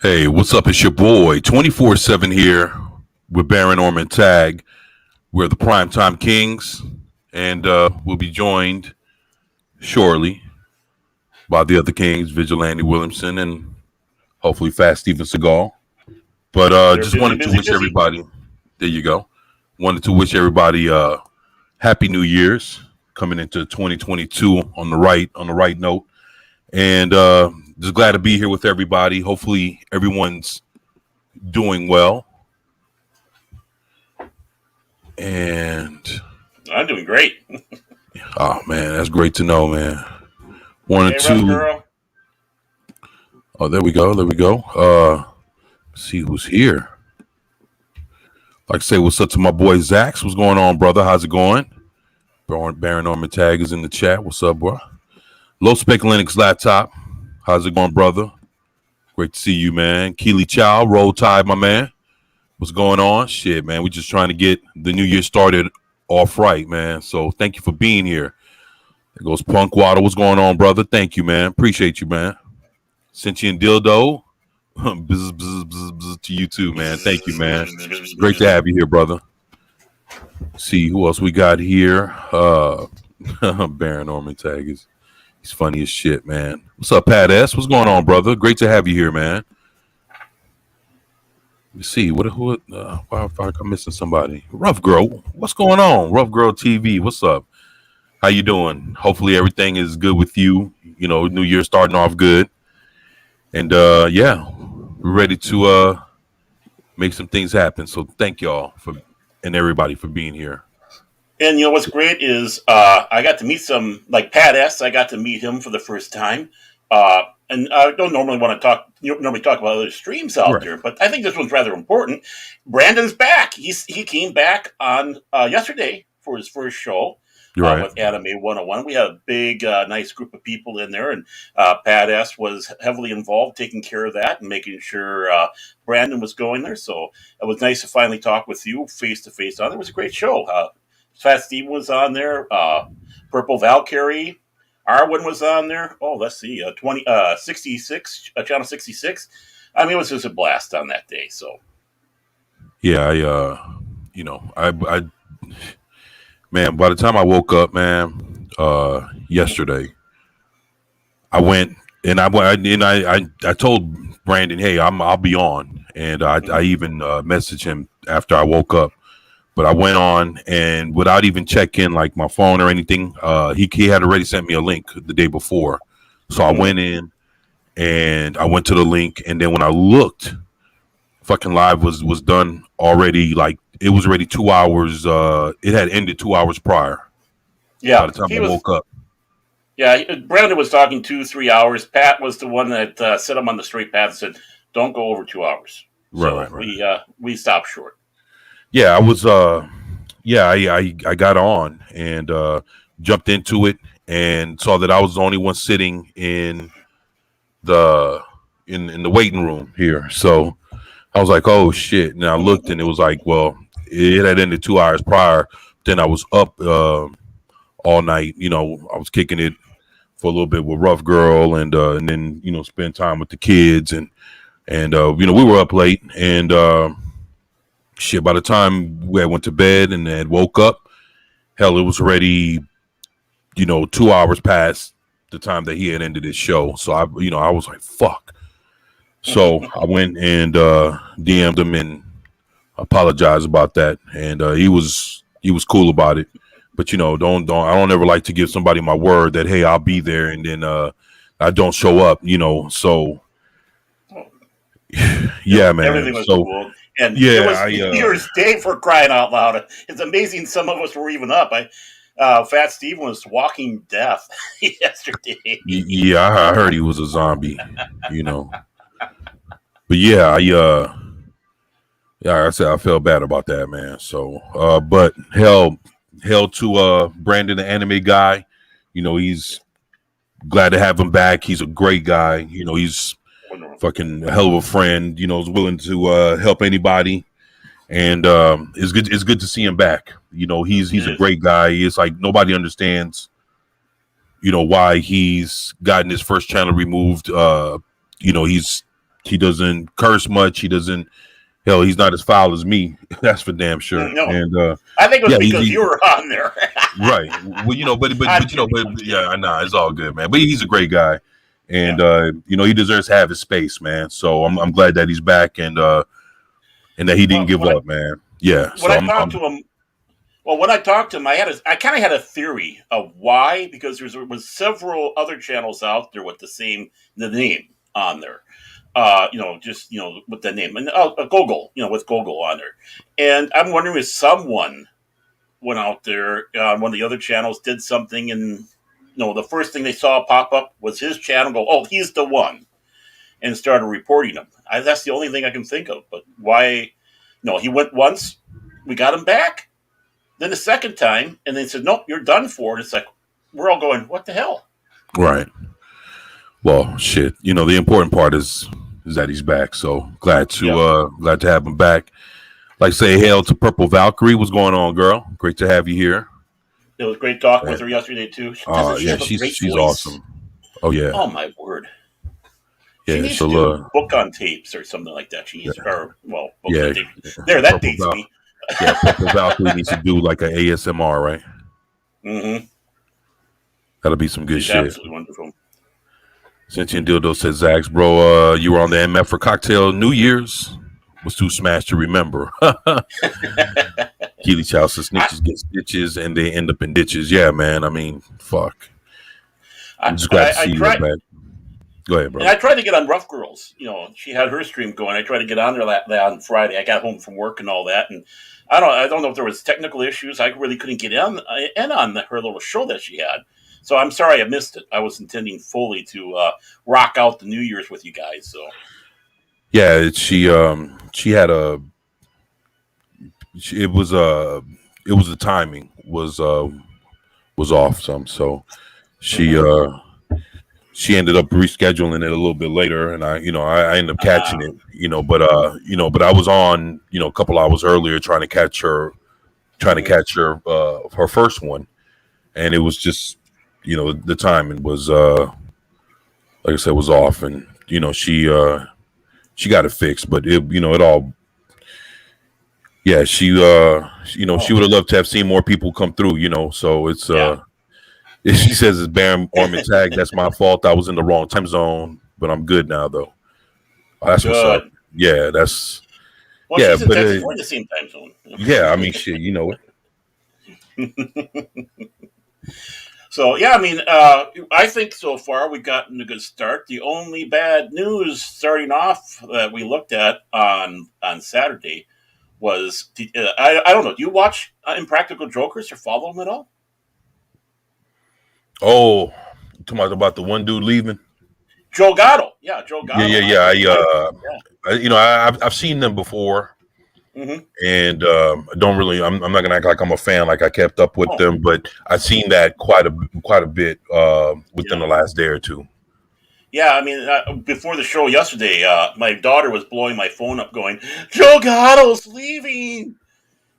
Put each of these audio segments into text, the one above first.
Hey, what's up? It's your boy 24/7 here with Baron Orman Tag. We're the Primetime Kings, and we'll be joined shortly by the other Kings, Vigilante Williamson, and hopefully Fast Steven Seagal. But They're just busy, wanted to busy, wish busy. everybody, there you go. Wanted to wish everybody Happy New Year's coming into 2022 on the right note. And just glad to be here with everybody. Hopefully everyone's doing well. And I'm doing great. oh man, that's great to know, man. One or Hey, rough two. girl. Oh, there we go. There we go. See who's here. Like to say what's up to my boy Zax. What's going on, brother? How's it going? Baron Norman Tag is in the chat. What's up, bro? Low Spec Linux laptop. How's it going, brother? Great to see you, man. Keely Chow, Roll Tide, my man. What's going on? Shit, man. We just trying to get the new year started off right, man. So thank you for being here. There goes Punk Water. What's going on, brother? Thank you, man. Appreciate you, man. Sentient Dildo. Bzz, bzz, bzz, bzz to you too, man. Thank you, man. Great to have you here, brother. See who else we got here. Baron Norman Tag he's funny as shit, man. What's up, Pat S? What's going on, brother? Great to have you here, man. Let's see why I'm missing somebody. Rough Girl. What's going on? Rough Girl TV. What's up? How you doing? Hopefully everything is good with you. You know, New Year starting off good. And yeah, we're ready to make some things happen. So thank y'all and everybody for being here. And you know what's great is I got to meet some, like Pat S. I got to meet him for the first time. And I don't normally want to normally talk about other streams out there, but I think this one's rather important. Brandon's back. He came back on yesterday for his first show. With Anime 101. We had a big, nice group of people in there, and Pat S. was heavily involved taking care of that and making sure Brandon was going there. So it was nice to finally talk with you face to face on there. It was a great show. Fat Steve was on there. Purple Valkyrie. Arwen was on there. Oh, let's see. 66, Channel 66. I mean, it was just a blast on that day. So, yeah, I man, by the time I woke up, man, yesterday, I went and I told Brandon, hey, I'll be on, and I even messaged him after I woke up. But I went on, and without even checking like my phone or anything, he had already sent me a link the day before. So I went in and I went to the link, and then when I looked, fucking live was done already. Like it was already 2 hours. It had ended 2 hours prior. Yeah, by the time I woke up. Yeah, Brandon was talking 2-3 hours. Pat was the one that set him on the straight path and said, "Don't go over 2 hours." Right. We stopped short. Yeah, I was. I got on and jumped into it and saw that I was the only one sitting in the waiting room here. So I was like, "Oh shit!" And I looked, and it was like, well, it had ended 2 hours prior. Then I was up all night. You know, I was kicking it for a little bit with Rough Girl, and then spend time with the kids, and we were up late, and shit. By the time we went to bed and had woke up, hell, it was already 2 hours past the time that he had ended his show. So I was like, fuck. So I went and DM'd him and apologized about that, and he was cool about it. But I don't ever like to give somebody my word that hey, I'll be there, and then I don't show up. So yeah, man. Everything was cool. And yeah, it was New Year's Day, for crying out loud. It's amazing some of us were even up. Fat Steve was walking death yesterday. Yeah, I heard he was a zombie, But yeah, I said I felt bad about that, man. So, but hell to Brandon, the anime guy. He's glad to have him back. He's a great guy. He's fucking a hell of a friend. Is willing to help anybody, and it's good. It's good to see him back. He's a great guy. It's like nobody understands, why he's gotten his first channel removed. He's He doesn't curse much. He doesn't. Hell, he's not as foul as me. That's for damn sure. No, And I think it was because you were on there. Right. Well, yeah, nah, it's all good, man. But he's a great guy, and he deserves to have his space, man. So I'm glad that he's back and that he didn't give up, man. Yeah. When I talked to him, I kind of had a theory of why, because there was several other channels out there with the name on there. With the name and Gogol, with Gogol on there, and I'm wondering if someone went out there on one of the other channels, did something, and the first thing they saw pop up was his channel. Go, oh, he's the one, and started reporting him. That's the only thing I can think of. But why? No, he went once, we got him back, then the second time, and they said, nope, you're done for. And it's like we're all going, what the hell? Right. Well, shit. The important part is that he's back. So glad to have him back. Like say hail to Purple Valkyrie. What's going on, girl? Great to have you here. It was great talking with her yesterday too. She's awesome. Oh yeah. Oh my word. Yeah, she needs to do a book on tapes or something like that. She needs book on tapes. There, that dates me. Yeah, Purple Valkyrie needs to do like an ASMR, right? Mm-hmm. That'll be some good shit. Absolutely wonderful. Sentient Dildo says, Zax, bro, you were on the MF for Cocktail New Year's. Was too smashed to remember. Keely Chow says, snitches get stitches and they end up in ditches. Yeah, man. I mean, fuck. I'm just glad to see you back. Go ahead, bro. And I tried to get on Rough Girls. She had her stream going. I tried to get on there on Friday. I got home from work and all that, and I don't know if there was technical issues. I really couldn't get in on her little show that she had. So I'm sorry I missed it. I was intending fully to rock out the New Year's with you guys. So yeah, she had the timing was off some, so she ended up rescheduling it a little bit later, and I ended up catching it, but I was on a couple hours earlier trying to catch her her first one, and it was just. The timing was, like I said, was off, and she got it fixed, but it all, yeah, she would have loved to have seen more people come through, so it's she says it's Baron Orman Tag. That's my fault. I was in the wrong time zone, but I'm good now though. That's what's up. Yeah, that's but we're the same time zone. Yeah, I mean, shit, you know it. So, yeah, I mean, I think so far we've gotten a good start. The only bad news starting off that we looked at on Saturday was, I don't know, do you watch Impractical Jokers or follow them at all? Oh, talking about the one dude leaving? Joe Gatto. Yeah, Joe Gatto. Yeah. I've seen them before. Mm-hmm. And I don't really. I'm not gonna act like I'm a fan, like I kept up with them, but I've seen that quite a bit within the last day or two. Yeah, I mean, before the show yesterday, my daughter was blowing my phone up, going, "Joe Gatto's leaving,"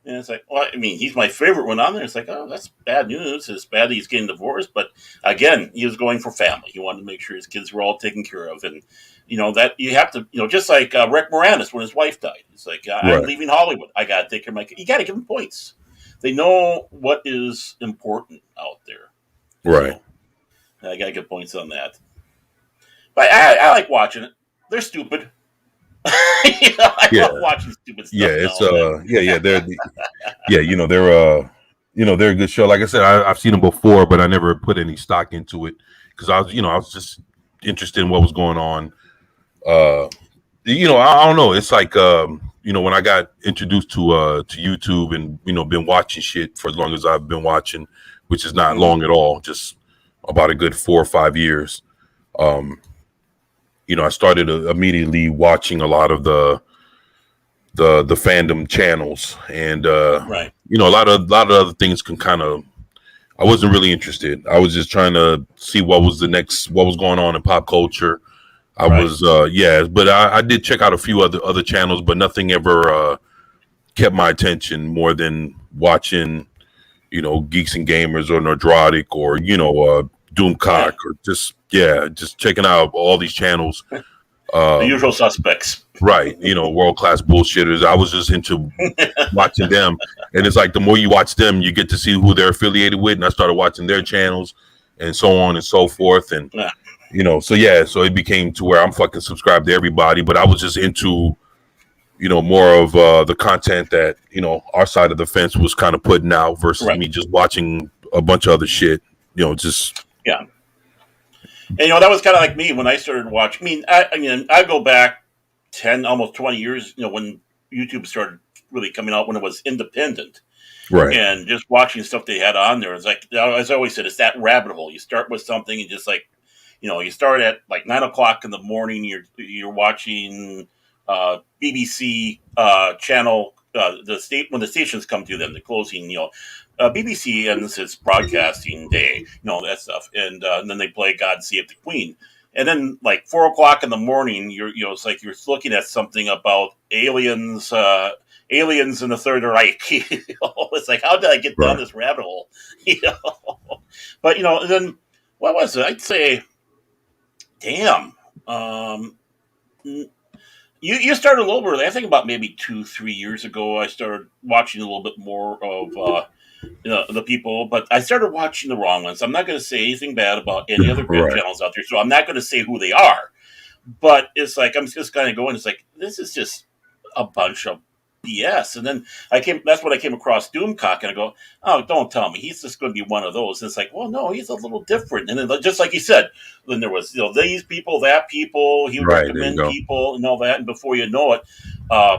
and it's like, well, I mean, he's my favorite one on there. It's like, oh, that's bad news. It's bad that he's getting divorced, but again, he was going for family. He wanted to make sure his kids were all taken care of, and. That you have to, just like Rick Moranis when his wife died. It's like, I'm leaving Hollywood. I got to take care of my kids. You got to give them points. They know what is important out there. Right. So, I got to get points on that. But I like watching it. They're stupid. I love watching stupid stuff. Yeah, it's they're a good show. Like I said, I've seen them before, but I never put any stock into it because I was just interested in what was going on. I don't know. It's like when I got introduced to YouTube and been watching shit for as long as I've been watching, which is not long at all, just about a good 4 or 5 years. I started immediately watching a lot of the fandom channels, and a lot of other things can kind of. I wasn't really interested. I was just trying to see what was going on in pop culture. I was, but I did check out a few other channels, but nothing ever kept my attention more than watching, Geeks and Gamers or Nerdrotic or, Doomcock or just checking out all these channels. The usual suspects. Right. World class bullshitters. I was just into watching them. And it's like the more you watch them, you get to see who they're affiliated with. And I started watching their channels and so on and so forth. And, Yeah. so it became to where I'm fucking subscribed to everybody. But I was just into, more of the content that, our side of the fence was kind of putting out versus Right. me just watching a bunch of other shit, just. Yeah. And that was kind of like me when I started watching. I go back 10, almost 20 years. When YouTube started really coming out, when it was independent, Right. and just watching stuff they had on there. It's like, as I always said, it's that rabbit hole. You start with something and just like, you start at like 9 o'clock in the morning. You're watching BBC channel. When the stations come to them, the closing, BBC ends its broadcasting day, that stuff, and then they play "God Save the Queen," and then like 4 o'clock in the morning, it's like you're looking at something about aliens, aliens in the Third Reich. It's like, how did I get down this rabbit hole? But then what was it? I'd say, damn. You started a little early. I think about maybe 2-3 years ago. I started watching a little bit more of the people, but I started watching the wrong ones. I'm not going to say anything bad about any other great channels out there, so I'm not going to say who they are. But it's like I'm just kind of going. It's like, this is just a bunch of BS. And then that's when I came across Doomcock, and I go, oh, don't tell me he's just going to be one of those. And it's like, well, no, he's a little different. And then, just like you said, then there was these people, that people, he would recommend people and all that. And before you know it,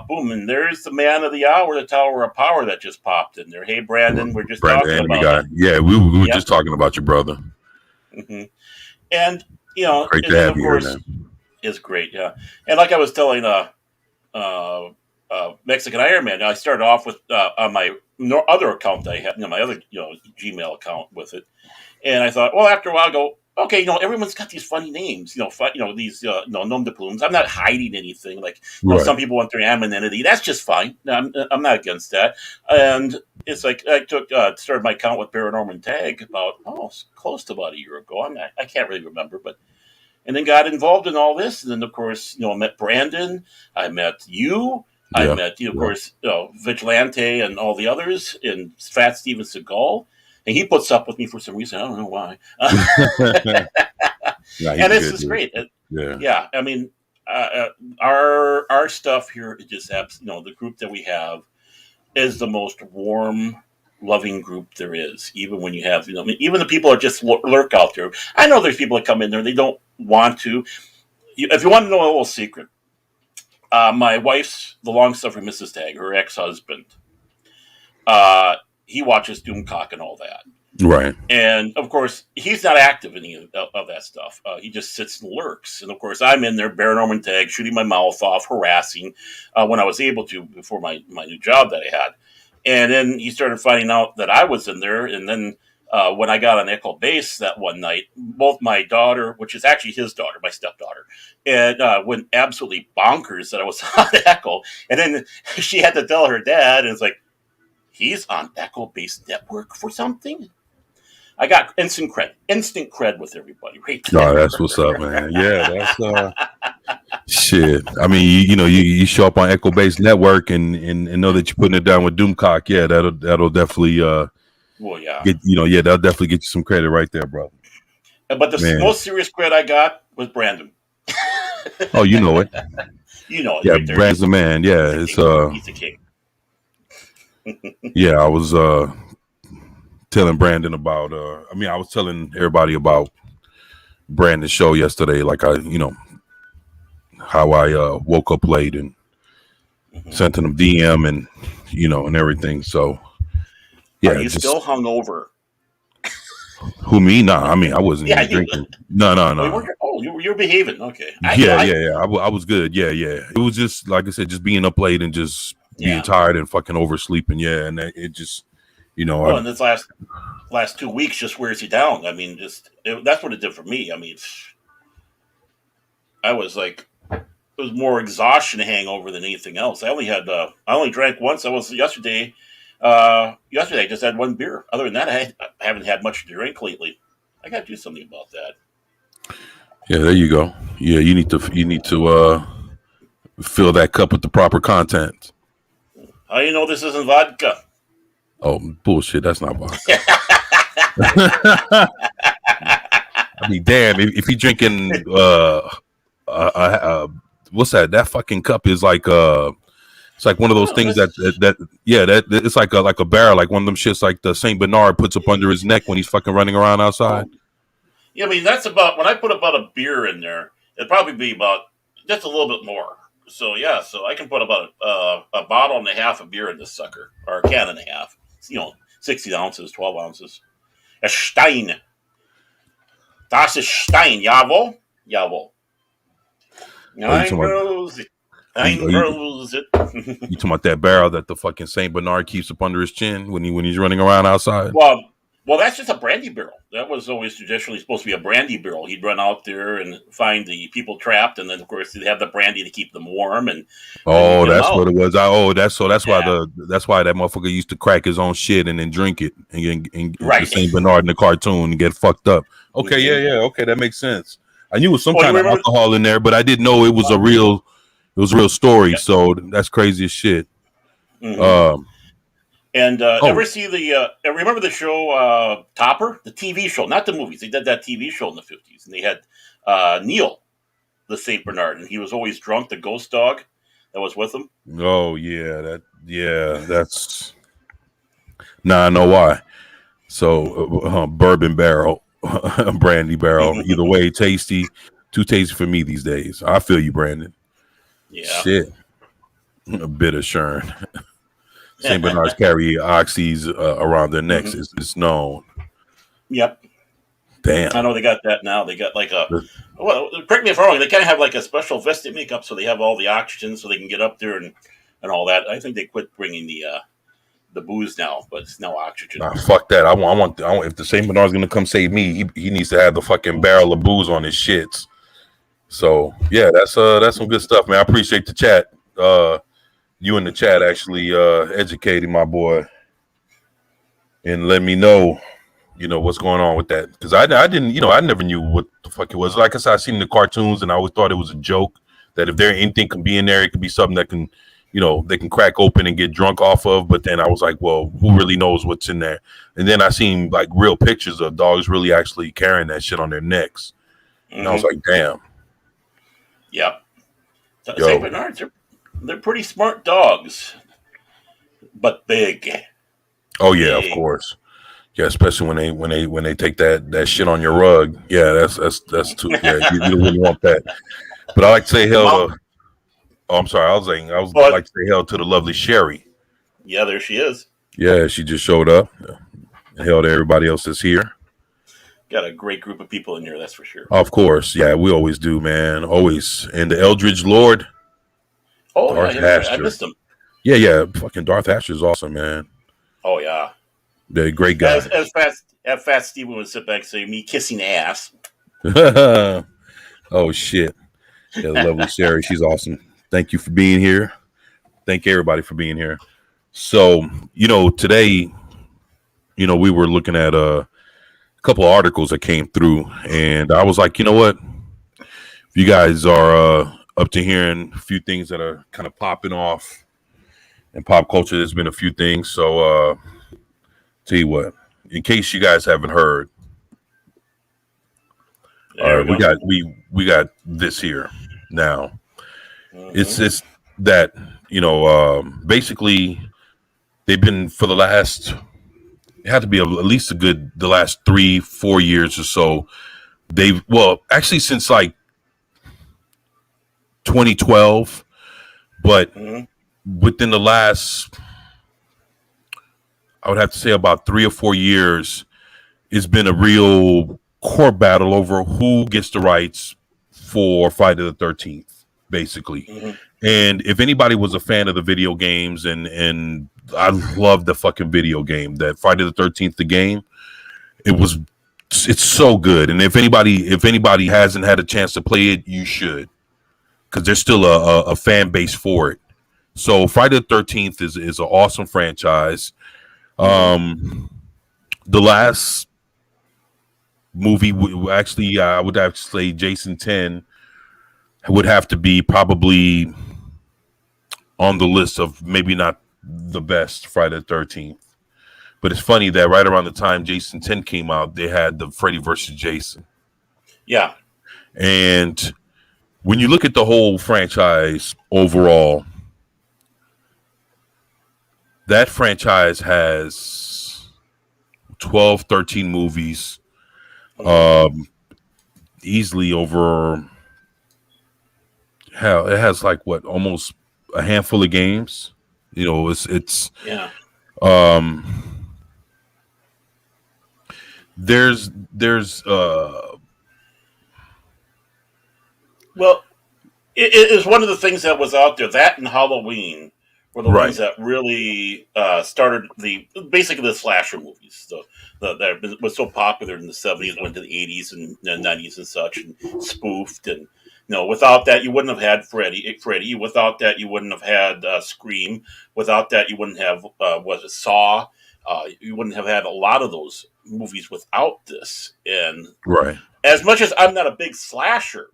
boom, and there's the man of the hour, the Tower of Power that just popped in there. Hey, Brandon, we're just talking about it. Yeah, we were just talking about your brother. Mm-hmm. And great and to then, have of you course, here, man. is great, yeah. And like I was telling Mexican Iron Man, I started off with on my other account that I had, my other Gmail account with it, and I thought, well, after a while, I go, okay, everyone's got these funny names, these nom de plumes. I'm not hiding anything. Like some people want their anonymity. That's just fine. I'm not against that. And it's like I started my account with Paranorman Tag about close to about a year ago. I can't really remember, but. And then got involved in all this. And then, of course, I met Brandon. I met you. I met, of course, Vigilante and all the others, and Fat Steven Seagal. And he puts up with me for some reason. I don't know why. And this is great. Yeah. I mean, our stuff here is just the group that we have is the most warm, loving group there is. Even when you have, even the people that just lurk out there. I know there's people that come in there, they don't want to. If you want to know a little secret, my wife's, the long-suffering Mrs. Tag, her ex-husband, he watches Doomcock and all that. Right. And, of course, he's not active in any of that stuff. He just sits and lurks. And, of course, I'm in there, Paranorman Tag, shooting my mouth off, harassing when I was able to before my new job that I had. And then he started finding out that I was in there. And then when I got on Echo Base that one night, both my daughter, which is actually his daughter, my stepdaughter, and went absolutely bonkers that I was on Echo. And then she had to tell her dad, and it's like, he's on Echo Base Network for something? I got instant cred with everybody. Right? No, that's what's up, man. Yeah, that's shit. I mean, you show up on Echo Base Network and know that you're putting it down with Doomcock. Yeah, that'll definitely well, yeah. That'll definitely get you some credit right there, bro. But the most serious credit I got was Brandon. Oh, you know it. You know it. Yeah, right there. Brandon's the man. Yeah, he's the king. Yeah, I was telling Brandon about I was telling everybody about Brandon's show yesterday, like how I woke up late and sent him DM and and everything. So yeah. Are you still hungover? Who, me? Nah, I wasn't even drinking. No. You're behaving. Okay. I was good. Yeah. It was just, like I said, just being up late and just being tired and fucking oversleeping. Yeah, and it just, Well, and this last 2 weeks just wears you down. I mean, that's what it did for me. I mean, I was like, it was more exhaustion hangover than anything else. I only drank once. I was yesterday. Yesterday I just had one beer. Other than that, I haven't had much to drink lately. I got to do something about that. Yeah, there you go. Yeah, you need to fill that cup with the proper content. How do you know this isn't vodka? Oh, bullshit! That's not vodka. I mean, damn! If you drinking what's that? That fucking cup is like it's like one of those Oh, things that yeah, that it's like a barrel, like one of them shits like the Saint Bernard puts up under his neck when he's fucking running around outside. oh, yeah. I mean, that's about when I put about a beer in there. It'd probably be about just a little bit more. So yeah, so I can put about a bottle and a half of beer in this sucker, or a can and a half. 60 ounces, 12 ounces. A Stein. Das ist Stein. Jawohl, jawohl. Oh, you Ein talking about Rose. you, Ein you, Rose. you talking about that barrel that the fucking Saint Bernard keeps up under his chin when he's running around outside? Well, well, that's just a brandy barrel. That was always traditionally supposed to be a brandy barrel. He'd run out there and find the people trapped, and then of course he'd have the brandy to keep them warm, and then he'd Oh, get them that's out. what it was. That's why Yeah, that's why that motherfucker used to crack his own shit and then drink it and the right. Saint Bernard in the cartoon and get fucked up. Okay, hmm yeah, okay, that makes sense. I knew it was some Oh, you kind of remember? alcohol in there, but I didn't know it was a real story. Yeah. So that's crazy as shit. hmm Um, And oh, ever see remember the show Topper, the TV show, not the movies. They did that TV show in the 50s, and they had Neil, the Saint Bernard, and he was always drunk, the ghost dog that was with him. oh that's now I know why. So bourbon barrel, brandy barrel, either way, tasty, too tasty for me these days. I feel you, Brandon. Yeah. Shit, a bit of Shern. Saint Bernards carry oxys around their necks. hmm It's known. Yep. I Damn. know they got that now. They got like a well, correct me if I'm wrong. They kind of have like a special vest they make up, so they have all the oxygen, so they can get up there and all that. I think they quit bringing the booze now, but it's no oxygen. Nah, fuck that. I want. If the Saint Bernard's gonna come save me, he needs to have the fucking barrel of booze on his shits. So yeah, that's some good stuff, man. I appreciate the chat. You in the chat actually educating my boy and let me know, what's going on with that, because I didn't, I never knew what the fuck it was. Like I said, I seen the cartoons and I always thought it was a joke that if there anything can be in there, it could be something that can, they can crack open and get drunk off of. But then I was like, well, who really knows what's in there? And then I seen like real pictures of dogs really actually carrying that shit on their necks, and I was hmm like, damn, Yep. Saint yo, Bernards they're pretty smart dogs, but big, oh yeah, of big. course. Yeah, especially when they take that shit on your rug. Yeah, that's too. Yeah, you don't really want that. But I like to say The hell mount, to. Oh, I'm sorry. I was but like to say hell to the lovely Sherry. yeah, there she is. Yeah, she just showed up. Hell to everybody else that's here. Got a great group of people in here, that's for sure. Of course, yeah, we always do, man. Always. And the Eldridge Lord, Oh yeah, Darth him, I Hasher. missed him. Yeah. Fucking Darth Hasher is awesome, man. Oh yeah. The great As guy. Fat Steven would sit back and say, "Me kissing ass." Oh shit. Yeah, the lovely Sherry. She's awesome. Thank you for being here. Thank everybody for being here. So, today, we were looking at a couple of articles that came through, and I was like, you know what? If you guys are up to hearing a few things that are kind of popping off in pop culture, there's been a few things. So, tell you what, in case you guys haven't heard, There we we go. got this here now. hmm It's that basically they've been for the last, it had to be at least the last 3-4 years or so. Actually since like 2012, but hmm within the last, I would have to say about 3 or 4 years, it's been a real court battle over who gets the rights for Friday the 13th, basically. hmm And if anybody was a fan of the video games, and I love the fucking video game, that Friday the 13th, the game, it's so good. And if anybody hasn't had a chance to play it, you should, because there's still a fan base for it. So Friday the 13th is an awesome franchise. hmm Um, the last movie actually, I would have to say Jason 10 would have to be probably on the list of maybe not the best Friday the 13th. But it's funny that right around the time Jason 10 came out, they had the Freddy versus Jason. Yeah. And when you look at the whole franchise overall, that franchise has 12, 13 movies, easily over, hell, it has like what, almost a handful of games. It's yeah. There's well, it is one of the things that was out there. That and Halloween were the ones that really started basically the slasher movies. That was so popular in the 70s, went to the 80s and 90s and such, and spoofed. And without that, you wouldn't have had Freddy. Without that, you wouldn't have had Scream. Without that, you wouldn't have Saw. You wouldn't have had a lot of those movies without this. And as much as I'm not a big slasher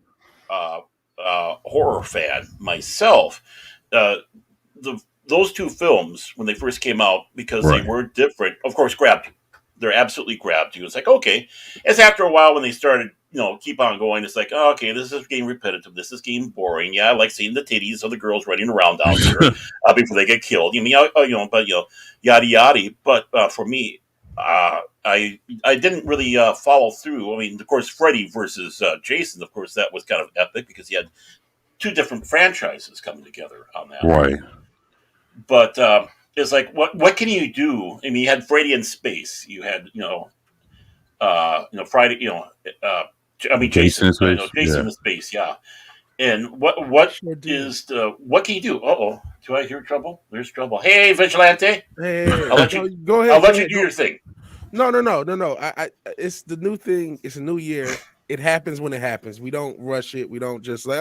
horror fan myself, those two films, when they first came out, because they were different, of course, grabbed you. They're absolutely grabbed you. It's like, okay. It's after a while when they started, keep on going. It's like, oh, okay, this is getting repetitive. This is getting boring. Yeah, I like seeing the titties of the girls running around out there before they get killed. But yada yada. But for me, I didn't really follow through. I mean, of course, Freddy versus Jason. Of course, that was kind of epic because you had two different franchises coming together on that. Right. But it's like, what can you do? I mean, you had Freddy in space. You had Friday. Jason in space. Jason in space. Yeah. And what can you do? Do I hear trouble? There's trouble. Hey, Vigilante. Hey, I'll let you go ahead. I'll let you do your thing. No. I it's the new thing. It's a new year. It happens when it happens. We don't rush it. We don't just like,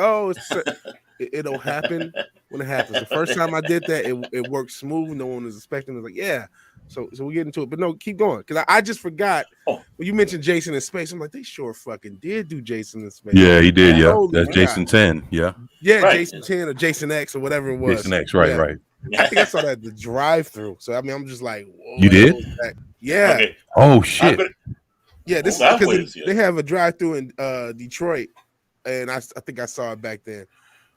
it'll happen when it happens. The first time I did that, it worked smooth. No one was expecting. It was like, yeah. So we get into it, but no, keep going because I just forgot when you mentioned Jason in space. I'm like, they sure fucking did do Jason in space. Yeah, he did. Yeah, that's Jason 10. Yeah, right. Jason 10 or Jason X or whatever it was. Jason X, right. I think I saw that at the drive-through. So I mean, I'm just like, whoa, you did? Yeah. Okay. Oh shit. Yeah, this is because they have a drive-through in Detroit, and I think I saw it back then.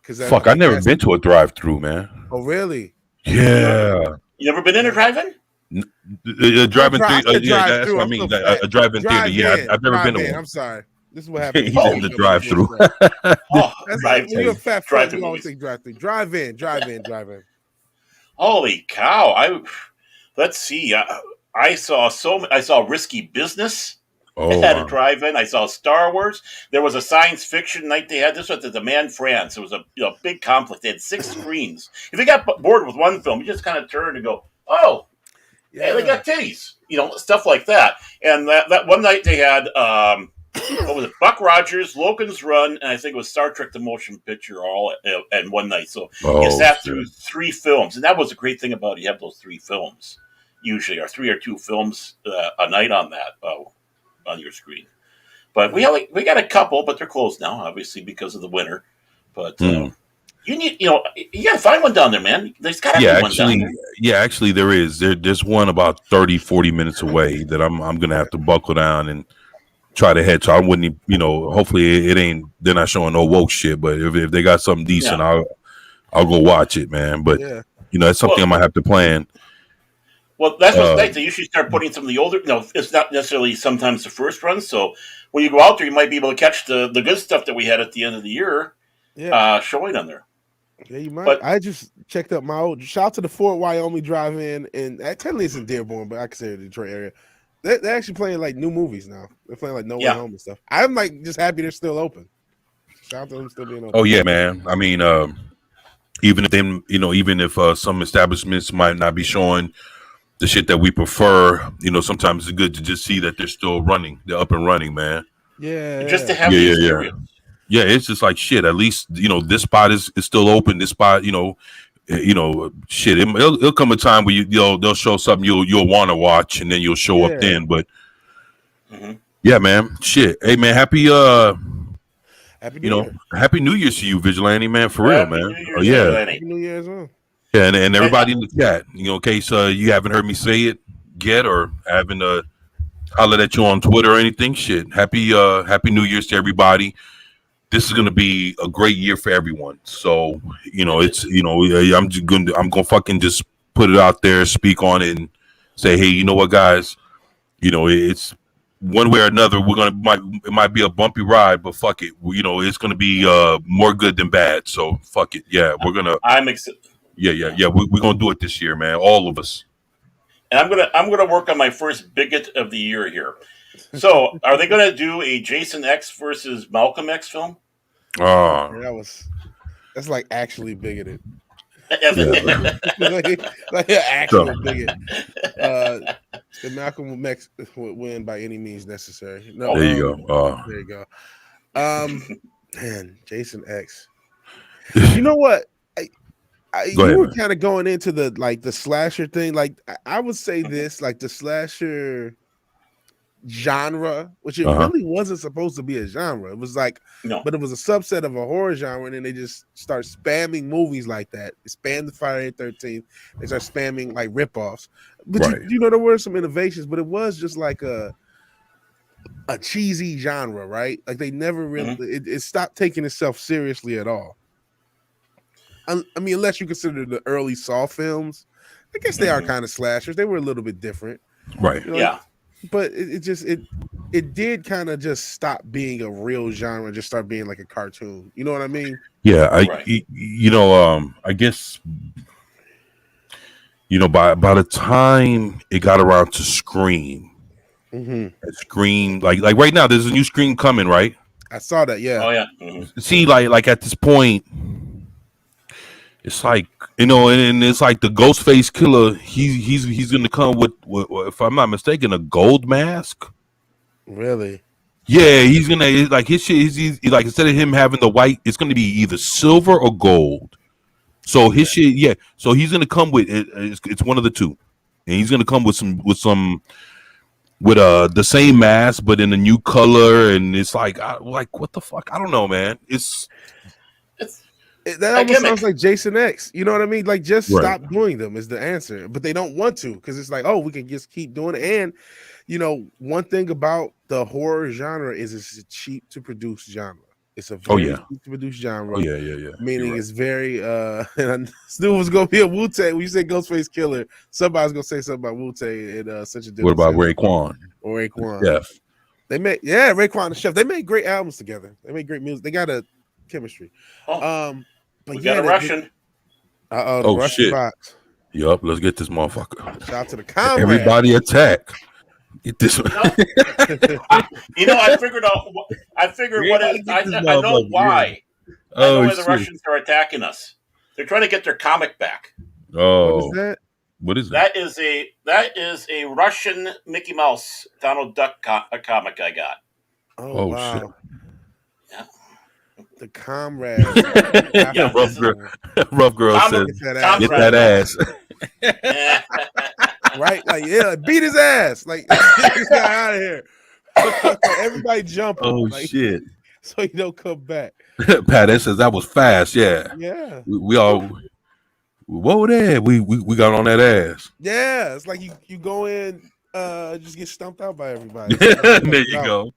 Fuck, I've never been to a drive-through, man. Oh, really? Yeah. You never been in a drive-in? A drive-in theater. Yeah, that's what I mean. A drive-in theater. Yeah, I've never been to one. I'm sorry. This is what happened. He's in the drive-through. You're a fat fuck. You always say drive-through. Drive-in. Holy cow! Let's see. I saw Risky Business. It had a drive-in. I saw Star Wars. There was a science fiction night they had. This was at the Man France. It was a big complex. They had 6 screens. If you got bored with one film, you just kind of turn and go, oh, yeah, they got titties. Stuff like that. And that one night they had, what was it? Buck Rogers, Logan's Run, and I think it was Star Trek: The Motion Picture all in one night. So you sat through 3 films. And that was the great thing about it. You have those 3 films usually, or 3 or 2 films a night on that. On your screen, but we got a couple, but they're closed now, obviously because of the winter. But you need, you gotta find one down there, man. There's gotta be one down there. Yeah, actually, there is. There's one about 30, 40 minutes away that I'm gonna have to buckle down and try to head. So I wouldn't, hopefully it ain't. They're not showing no woke shit, but if they got something decent, I'll go watch it, man. But it's something I might have to plan. Well, that's what's nice. They usually start putting some of the older. It's not necessarily sometimes the first run. So when you go out there, you might be able to catch the good stuff that we had at the end of the year showing on there. Yeah, you might. But I just checked up my old. Shout out to the Fort Wyoming Drive-In, and technically it's in Dearborn, but I consider the Detroit area. They're actually playing like new movies now. They're playing like No Way Home and stuff. I'm like just happy they're still open. Shout out to them still being open. Oh yeah, man. I mean, even if some establishments might not be showing the shit that we prefer, sometimes it's good to just see that they're still running. They're up and running, man. Yeah. Just to have the experience. Yeah, it's just like shit. At least, this spot is still open. This spot, shit. It'll come a time where they'll show something you'll want to watch, and then you'll show up then. But Yeah, man. Shit. Hey, man. Happy Happy New Year's to you, Vigilante, man. For real, Happy man. New Year's, Oh yeah, Vigilante. Happy New Year as well. yeah, and everybody in the chat. In case you haven't heard me say it yet, or haven't hollered at you on Twitter or anything. Shit. Happy New Year's to everybody. This is gonna be a great year for everyone. So it's I'm gonna fucking just put it out there, speak on it, and say, hey, you know what, guys, it's one way or another. It might be a bumpy ride, but fuck it, it's gonna be more good than bad. So fuck it, yeah, we're gonna. I'm excited. Yeah. We're gonna do it this year, man. All of us. And I'm gonna work on my first bigot of the year here. So, are they gonna do a Jason X versus Malcolm X film? That's like actually bigoted. Yeah. like an actual bigot. Malcolm X would win by any means necessary. No, there you go. There you go. Man, Jason X. You know what? You were kind of going into the slasher thing. Like I would say this, like the slasher genre, which it really wasn't supposed to be a genre. It was like, but it was a subset of a horror genre, and then they just start spamming movies like that. They spammed the Friday the 13th. They start spamming like ripoffs. But there were some innovations, but it was just like a cheesy genre, right? Like they never really it stopped taking itself seriously at all. I mean, unless you consider the early Saw films, I guess they are kind of slashers. They were a little bit different, right? Yeah. But it did kind of just stop being a real genre, just start being like a cartoon. You know what I mean? Yeah, I guess by the time it got around to Scream, Scream like right now, there's a new Scream coming, right? I saw that. Yeah. Oh yeah. See, like at this point, it's like and it's like the Ghostface killer. He's gonna come with, if I'm not mistaken, a gold mask. Really? Yeah, he's gonna like his shit. He's like, instead of him having the white, it's gonna be either silver or gold. So his shit, yeah. So he's gonna come with it. It's one of the two, and he's gonna come with the same mask, but in a new color. And it's like what the fuck? I don't know, man. That almost sounds like Jason X. You know what I mean? Like, just stop doing them is the answer. But they don't want to, because it's like, oh, we can just keep doing it. And, one thing about the horror genre is it's a cheap to produce genre. It's a very cheap to produce genre. Oh, yeah. Meaning it's very, and I knew it was going to be a Wu-Tang. When you say Ghostface Killer, somebody's going to say something about Wu-Tang and such a different. What about Raekwon? Or Raekwon. Chef. Raekwon and Chef. They made great albums together. They made great music. They got a chemistry. But we got a Russian. The Russian shit. box. Yup, let's get this motherfucker. Shout out to the comrade. Everybody attack. Get this one. I figured out. I figured what it is. I know why. I know why the Russians are attacking us. They're trying to get their comic back. Oh, what is that? What is that? That is a Russian Mickey Mouse Donald Duck comic I got. Oh wow. Shit. Yeah. The comrade. Rough girl says, "Get that ass." Right? Like, beat his ass. Like, get this guy out of here. Everybody jump. Oh shit! So he don't come back. Pat says that was fast. Yeah. Yeah. We all. Whoa there. We got on that ass. Yeah, it's like you go in, just get stumped out by everybody. There you go.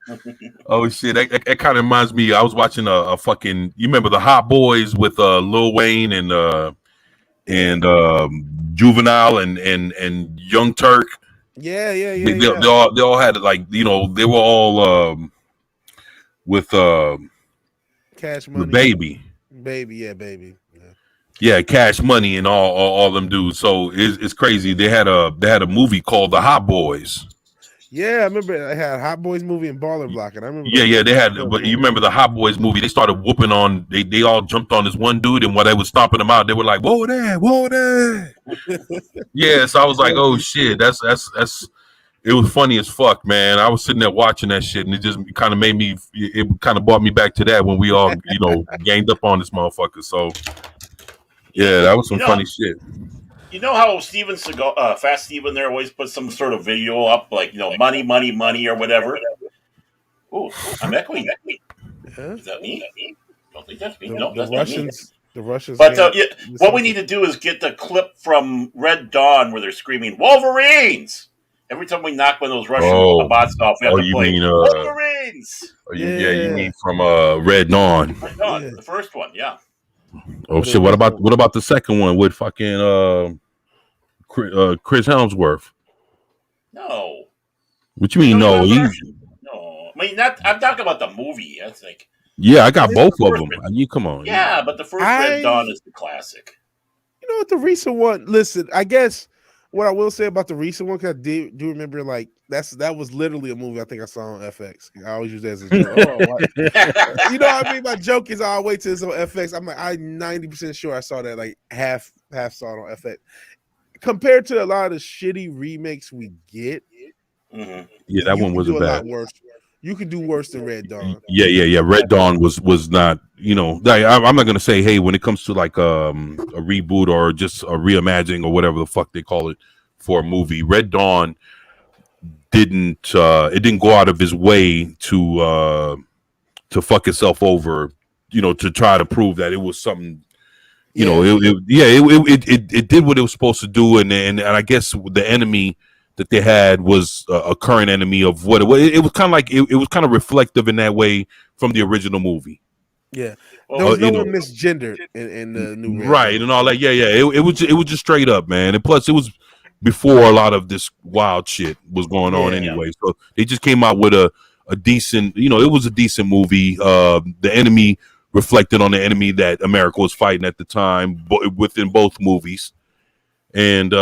Oh shit! That kind of reminds me. I was watching a fucking. You remember the Hot Boys with Lil Wayne and Juvenile and Young Turk. Yeah. They all had like they were all with Cash Money, Baby. Baby. Yeah, Cash Money and all them dudes. So it's crazy. They had a movie called The Hot Boys. Yeah, I remember I had Hot Boys movie and Baller Block, and I remember. Yeah, they had. But you remember the Hot Boys movie? They started whooping on. They all jumped on this one dude, and while they was stomping him out, they were like, "Whoa there!" Yeah, so I was like, "Oh shit, that's." It was funny as fuck, man. I was sitting there watching that shit, and it just kind of made me. It kind of brought me back to that when we all, ganged up on this motherfucker. So, yeah, that was some funny shit. You know how Steven Seagal, Fast Steven there always puts some sort of video up, like, money, or whatever? Oh, I'm echoing. Yeah. Is that me? Don't think that's me. The, No, the that's not me. Russians. The Russians. But what we need to do is get the clip from Red Dawn where they're screaming Wolverines. Every time we knock one of those Russian bots off, we have to you play mean Wolverines. you mean from Red Dawn? Red Dawn, the first one, yeah. Oh shit! What about the second one with fucking Chris Helmsworth? No. What you mean? No, no. I mean, I'm talking about the movie. I think. Yeah, I got both of them. You come on. Yeah, but the first Red Dawn is the classic. You know what? The recent one. Listen, I guess what I will say about the recent one, because I do remember, like that was literally a movie I think I saw on FX. I always use that as a joke. You know what I mean? My joke is I always wait till it's on FX. I'm 90% sure I saw that, like half saw it on FX. Compared to a lot of shitty remakes we get, yeah, that one wasn't bad. A lot worse. You could do worse than Red Dawn. Yeah. Red Dawn was not, I'm not gonna say, hey, when it comes to like a reboot or just a reimagining or whatever the fuck they call it for a movie, Red Dawn didn't go out of his way to fuck itself over, to try to prove that it was something. It did what it was supposed to do, and I guess the enemy that they had was a current enemy of what it was. It was kind of like it was kind of reflective in that way from the original movie. Yeah, there was no one misgendered in the new right and all that. Yeah. It was just straight up, man. And plus, it was before a lot of this wild shit was going on anyway. So they just came out with a decent, it was a decent movie. The enemy reflected on the enemy that America was fighting at the time, within both movies, and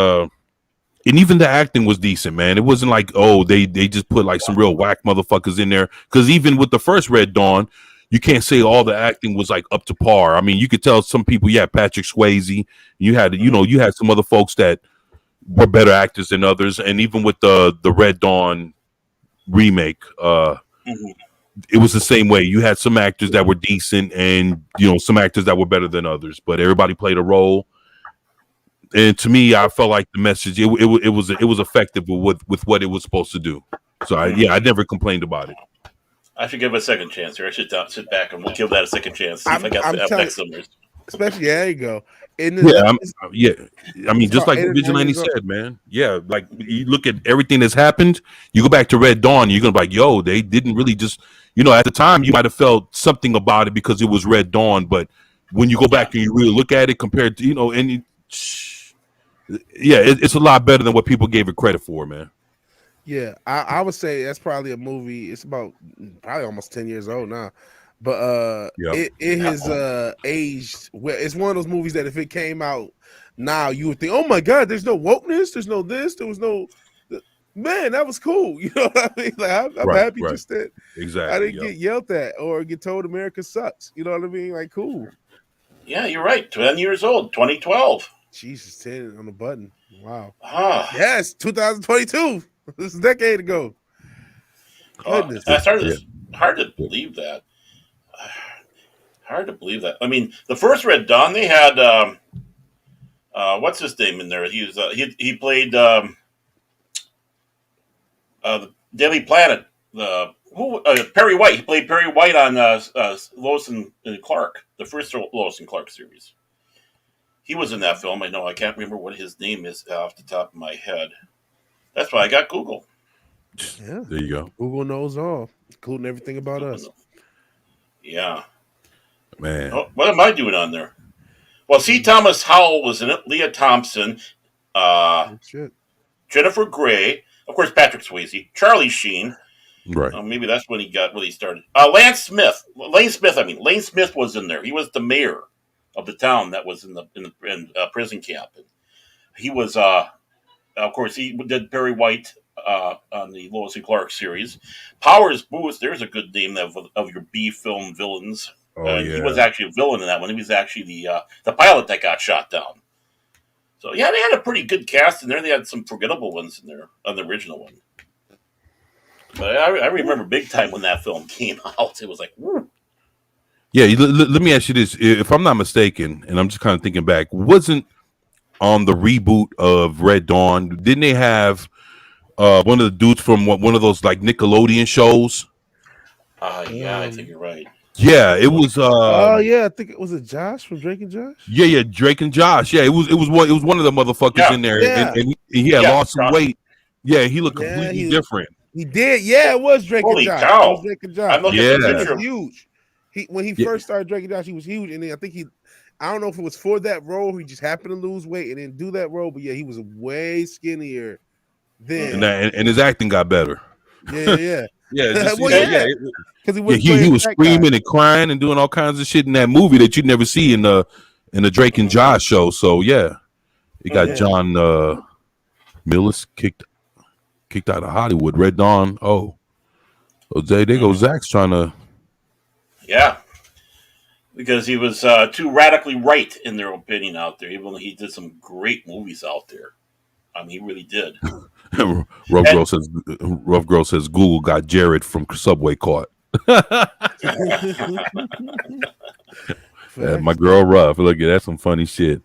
even the acting was decent, man. It wasn't like, they just put like some real whack motherfuckers in there. Because even with the first Red Dawn, you can't say all the acting was like up to par. I mean, you could tell some people, Patrick Swayze. You had some other folks that were better actors than others. And even with the Red Dawn remake, it was the same way. You had some actors that were decent, and some actors that were better than others. But everybody played a role. And to me, I felt like the message it was effective with what it was supposed to do. So I never complained about it. I should give it a second chance here. I should sit back and we'll give that a second chance. See if I got the FX numbers. Especially, there you go. I mean, just like Vigilante said, man. Yeah, like you look at everything that's happened. You go back to Red Dawn, you're gonna be like, yo, they didn't really just, at the time you might have felt something about it because it was Red Dawn, but when you go back and you really look at it compared to, it's a lot better than what people gave it credit for, man. Yeah, I would say that's probably a movie. It's about probably almost 10 years old now, but it has aged. Well, it's one of those movies that if it came out now, you would think, oh my god, there's no wokeness, there's no this, there was no. Man, that was cool. You know what I mean? Like I'm happy just that exactly. I didn't get yelled at or get told America sucks. You know what I mean? Like cool. Yeah, you're right. 10 years old, 2012. Jesus, 10 on the button. Wow. Yes, 2022. This is a decade ago. Goodness. Hard to believe that. Hard to believe that. I mean, the first Red Dawn, they had what's his name in there? He was he played the Daily Planet. Perry White. He played Perry White on Lois and Clark, the first Lois and Clark series. He was in that film. I know. I can't remember what his name is off the top of my head. That's why I got Google. Yeah, there you go. Google knows all, including everything about us. Yeah, man. Oh, what am I doing on there? Well, C. Thomas Howell was in it. Leah Thompson, Jennifer Grey, of course, Patrick Swayze, Charlie Sheen. Right. Maybe that's when he started. Lane Smith was in there. He was the mayor of the town that was in the prison camp. He was, of course, he did Perry White on the Lois and Clark series. Powers Booth, there's a good name of your B film villains. He was actually a villain in that one. He was actually the pilot that got shot down. So yeah, they had a pretty good cast in there. They had some forgettable ones in there on the original one. But I remember big time when that film came out. It was like, woo. Yeah, let me ask you this. If I'm not mistaken, and I'm just kind of thinking back, wasn't on the reboot of Red Dawn, didn't they have one of the dudes from one of those like Nickelodeon shows? Yeah, I think you're right. Yeah, it was. Oh yeah, I think it was Josh from Drake and Josh. Yeah, Drake and Josh. Yeah, it was one of the motherfuckers in there, Yeah. and he had lost some weight. Yeah, he looked completely different. He did. Yeah, it was Drake and Josh. Cow. It was Drake and Josh. I'm looking at the He picture. was huge. When he first started Drake and Josh, he was huge, and then I think I don't know if it was for that role, or he just happened to lose weight and didn't do that role, but yeah, he was way skinnier then, and his acting got better. Yeah. Because he was screaming and crying and doing all kinds of shit in that movie that you'd never see in the Drake and Josh show. So yeah, he got John Millis kicked out of Hollywood. Red Dawn. Oh, there goes Zach's trying to. Yeah, because he was too radically right in their opinion out there. Even though he did some great movies out there, he really did. Rough Girl says Google got Jared from Subway caught. My girl Rough. Look at that's some funny shit.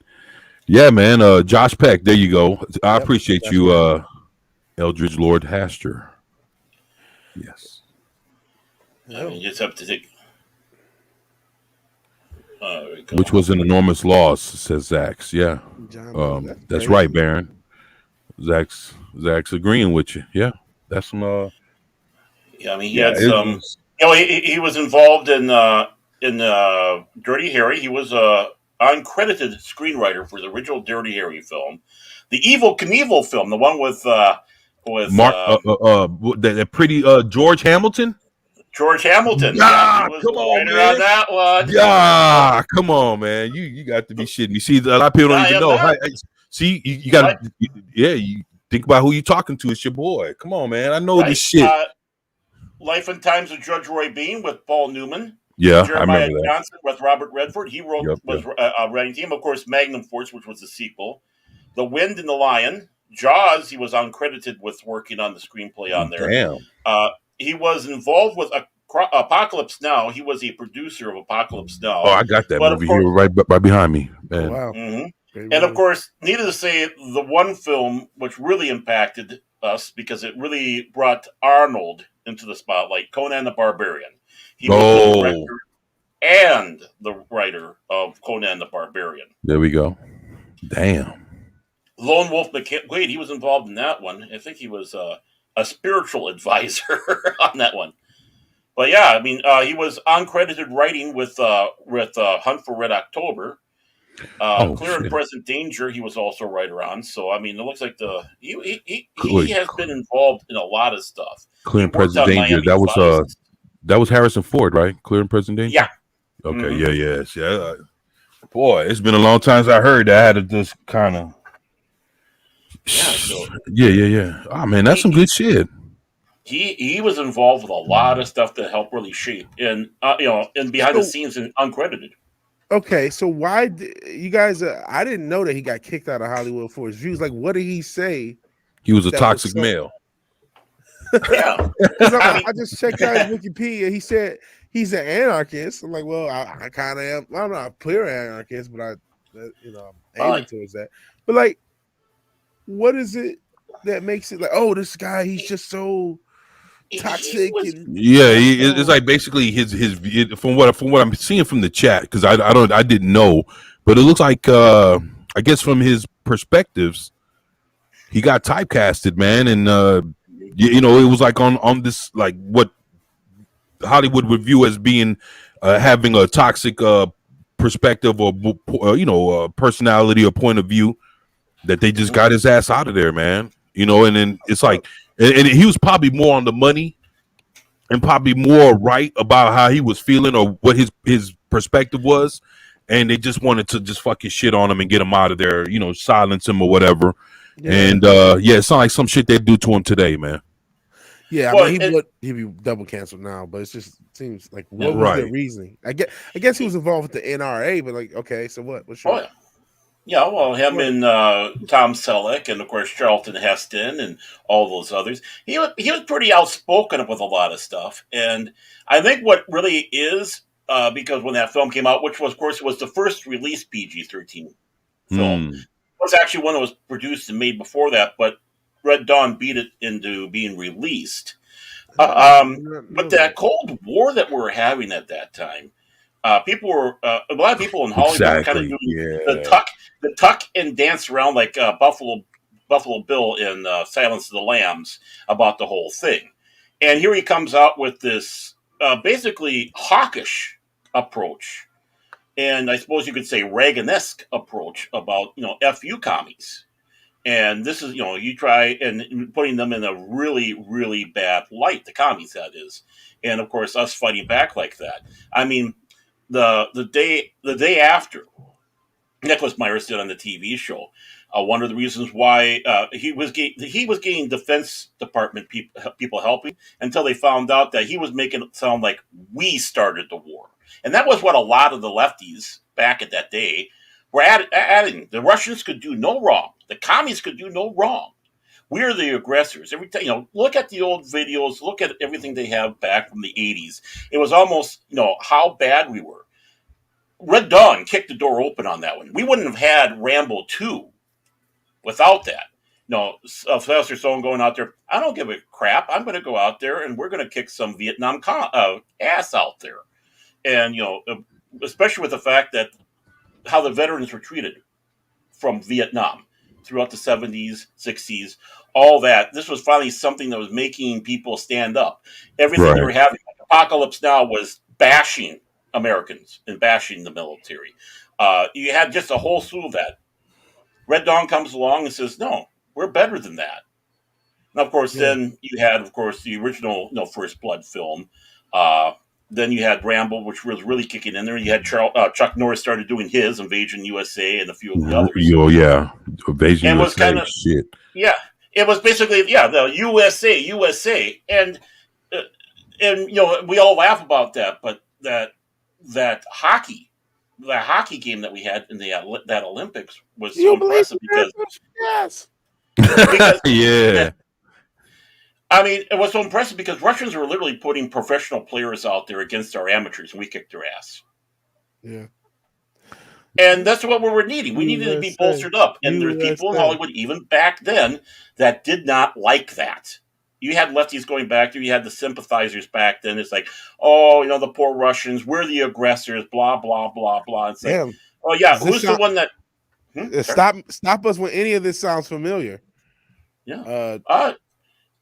Yeah, man. Josh Peck, there you go. I appreciate you, Eldridge Lord Haster. Yes. Just have to take. Which was an enormous loss, says Zach's. Yeah. That's right, Baron. Zach's agreeing with you. Yeah. That's some yeah, he had some he was involved in Dirty Harry. He was uncredited screenwriter for the original Dirty Harry film. The Evel Knievel film, the one with Mark that pretty George Hamilton? George Hamilton. Yeah, come on, man. On that one. Yeah, come on, man. You got to be shitting me. See, a lot of people don't even know. See, you got to, you think about who you talking to. It's your boy. Come on, man. I know this shit. Life and Times of Judge Roy Bean with Paul Newman. Yeah, Jeremiah I remember that. Johnson with Robert Redford. He was writing team. Of course, Magnum Force, which was the sequel. The Wind and the Lion. Jaws, he was uncredited with working on the screenplay on there. Damn. He was involved with Apocalypse Now. He was a producer of Apocalypse Now. Oh, I got that movie here right behind me. Man. Oh, wow. Mm-hmm. And of course, needless to say, the one film which really impacted us because it really brought Arnold into the spotlight, Conan the Barbarian. He was the director and the writer of Conan the Barbarian. There we go. Damn. Lone Wolf McQuaid, he was involved in that one. I think he was a spiritual advisor on that one. But yeah, he was uncredited writing with Hunt for Red October. Clear and Present Danger, he was also a writer on. So it looks like he has been involved in a lot of stuff. Clear and Present Danger. That was Harrison Ford, right? Clear and Present Danger. Yeah. Okay. Mm-hmm. Yeah. Boy, it's been a long time since I heard that. I had to just kind of. Yeah. Oh man, that's some good shit. He was involved with a lot of stuff that helped really shape and behind the scenes and uncredited. Okay, so why you guys? I didn't know that he got kicked out of Hollywood for his views. Like, what did he say? He was a toxic male. Yeah, I just checked out his Wikipedia. He said he's an anarchist. I'm like, well, I kind of am. I'm not a clear anarchist, but I'm aiming towards that. But like, what is it that makes it like, oh, this guy, he's just so toxic? It's like basically his from what I'm seeing from the chat, because I didn't know, but it looks like I guess from his perspectives, he got typecasted, man, and it was like on this, like what Hollywood would view as being having a toxic perspective or personality or point of view, that they just got his ass out of there, man. And then it's like, and he was probably more on the money and probably more right about how he was feeling or what his perspective was, and they just wanted to just fucking shit on him and get him out of there, silence him or whatever. Yeah. And it sounds like some shit they do to him today, man. Yeah, he'd be double canceled now, but it just seems like what was the reasoning? I guess he was involved with the NRA, but like, okay, so what? What's your Yeah, well, him and Tom Selleck, and of course Charlton Heston, and all those others. He was pretty outspoken with a lot of stuff, and I think what really is because when that film came out, which was, of course, was the first release PG-13 film, it was actually one that was produced and made before that, but Red Dawn beat it into being released. But that Cold War that we were having at that time, people were a lot of people in Hollywood were kind of Exactly. doing Yeah. the tuck and dance around like Buffalo Bill in Silence of the Lambs about the whole thing. And here he comes out with this basically hawkish approach, and I suppose you could say Reagan-esque approach about F you commies. And this is, you try and putting them in a really, really bad light, the commies, that is. And of course, us fighting back like that. I mean, the day after Nicholas Myers did on the TV show, one of the reasons why he was getting Defense Department people helping until they found out that he was making it sound like we started the war, and that was what a lot of the lefties back at that day were adding. The Russians could do no wrong. The commies could do no wrong. We're the aggressors. Every time, look at the old videos, look at everything they have back from the 80s. It was almost, how bad we were. Red Dawn kicked the door open on that one. We wouldn't have had Rambo 2 without that. Sylvester Stallone going out there, I don't give a crap. I'm going to go out there and we're going to kick some Vietnam ass out there. And, especially with the fact that how the veterans were treated from Vietnam throughout the 70s, 60s, all that. This was finally something that was making people stand up. Everything they were having, Apocalypse Now, was bashing Americans and bashing the military. You had just a whole slew of that. Red Dawn comes along and says, no, we're better than that. And of course, then you had, of course, the original First Blood film. Then you had Rambo, which was really kicking in there. You had Chuck Norris started doing his Invasion USA and a few of the others. Yeah. Invasion USA. Was kind of, shit. Yeah. It was basically, the USA. And we all laugh about that, but that hockey game that we had in that Olympics was so impressive because yeah. I mean, it was so impressive because Russians were literally putting professional players out there against our amateurs, and we kicked their ass. Yeah. And that's what we were needing. We needed to be bolstered up. And there's people in Hollywood, even back then, that did not like that. You had lefties going back there. You had the sympathizers back then. It's like, the poor Russians, we're the aggressors, blah, blah, blah, blah. It's like, oh, yeah, who's the one that... Stop us when any of this sounds familiar. Yeah.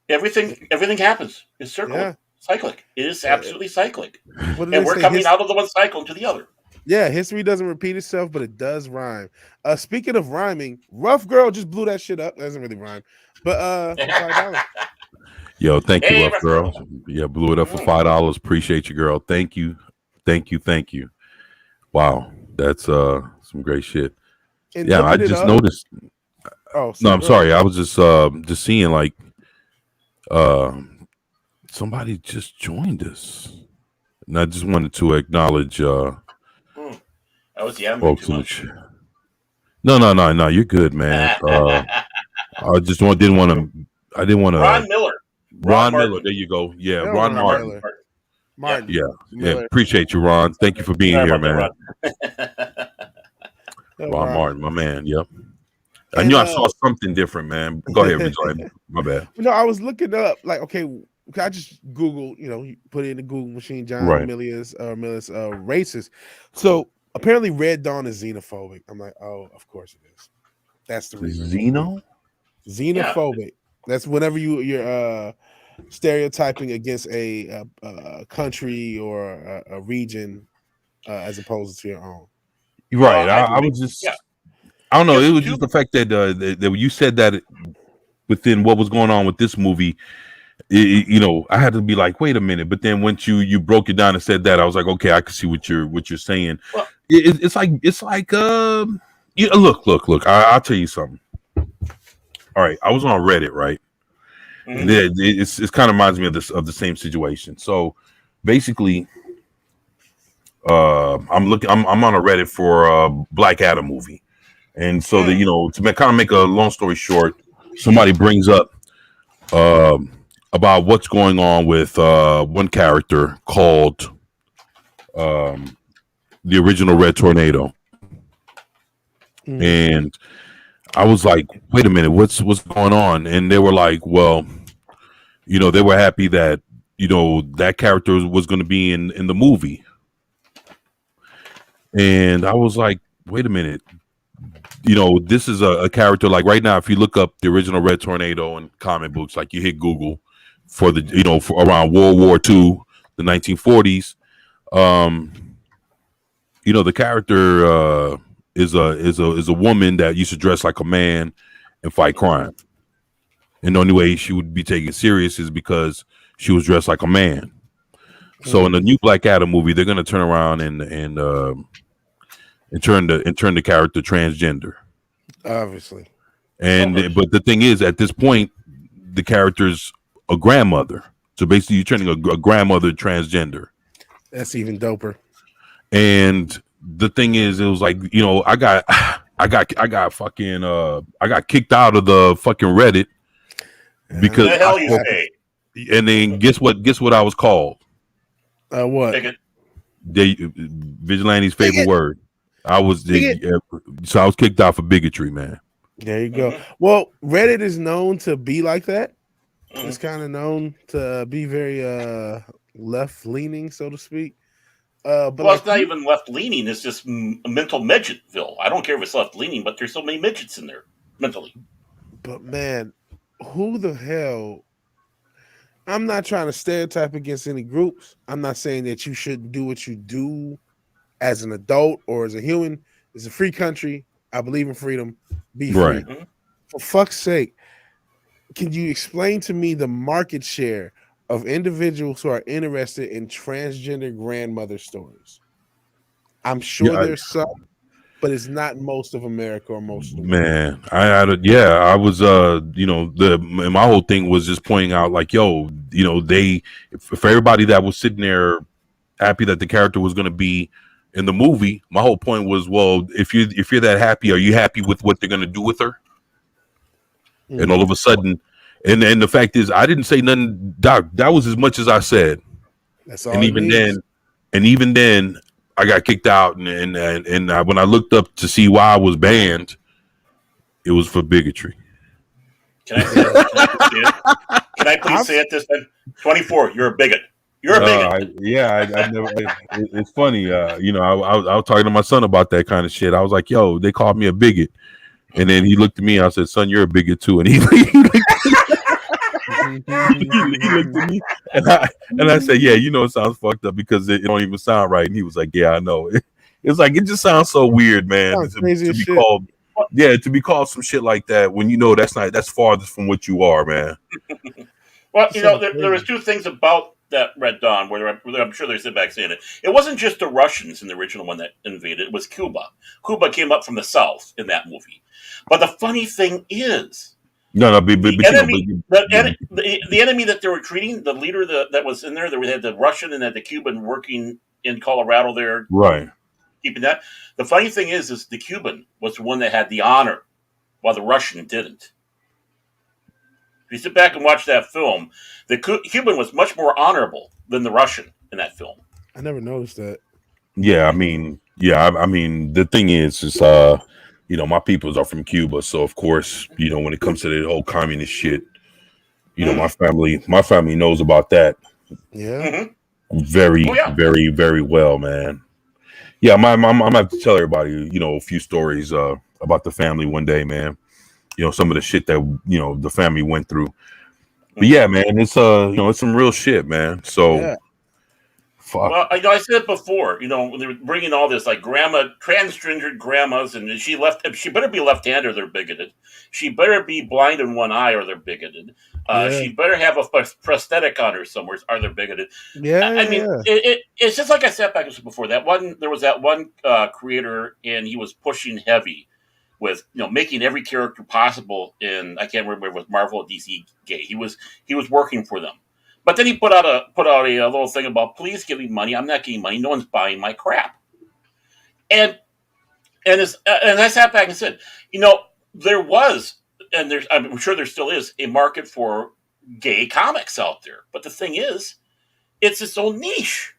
Everything happens. It's cyclic. It is absolutely cyclic. And we're coming out of the one cycle into the other. Yeah, history doesn't repeat itself, but it does rhyme. Speaking of rhyming, Rough Girl just blew that shit up. That doesn't really rhyme. But yo, thank you, Rough Girl. Yeah, blew it up for $5. Appreciate you, girl. Thank you. Wow, that's some great shit. And I just noticed. Oh, no, I'm sorry. I was just seeing like somebody just joined us, and I just wanted to acknowledge that was the folks in the chat. No, you're good, man. I just didn't want to. Ron Miller. There you go. Yeah, Ron Martin. Yeah. Appreciate you, Ron. Thank you for being here, man. Ron Martin, my man. Yep. I knew I saw something different, man. Go ahead, Rizzo. My bad. I was looking up, like, okay, I just Googled, you put it in the Google machine, John Milius racist. So apparently Red Dawn is xenophobic. I'm like, oh, of course it is. That's the reason. Xenophobic. Yeah. That's whenever you're stereotyping against a country or a region as opposed to your own. Right. I was just... Yeah. I don't know. It was just the fact that that you said that within what was going on with this movie, I had to be like, wait a minute. But then once you broke it down and said that, I was like, okay, I can see what you're saying. Well, it's like look. I'll tell you something. All right, I was on Reddit, right? Mm-hmm. And it kind of reminds me of the same situation. So basically, I'm on a Reddit for a Black Adam movie. And so that, to kind of make a long story short, somebody brings up about what's going on with one character called the original Red Tornado. Mm. And I was like, wait a minute, what's going on? And they were like, well, they were happy that that character was going to be in the movie. And I was like, wait a minute. This is a character like right now, if you look up the original Red Tornado in comic books, like you hit Google for for around World War II, the 1940s, the character is a woman that used to dress like a man and fight crime. And the only way she would be taken serious is because she was dressed like a man. So in the new Black Adam movie, they're gonna turn around and turn the character transgender. Obviously. But the thing is, at this point, the character's a grandmother. So basically, you're turning a grandmother transgender. That's even doper. And the thing is, it was like, I got kicked out of the fucking Reddit because the hell you say? And then guess what I was called? What? Vigilante's favorite word. I was kicked out for bigotry, man. There you go. Well, Reddit is known to be like that. It's kind of known to be very left leaning, so to speak. But it's not even left leaning. It's just mental midgetville. I don't care if it's left leaning, but there's so many midgets in there mentally. But man, who the hell? I'm not trying to stereotype against any groups. I'm not saying that you shouldn't do what you do as an adult or as a human. It's a free country. I believe in freedom. Be free. Right. For fuck's sake, can you explain to me the market share of individuals who are interested in transgender grandmother stories? I'm sure there's some, but it's not most of America or most of the world. Man, I was my whole thing was just pointing out like, for everybody that was sitting there happy that the character was going to be in the movie, my whole point was, well, if you're that happy, are you happy with what they're going to do with her? Mm-hmm. And all of a sudden, and the fact is, I didn't say nothing, Doc. That was as much as I said. That's all. And even then, I got kicked out. And when I looked up to see why I was banned, it was for bigotry. Can I please say it this time? 24. You're a bigot. You're a bigot. I never. It's funny. I was talking to my son about that kind of shit. I was like, "Yo, they called me a bigot," and then he looked at me. I said, "Son, you're a bigot too." And he looked at me, and I said, "Yeah, it sounds fucked up because it don't even sound right." And he was like, "Yeah, I know." It's like it just sounds so weird, man. To be called, to be called some shit like that when that's farthest from what you are, man. Well, there was two things about that Red Dawn where I'm sure there's back saying it. It wasn't just the Russians in the original one that invaded. It was Cuba. Cuba came up from the south in that movie. But the funny thing is, the enemy that they were treating, the leader that was in there, they had the Russian and had the Cuban working in Colorado there, right? Keeping that. The funny thing is the Cuban was the one that had the honor, while the Russian didn't. If you sit back and watch that film, the Cuban was much more honorable than the Russian in that film. I never noticed that. Yeah, I mean, the thing is, my peoples are from Cuba, so of course, when it comes to the whole communist shit, my family knows about that. Yeah, very, very, very well, man. Yeah, I'm gonna have to tell everybody, a few stories about the family one day, man. Some of the shit that the family went through. But yeah, man, it's it's some real shit, man. So, yeah. Fuck. Well, I said it before. When they were bringing all this like transgendered grandmas, and she better be left-handed or they're bigoted. She better be blind in one eye or they're bigoted. She better have a prosthetic on her somewhere or they're bigoted. Yeah, I mean, it's just like I said back before. There was that one creator, and he was pushing heavy with making every character possible in, I can't remember if it was Marvel or DC gay. He was working for them. But then he put out a little thing about, please give me money. I'm not getting money. No one's buying my crap. And I sat back and said, there was, and I'm sure there still is, a market for gay comics out there. But the thing is, it's its own niche.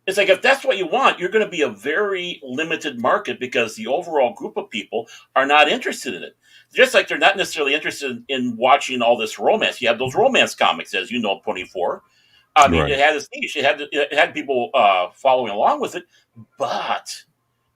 It's like, if that's what you want, you're going to be a very limited market because the overall group of people are not interested in it. Just like they're not necessarily interested in watching all this romance. You have those romance comics, as you know, 24. I mean, it had its niche. It had people following along with it, but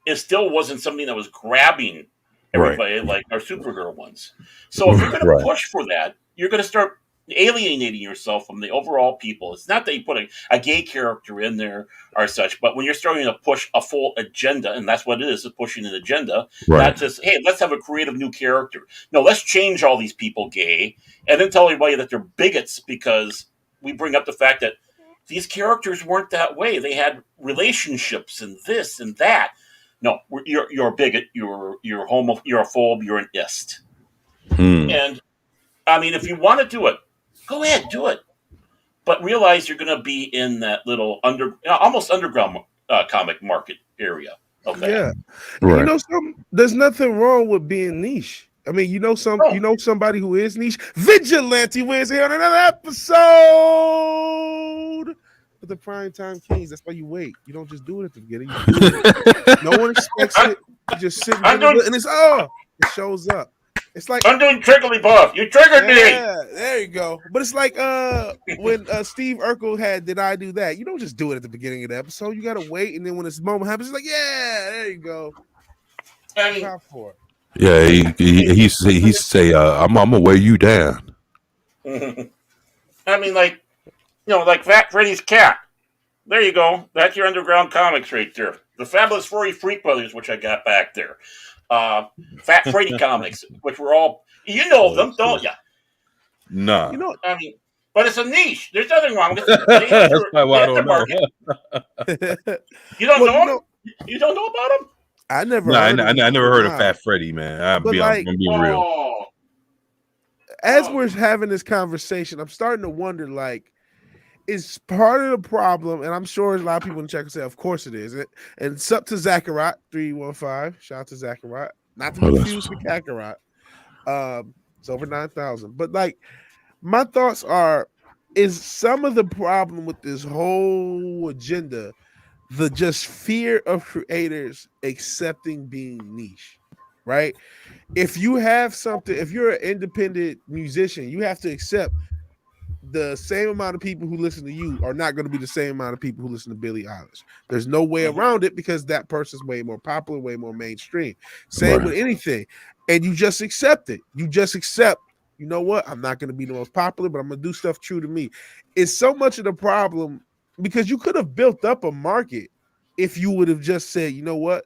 it still wasn't something that was grabbing everybody like our Supergirl ones. So if you're going to push for that, you're going to start alienating yourself from the overall people. It's not that you put a gay character in there or such, but when you're starting to push a full agenda, and that's what it is pushing an agenda, not just, hey, let's have a creative new character. No, let's change all these people gay and then tell everybody that they're bigots because we bring up the fact that these characters weren't that way. They had relationships and this and that. No, you're a bigot. You're homo. You're a phobe. You're an ist. And I mean, if you want to do it, go ahead, do it. But realize you're going to be in that little almost underground comic market area of that. Yeah, you know, there's nothing wrong with being niche. I mean, you know somebody who is niche. Vigilante wins here on another episode of the Primetime Kings. That's why you wait. You don't just do it at the beginning. You do it. No one expects it. You just sit and it shows up. It's like I'm doing trickly buff. You triggered me. Yeah, there you go. But it's like when Steve Urkel had Did I Do That? You don't just do it at the beginning of the episode. You gotta wait, and then when this moment happens, it's like, yeah, there you go. I mean, yeah, he say, I'm gonna wear you down. I mean, like Fat Freddy's cat. There you go. That's your underground comics right there. The Fabulous Furry Freak Brothers, which I got back there. Fat Freddy comics, which were all them, don't you? No. I mean, but it's a niche. There's nothing wrong with it. They have their market. You don't know them? You don't know about them? I never. I never heard of Fat Freddy, man. I'm being real. As we're having this conversation, I'm starting to wonder, like, is part of the problem, and I'm sure a lot of people in the chat can say, of course it is. And it's up to Zachariah 315. Shout out to Zachariah. Not to be confused with Kakarot. It's over 9,000. But like, my thoughts are, is some of the problem with this whole agenda the just fear of creators accepting being niche, right? If you have something, if you're an independent musician, you have to accept the same amount of people who listen to you are not going to be the same amount of people who listen to Billie Eilish. There's no way around it because that person's way more popular, way more mainstream. Same with anything. And you just accept it. You just accept, you know what? I'm not going to be the most popular, but I'm going to do stuff true to me. It's so much of the problem because you could have built up a market if you would have just said, you know what?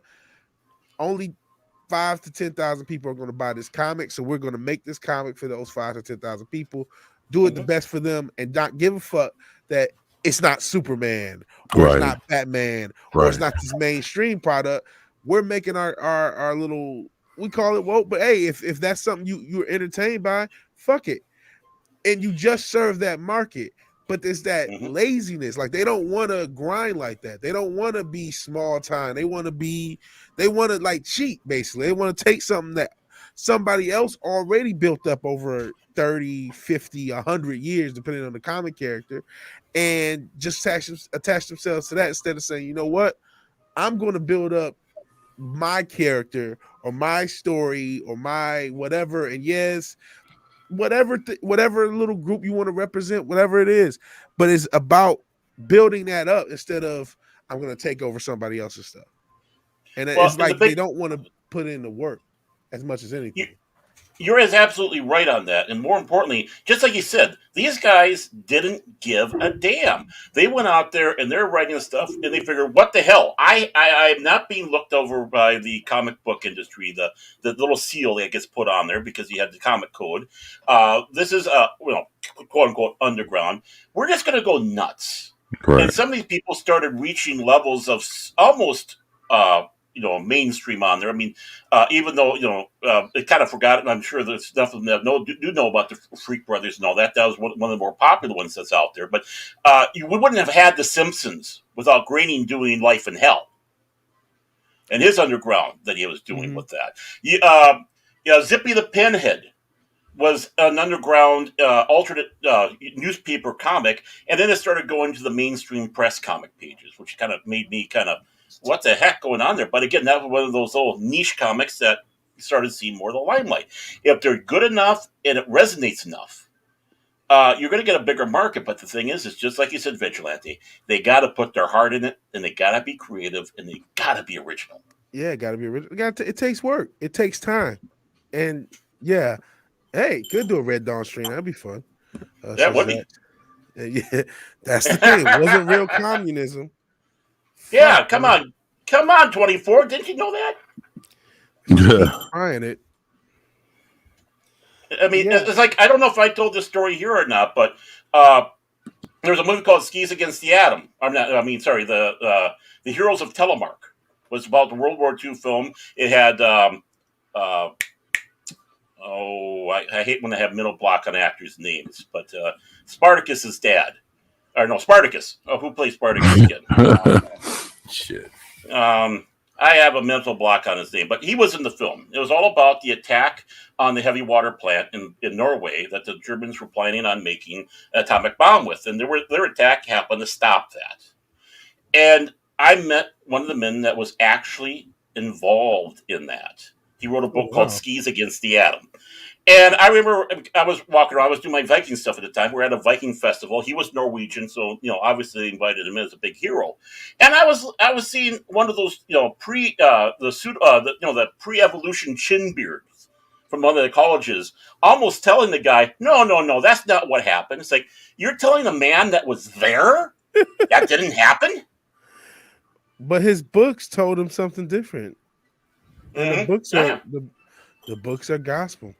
Only 5,000 to 10,000 people are going to buy this comic. So we're going to make this comic for those 5,000 to 10,000 people. Do it the best for them and not give a fuck that it's not Superman or it's not Batman or it's not this mainstream product. We're making our little, we call it woke, but hey, if that's something you're entertained by, fuck it. And you just serve that market. But there's that laziness. Like they don't want to grind like that. They don't want to be small time. They want to like cheat, basically. They want to take something that somebody else already built up over 30, 50, 100 years, depending on the comic character, and just attach themselves to that instead of saying, you know what, I'm going to build up my character or my story or my whatever, and yes, whatever little group you want to represent, whatever it is, but it's about building that up instead of I'm going to take over somebody else's stuff. And it's like they don't want to put in the work as much as anything. You're absolutely right on that. And more importantly, just like you said, these guys didn't give a damn. They went out there and they're writing stuff and they figure, what the hell? I'm not being looked over by the comic book industry, the little seal that gets put on there because you have the comic code. This is, quote unquote, underground. We're just going to go nuts. Right. And some of these people started reaching levels of almost, mainstream on there. I mean, even though, it kind of forgot, and I'm sure there's stuff of them that do know about the Freak Brothers and all that. That was one of the more popular ones that's out there. But we wouldn't have had The Simpsons without Groening doing Life in Hell and his underground that he was doing with that. Zippy the Pinhead was an underground alternate newspaper comic, and then it started going to the mainstream press comic pages, which kind of made me what the heck going on there? But again, that was one of those little niche comics that started seeing more of the limelight. If they're good enough and it resonates enough, you're going to get a bigger market. But the thing is, it's just like you said, vigilante. They got to put their heart in it, and they got to be creative, and they got to be original. Yeah, got to be original. It takes work. It takes time. And yeah, hey, could do a Red Dawn stream. That'd be fun. That would be. Yeah, that's the thing. It wasn't real communism. Yeah, Fuck, come man. on, 24. Didn't you know that? Trying it. I mean, Yeah. it's like, I don't know if I told this story here or not, but there was a movie called Skis Against the Atom. The Heroes of Telemark. It was about the World War II film. It had I hate when I have middle block on actors' names, but Spartacus's dad. Or no, Spartacus. Oh, who plays Spartacus again? Shit. I have a mental block on his name, but he was in the film. It was all about the attack on the heavy water plant in Norway that the Germans were planning on making an atomic bomb with, and their attack happened to stop that. And I met one of the men that was actually involved in that. He wrote a book called Skis Against the Atom. And I remember I was walking around, I was doing my Viking stuff at the time. We were at a Viking festival. He was Norwegian, so obviously they invited him in as a big hero. And I was seeing one of those the pre-evolution chin beards from one of the colleges, almost telling the guy, no, that's not what happened. It's like, you're telling a man that was there that didn't happen? But his books told him something different. Mm-hmm. The books are gospel.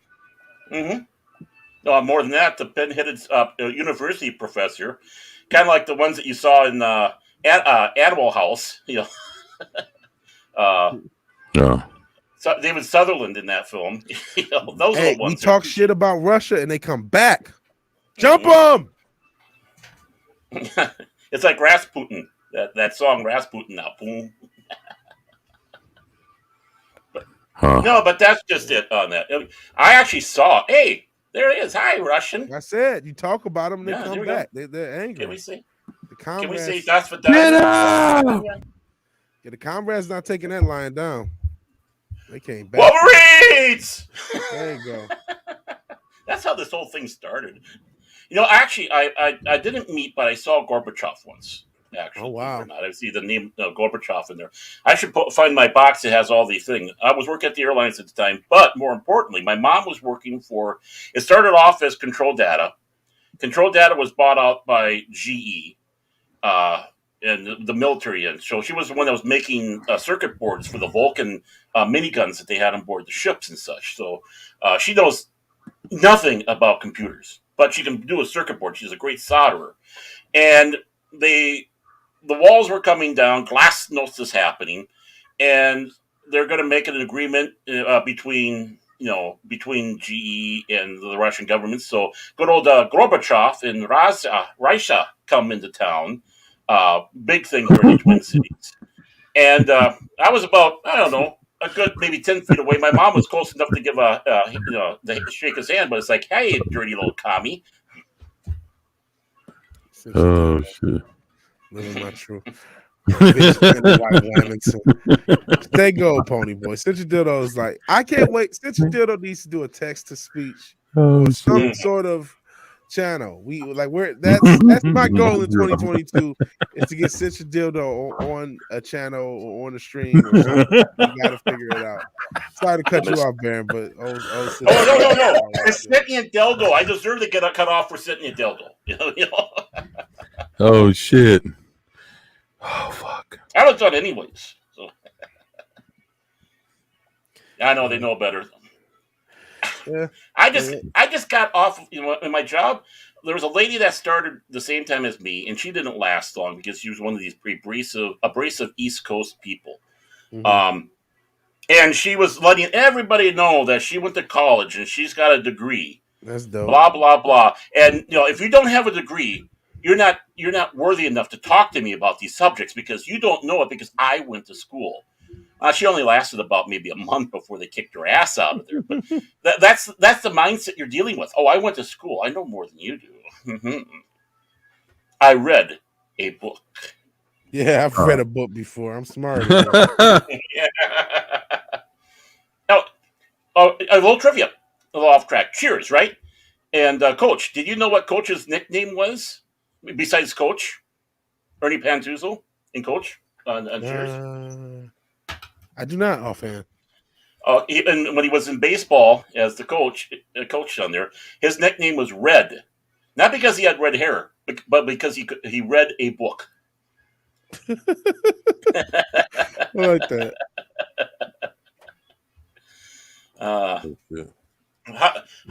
Mm-hmm. More than that, the pin-headed university professor, kind of like the ones that you saw in Animal House, So David Sutherland in that film. Those are the ones. We talk shit about Russia and they come back. Jump them! It's like Rasputin. That song Rasputin now. Boom. No, but that's just it on that. I actually saw. Hey, there it is. Hi, Russian. I said you talk about them and they come back. They're angry. Can we see? Can we see? That's what. Yeah, the comrades not taking that line down. They came back. Wolverines. There you go. That's how this whole thing started. Actually, I didn't meet, but I saw Gorbachev once. Actually, oh wow! I see the name Gorbachev in there. I should find my box that has all the things. I was working at the airlines at the time, but more importantly, my mom was working for. It started off as Control Data. Control Data was bought out by GE and the military, and so she was the one that was making circuit boards for the Vulcan miniguns that they had on board the ships and such. So she knows nothing about computers, but she can do a circuit board. She's a great solderer, and the walls were coming down, glasnost is happening, and they're going to make an agreement between GE and the Russian government. So good old Gorbachev and Russia come into town. Big thing here in the Twin Cities. And I was about, I don't know, a good maybe 10 feet away. My mom was close enough to give shake his hand, but it's like, hey, you dirty little commie. Oh, shit. Living my truth. Stay go, Pony Boy. Stitcher Dildo is like, I can't wait. Stitcher Dildo needs to do a text to speach or some sort of channel. That's my goal in 2022 is to get Stitcher Dildo on a channel or on a stream or something. You gotta figure it out. Sorry to cut you off, Baron, but no. It's Sitting a Dildo. I deserve to get cut off for Sitting a Dildo. Oh shit. Oh fuck. I was done anyways. So I know they know better. Yeah. I just got off in my job. There was a lady that started the same time as me, and she didn't last long because she was one of these abrasive East Coast people. Mm-hmm. And she was letting everybody know that she went to college and she's got a degree. That's dope. Blah blah blah. And if you don't have a degree, you're not worthy enough to talk to me about these subjects because you don't know it because I went to school. She only lasted about maybe a month before they kicked her ass out of there. But that's the mindset you're dealing with. Oh, I went to school. I know more than you do. I read a book. Yeah, I've read a book before. I'm smart. Yeah. Now, a little trivia, a little off track. Cheers, right? And Coach, did you know what Coach's nickname was besides Coach? Ernie Pantuzo in Coach on Cheers. I do not offhand. Even when he was in baseball as the coach on there, his nickname was Red, not because he had red hair, but because he read a book. I like that.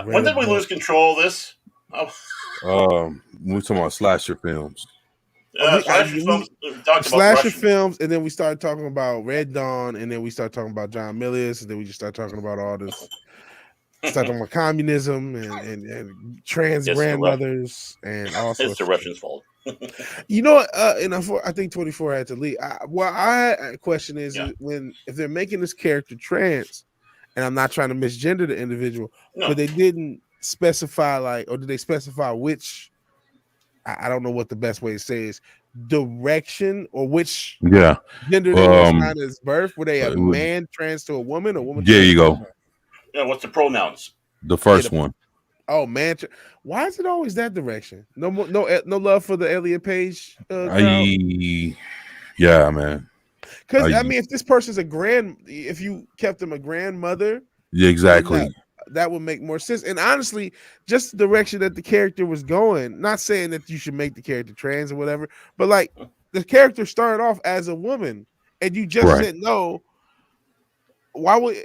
When did we lose control of this? We're talking about slasher films. Slasher films, and then we started talking about Red Dawn, and then we started talking about John Milius, and then we just started talking about all this. Started talking about communism and trans grandmothers and all sorts. It's the Russians' fault. You know, and I think 24 had to leave. My question is if they're making this character trans, and I'm not trying to misgender the individual, but they didn't specify or did they specify which? I don't know what the best way to say is direction or which gender they were assigned as birth. Were they a man trans to a woman or woman? There you go. Yeah, what's the pronouns? The first one. Oh man, why is it always that direction? No love for the Elliot Page. Yeah, man. Because I mean, if this person's if you kept him a grandmother, yeah, exactly. That would make more sense. And honestly, just the direction that the character was going, not saying that you should make the character trans or whatever, but like the character started off as a woman and you just said no. Why would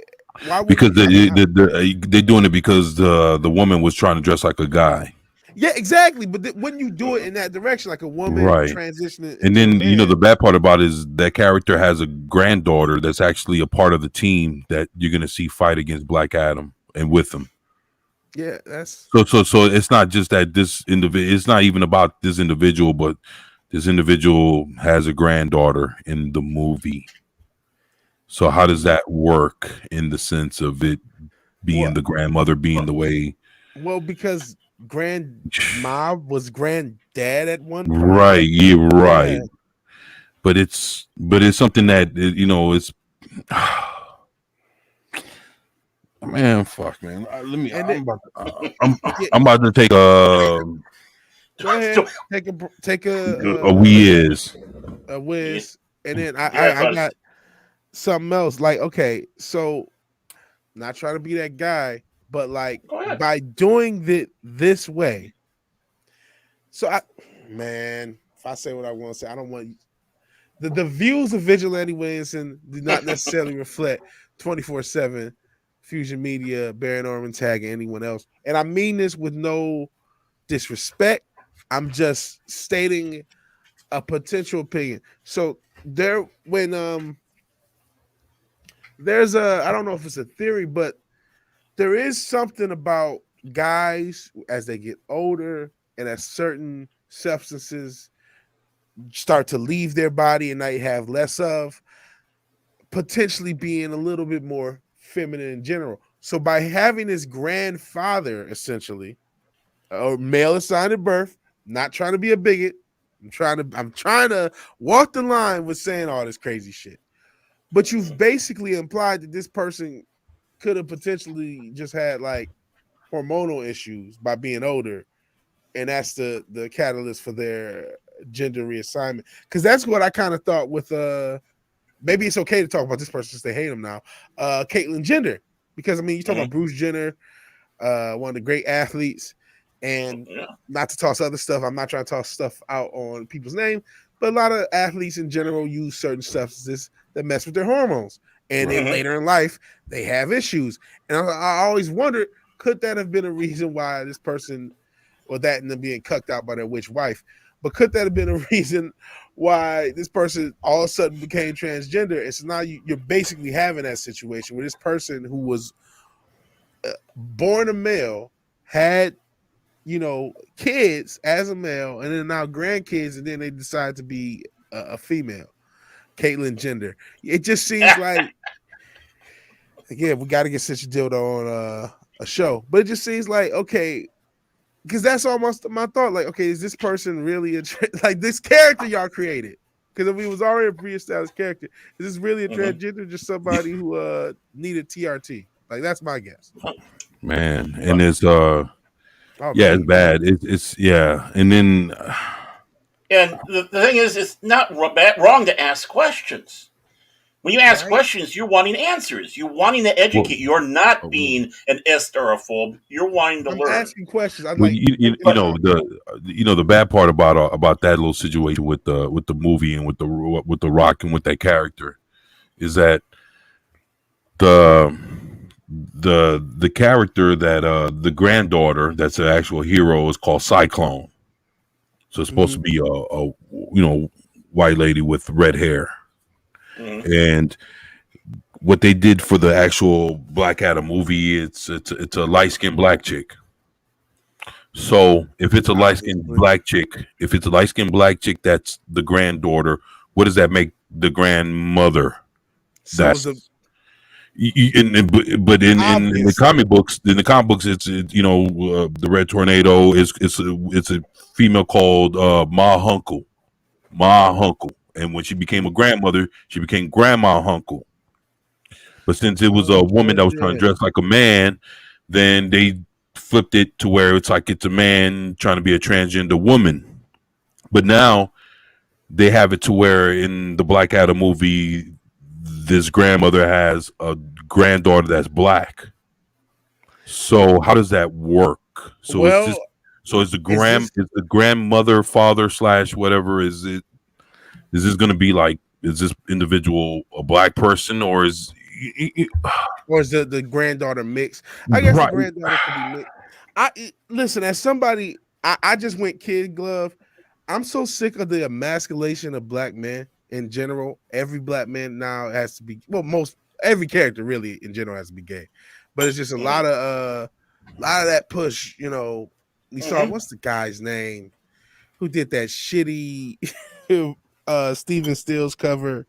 because they're doing it because the woman was trying to dress like a guy. Yeah, exactly. But when you do it in that direction, like a woman transitioning, and then the bad part about it is that character has a granddaughter that's actually a part of the team that you're gonna see fight against Black Adam and with him. Yeah, that's so it's not just that this individual. It's not even about this individual, but this individual has a granddaughter in the movie. So how does that work in the sense of it being the grandmother being the way? Well, because grandma was granddad at one point. Right, yeah, right. Yeah. But it's something that it's man, fuck, man. Let me. I'm about to take a. Go ahead. Take a whiz. A whiz, and then I got something else. Like, okay, so not trying to be that guy, but like by doing it this way. So if I say what I want to say, I don't want the views of Vigilante Williamson do not necessarily reflect 24/7 Fusion Media, Baron Orman tagging anyone else. And I mean this with no disrespect. I'm just stating a potential opinion. So there's I don't know if it's a theory, but there is something about guys as they get older and as certain substances start to leave their body and they have less of, potentially being a little bit more feminine in general. So by having his grandfather essentially, or male assigned at birth, not trying to be a bigot, I'm trying to walk the line with saying all this crazy shit. But you've basically implied that this person could have potentially just had like hormonal issues by being older, and that's the catalyst for their gender reassignment. Because that's what I kind of thought with maybe it's okay to talk about this person since they hate him now. Caitlyn Jenner, because I mean you talk about Bruce Jenner, one of the great athletes, and not to toss other stuff. I'm not trying to toss stuff out on people's name, but a lot of athletes in general use certain substances that mess with their hormones, and then later in life they have issues. And I always wondered, could that have been a reason why this person, or that and them being cucked out by their witch wife, but could that have been a reason why this person all of a sudden became transgender? And so now you're basically having that situation where this person who was born a male had, kids as a male, and then now grandkids, and then they decide to be a female. Caitlyn Jenner. It just seems like, again, we got to get such a dildo on a show, but it just seems like, okay, because that's almost my thought. Like, okay, is this person really like this character y'all created? Because if it was already a pre-established character, is this really a transgender, just somebody who needed TRT? Like, that's my guess. Man, and it's Yeah, it's bad. It's yeah, and then And the thing is, it's not wrong to ask questions. When you ask right. questions, you're wanting answers. You're wanting to well, educate. You're not being an esteraphobe. You're wanting to I'm learn. asking questions. I'm well, like, you know the bad part about that little situation with the movie and with the Rock and with that character is that the the character that the granddaughter that's the actual hero is called Cyclone. So it's supposed to be a white lady with red hair. Mm-hmm. And what they did for the actual Black Adam movie, it's a light skinned black chick. So if it's a light skinned obviously. black chick, if it's a light skinned black chick, that's the granddaughter. What does that make the grandmother? So is the That's but in the obviously. comic books, the Red Tornado is it's a female called Ma Hunkle, and when she became a grandmother, she became Grandma Hunkle. But since it was a woman Oh that was trying to shit. dress like a man, then they flipped it to where it's like it's a man trying to be a transgender woman. But now they have it to where in the Black Adam movie, this grandmother has a granddaughter that's black. So how does that work? So is Well, this so is this is the grandmother father slash whatever is this going to be like is this individual a black person or is or is the granddaughter mixed? I guess the right granddaughter could be mixed. Listen, as somebody, I just went kid glove. I'm so sick of the emasculation of black men in general. Every black man now has to be most every character really in general has to be gay. But it's just a Mm-hmm. lot of that push, we saw Mm-hmm. what's the guy's name who did that shitty Steven Stills cover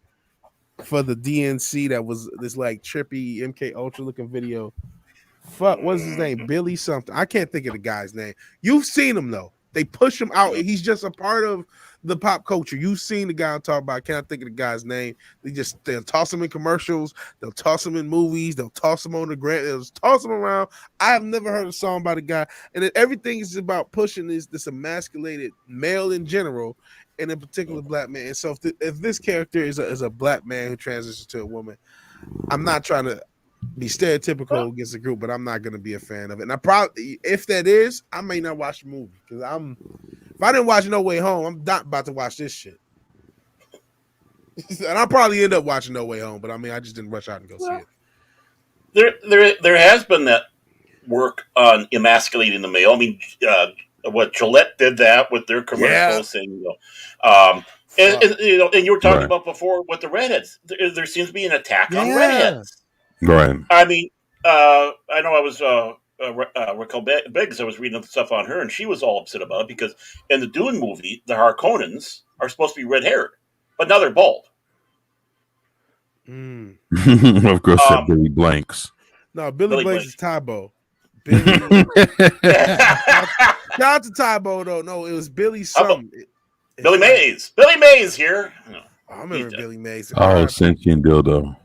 for the DNC that was this like trippy MK Ultra looking video. Fuck, what's his name? Billy something. I can't think of the guy's name. You've seen him though. They push him out. He's just a part of the pop culture. You've seen the guy I'm talking about. I can't think of the guy's name. They'll toss him in commercials. They'll toss him in movies. They'll toss him on the ground. They'll just toss him around. I have never heard a song by the guy. And then everything is about pushing this emasculated male in general, and in particular black man. And so if this character is a black man who transitions to a woman, I'm not trying to be stereotypical against the group, but I'm not going to be a fan of it. And I probably, if that is, I may not watch the movie because if I didn't watch No Way Home, I'm not about to watch this shit. And I'll probably end up watching No Way Home, but I mean, I just didn't rush out and go see There has been that work on emasculating the male. I mean, what Gillette did that with their commercials, saying, and you were talking right about before with the redheads. There seems to be an attack on Yeah. redheads. right I mean, I know I was Raquel Biggs. I was reading stuff on her, and she was all upset about it because in the Dune movie, the Harkonnens are supposed to be red haired, but now they're bald. Mm. of course that Um, Billy Blanks No, Billy Billy Blanks is Blake. Tybo. Billy. Shout out to Tybo though. No, it was Billy How about something. Billy Mays? Billy Mays here. No, I he's remember dead. Billy Mays. oh sentient dildo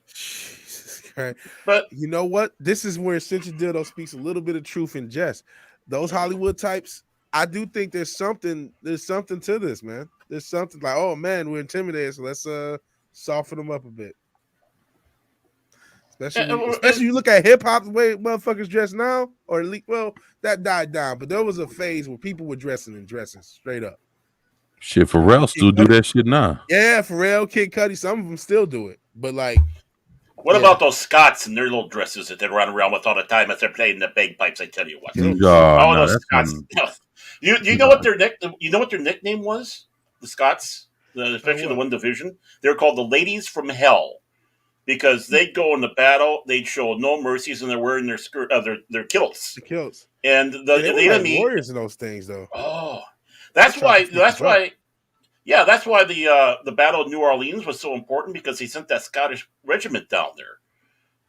Jesus Christ. But You know what? This is where Central Dildo speaks a little bit of truth in jest. Those Hollywood types, I do think there's something to this, man. There's something like, oh man, we're intimidated, so let's soften them up a bit. Especially you look at hip hop the way motherfuckers dress now, or at least, well, that died down, but there was a phase where people were dressing in dresses straight up. shit Pharrell still do that shit now Yeah, Pharrell, Kid Cudi, some of them still do it, but like, what yeah, about those Scots and their little dresses that they run around with all the time as they're playing the bagpipes? I tell you what. kilts. Oh, no those that's Scots. one You know what their nickname was? The Scots, especially the What? one division. They're called the Ladies from Hell because they'd go into battle. They'd show no mercies, and they're wearing their skirt, their kilts. The kilts. And Yeah, they the were like enemy. warriors in those things, though. Oh, They chopped the That's fuckers up. why. Yeah, that's why the Battle of New Orleans was so important because he sent that Scottish regiment down there.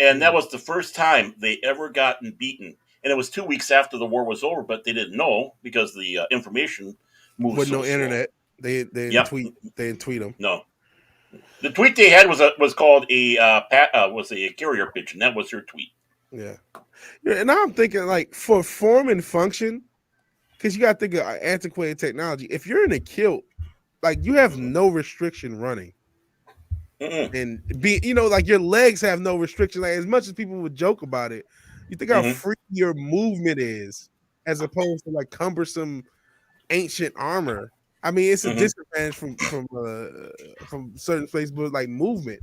And that was the first time they ever gotten beaten. And it was 2 weeks after the war was over, but they didn't know because the information moved With so no slow. internet, they didn't Yep. tweet them. No. The tweet they had was called was a carrier pigeon. That was their tweet. Yeah. And now I'm thinking like for form and function, because you got to think of antiquated technology. If you're in a kilt, like you have no restriction running. And like your legs have no restriction. Like as much as people would joke about it, you think how free your movement is, as opposed to like cumbersome ancient armor. I mean, it's a disadvantage from certain places, but like movement,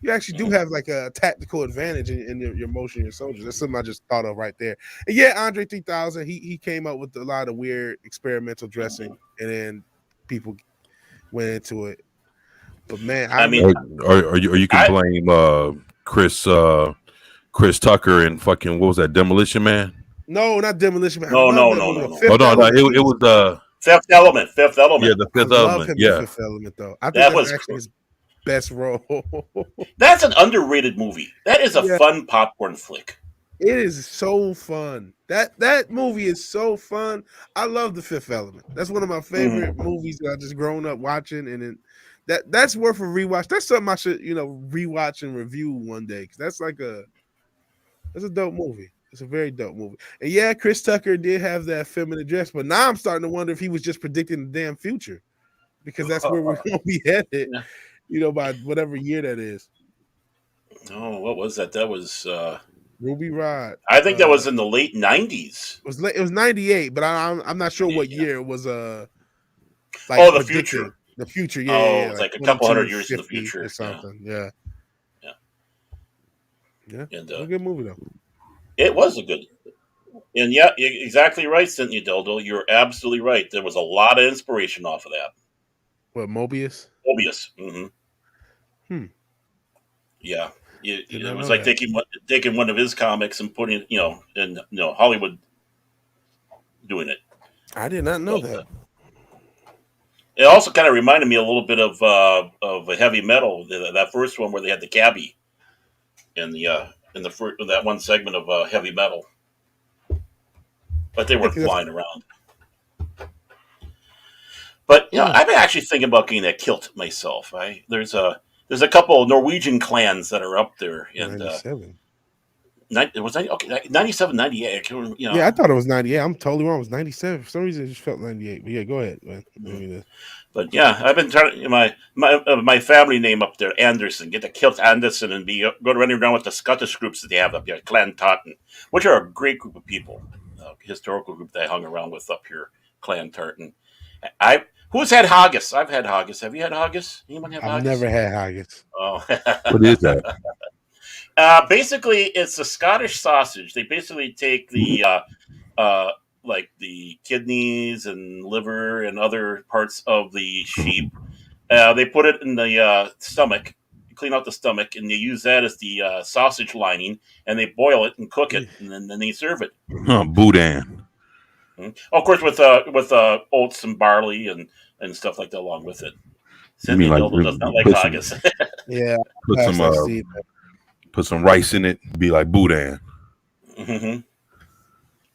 you actually do have like a tactical advantage in your motion, your soldiers. That's something I just thought of right there. And yeah, Andre 3000, he came up with a lot of weird experimental dressing, and then people went into it. But man, are you can blame Chris Tucker and fucking what was that, Demolition Man? No, not Demolition Man. No. It was Fifth Element. Yeah, the Fifth Element. Yeah, Fifth Element though. I think that's actually his best role. That's an underrated movie. That is a fun popcorn flick. It is so fun. That movie is so fun. I love the Fifth Element. That's one of my favorite movies that I just grown up watching, and that's worth a rewatch. That's something I should rewatch and review one day, because that's a dope movie. It's a very dope movie. And yeah, Chris Tucker did have that feminine dress, but now I'm starting to wonder if he was just predicting the damn future, because that's where we're going to be headed, by whatever year that is. Oh, what was that? That was Ruby Rod. I think that was in the late 90s. It was 98, but I'm not sure what year it was. The future. The future, it's like a couple hundred years in the future or something. Yeah. And a good movie though. It was a good, and yeah, you're exactly right, Cynthia Dildo. You're absolutely right. There was a lot of inspiration off of that. What, Mobius? Mobius. Mm-hmm. Yeah, it was like taking one of his comics and putting in Hollywood doing it. I did not know that. It also kind of reminded me a little bit of a Heavy Metal, that first one where they had the cabbie in that one segment of Heavy Metal, but they weren't flying around. But I've been actually thinking about getting that kilt myself. There's a couple of Norwegian clans that are up there, and 97. It was 97, 98. Yeah, I thought it was 98. I'm totally wrong. It was 97. For some reason, it just felt 98. But yeah, go ahead, man. But yeah, I've been trying my family name up there, Anderson. Get the kilt Anderson and go running around with the Scottish groups that they have up here, Clan Tartan, which are a great group of people, historical group that I hung around with up here, Clan Tartan. Who's had haggis? I've had haggis. Have you had haggis? Anyone have haggis? I've never had haggis. Oh, what is that? Basically, it's a Scottish sausage. They basically take the like the kidneys and liver and other parts of the sheep. They put it in the stomach, clean out the stomach, and they use that as the sausage lining, and they boil it and cook it, and then they serve it. Boudin. Of course, with oats and barley and stuff like that along with it. Cindy does not like haggis. Yeah, put some rice in it, be like boudin. Mm-hmm.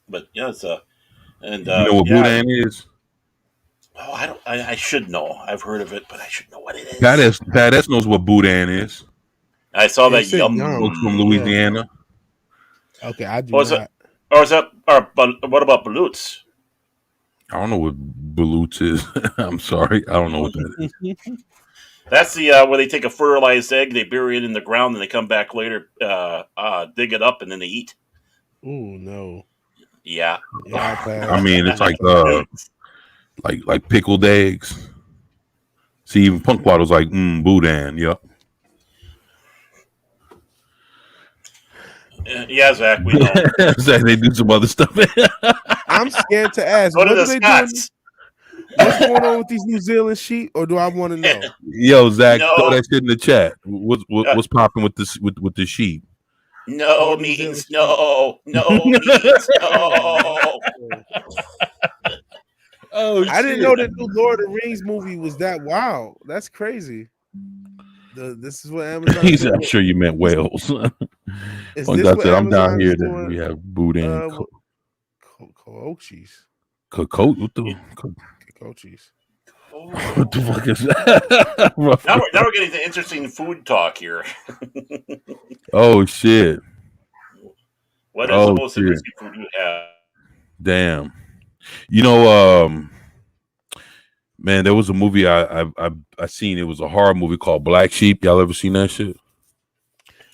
But yeah, it's and you know what boudin is? Oh, I should know. I've heard of it, but I should know what it is. Pat S knows what boudin is. I saw that yum from Louisiana. Yeah. Okay, I do not. What about baloots? I don't know what baloots is. I'm sorry, I don't know what that is. That's the where they take a fertilized egg, they bury it in the ground, and they come back later, dig it up, and then they eat. Ooh, no. Yeah. I mean, it's like pickled eggs. See, even Punkwaddle's like boudin. Yep. Yeah, Zach, we know. Zach, they do some other stuff. I'm scared to ask. What are the Scots? What's going on with these New Zealand sheep, or do I want to know? Yo, Zach, throw that shit in the chat. What's popping with this with the sheep? No means no. No means no. Oh, I didn't know that new Lord of the Rings movie was that wild. That's crazy. This is what Amazon. I'm sure you meant Wales. I'm down here that we have boudin. Cochise. Cochise. What the fuck is that? now we're getting to interesting food talk here. Oh shit! What is the Oh most shit! interesting food you have? Damn. You know, man, there was a movie I seen. It was a horror movie called Black Sheep. Y'all ever seen that shit?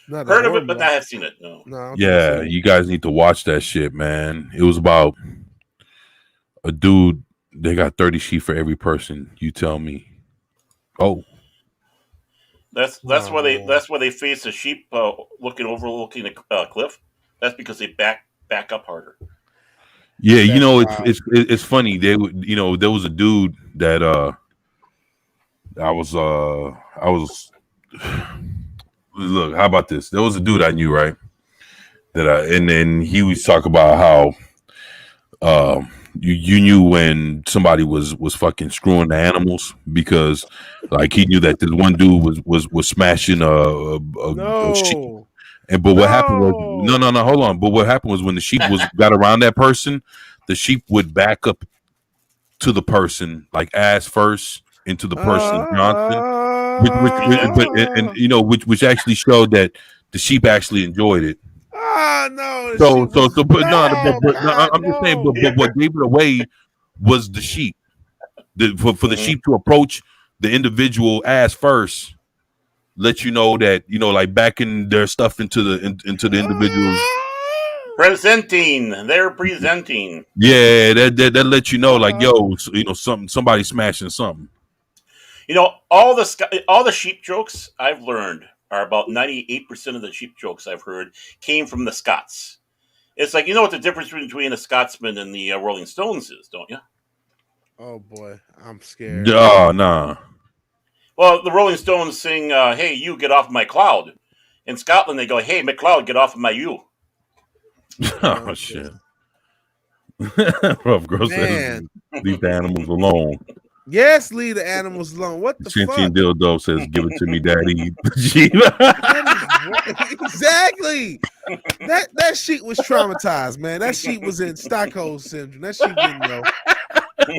Not the Heard of horror it, but movie. I have seen it. No. No, I don't think I've Yeah, seen it. you guys need to watch that shit, man. It was about a dude. They got 30 sheep for every person. You tell me. Oh, That's Oh, why they face a sheep overlooking a cliff. That's because they back up harder. yeah. You that's know, wild. it's funny. They would, you know, there was a dude that I was look. How about this? There was a dude I knew, right? And then he was talk about how you knew when somebody was fucking screwing the animals because like he knew that this one dude was smashing a sheep. No, And but what happened was no, no. hold on. But what happened was when the sheep was got around that person, the sheep would back up to the person like ass first into the person's Johnson, but and Ah, you know which actually showed that the sheep actually enjoyed it. no, the So sheep so was so but no, no, no, God, I'm just saying, no. but what gave it away was the sheep. For the Hmm. sheep to approach the individual ass first, let you know that you know like backing their stuff into the individuals. Presenting, they're presenting. Yeah, that lets you know like Ah. yo, you know somebody smashing something. You know, all the sheep jokes I've learned are about 98% of the sheep jokes I've heard came from the Scots. It's like you know what the difference between a Scotsman and the Rolling Stones is, don't you? Oh boy, I'm scared. Oh nah. Well, the Rolling Stones sing, "Hey, you get off my cloud." In Scotland, they go, "Hey, McLeod, get off of my you." But Oh shit. Rough girl says man, leave the animals alone. yes, leave the animals alone. What the fuck? Sentient dildo says give it to me, daddy. Sheep. That is exactly. That sheep was traumatized, man. That sheep was in Stockholm syndrome. That sheep didn't know.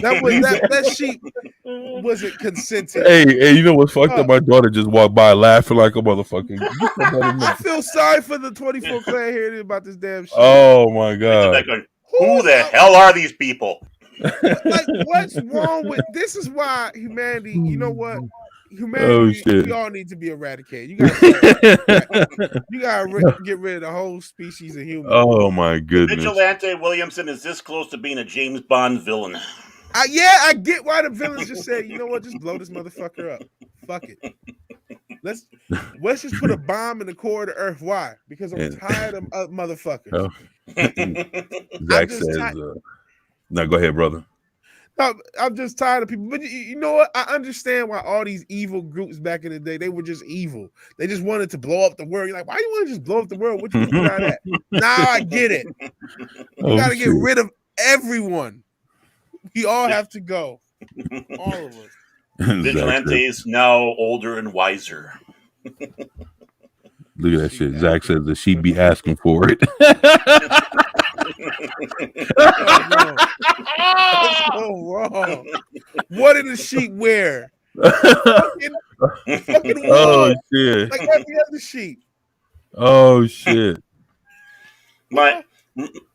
That sheep wasn't consenting. Hey, you know what's fucked up? Uh, My daughter just walked by laughing like a motherfucker. Get your butt in I there. feel sorry for the 24 clan hearing about this damn sheep. Oh my They sit god. back going, "Who Who? the hell are these people?" Like, what's wrong with this? Is why humanity. You know what? Oh Humanity. shit. We all need to be eradicated. You gotta start. You gotta get rid of the whole species of human. Oh my The goodness. vigilante Williamson is this close to being a James Bond villain. I get why the villains just said, you know what, just blow this motherfucker up. Fuck it. Let's let's just put a bomb in the core of the earth. Why? Because I'm And tired of motherfuckers. oh, I'm Zach just says, tired. "No, go ahead, brother." I'm just tired of people. But you know what? I understand why all these evil groups back in the day, they were just evil. They just wanted to blow up the world. You're like, why do you want to just blow up the world? What you gonna get out of that? Now I get it. We Oh gotta get shit. rid of everyone. We all have to go. All of us. Zach says, Vigilantes now older and wiser. "Look at that Sheep shit." Zach asking. says that she'd be asking for it. Oh no. That's so wrong. What did the sheep wear? Fucking fucking Oh wool. shit. Like every other sheep. Oh shit. my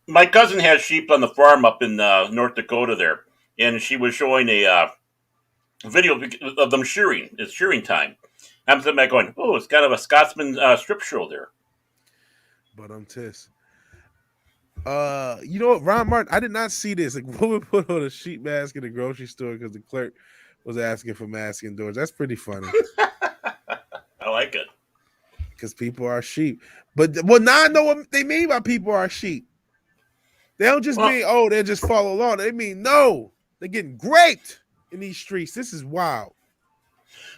my cousin has sheep on the farm up in North Dakota there, and she was showing a video of them shearing. It's shearing time. I'm sitting back going, "Oh, it's kind of a Scotsman strip show there." But I'm tis. You know what, Ron Martin? I did not see this. Like, woman put on a sheep mask in the grocery store because the clerk was asking for mask indoors. That's pretty funny I like it. because people are sheep. But well, now I know what they mean by people are sheep. They don't just Well, mean, oh, they just follow along. They mean, no, they're getting raped in these streets. This is wild.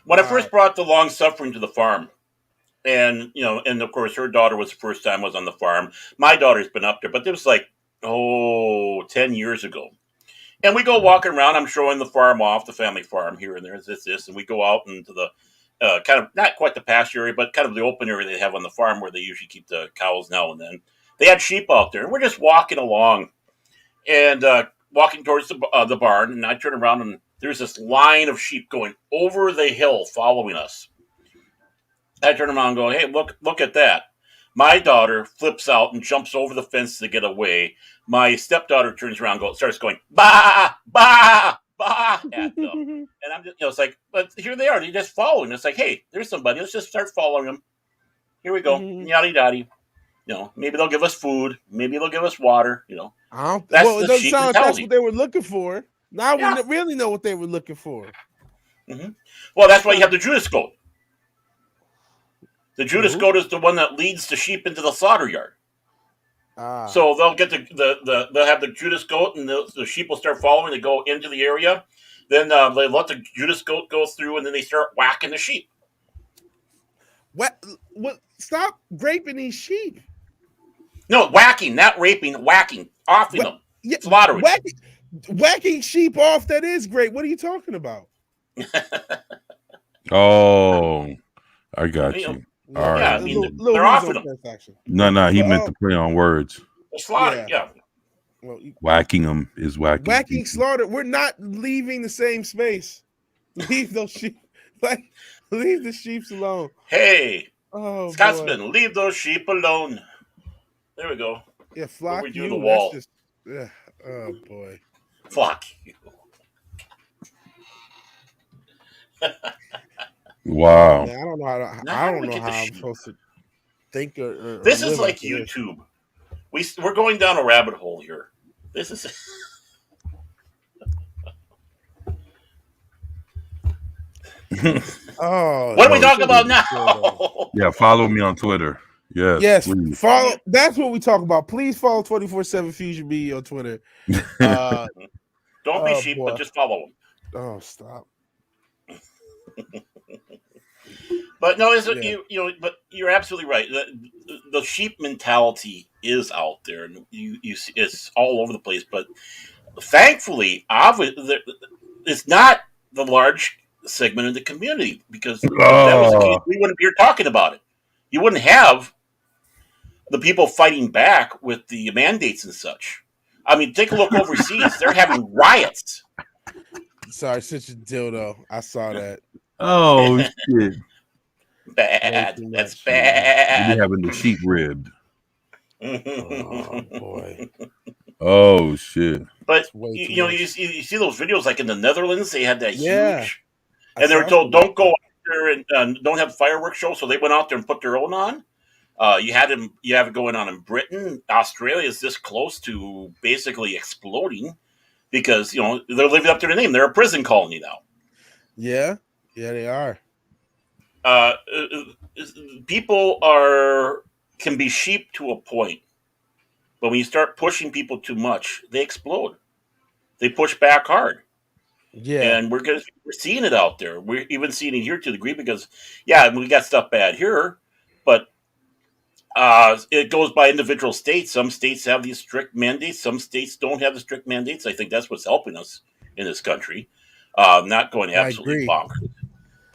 when I Wow. first brought the long suffering to the farm, and and of course her daughter was the first time was on the farm. My daughter's been up there, but it was like 10 years ago. And we go walking around. I'm showing the farm off, the family farm here and there. This, and we go out into the kind of not quite the pasture area, but kind of the open area they have on the farm where they usually keep the cows now and then. They had sheep out there, and we're just walking along and walking towards the barn. And I turn around, and there's this line of sheep going over the hill, following us. I turn around and go, "Hey, look at that!" My daughter flips out and jumps over the fence to get away. My stepdaughter turns around, starts going bah bah bah at them, and I'm just, it's like, but here they are. They just following. It's like, hey, there's somebody. Let's just start following them. Here we go, yada yada. Maybe they'll give us food. Maybe they'll give us water. It That's doesn't sheep sound like that's mentality. what they were looking for. Now we really know what they were looking for. Mm-hmm. Well, that's why you have the Judas goat. The Judas goat is the one that leads the sheep into the slaughter yard. So they'll get they'll have the Judas goat, and the sheep will start following. They go into the area, then they let the Judas goat go through, and then they start whacking the sheep. What? Stop raping these sheep. No, whacking, not raping. Whacking, offing them, slaughtering. Whacking sheep off. That is great. What are you talking about? Oh, I got you. All right. Yeah, I mean, they're offing them. No, he meant to play on words. Slaughter, yeah. Well, whacking them is whacking. Whacking, slaughter. We're not leaving the same space. Leave those sheep. Leave the sheep alone. Hey, Scotsman, leave those sheep alone. There we go. Yeah, flock you. The wall. Oh boy. Flock you. Wow. Man, I don't know how I'm supposed to think or this is like YouTube. We're going down a rabbit hole here. This is what are we talking about now? Yeah, follow me on Twitter. Yes, please. Follow. That's what we talk about. Please follow 24/7 Fusion B on Twitter. Don't be sheep, but just follow them. Oh, stop. But no, but you're absolutely right. The sheep mentality is out there, and you see it's all over the place. But thankfully, it's not the large segment of the community, because if that was the case, we wouldn't be here talking about it. You wouldn't have the people fighting back with the mandates and such. I mean, take a look overseas; they're having riots. Sorry, such a dildo. I saw that. Oh shit! Bad. That's bad. You're having the sheep ribbed. Oh boy. Oh shit! But you see those videos like in the Netherlands, they had that huge, and they were told don't go out there and don't have fireworks show, so they went out there and put their own on. You have it going on in Britain. Australia is this close to basically exploding because they're living up to their name. They're a prison colony now. Yeah, they are. People can be sheep to a point, but when you start pushing people too much, they explode. They push back hard. Yeah, and we're seeing it out there. We're even seeing it here to a degree because, we got stuff bad here, but it goes by individual states. Some states have these strict mandates. Some states don't have the strict mandates. I think that's what's helping us in this country, not going absolutely bonkers.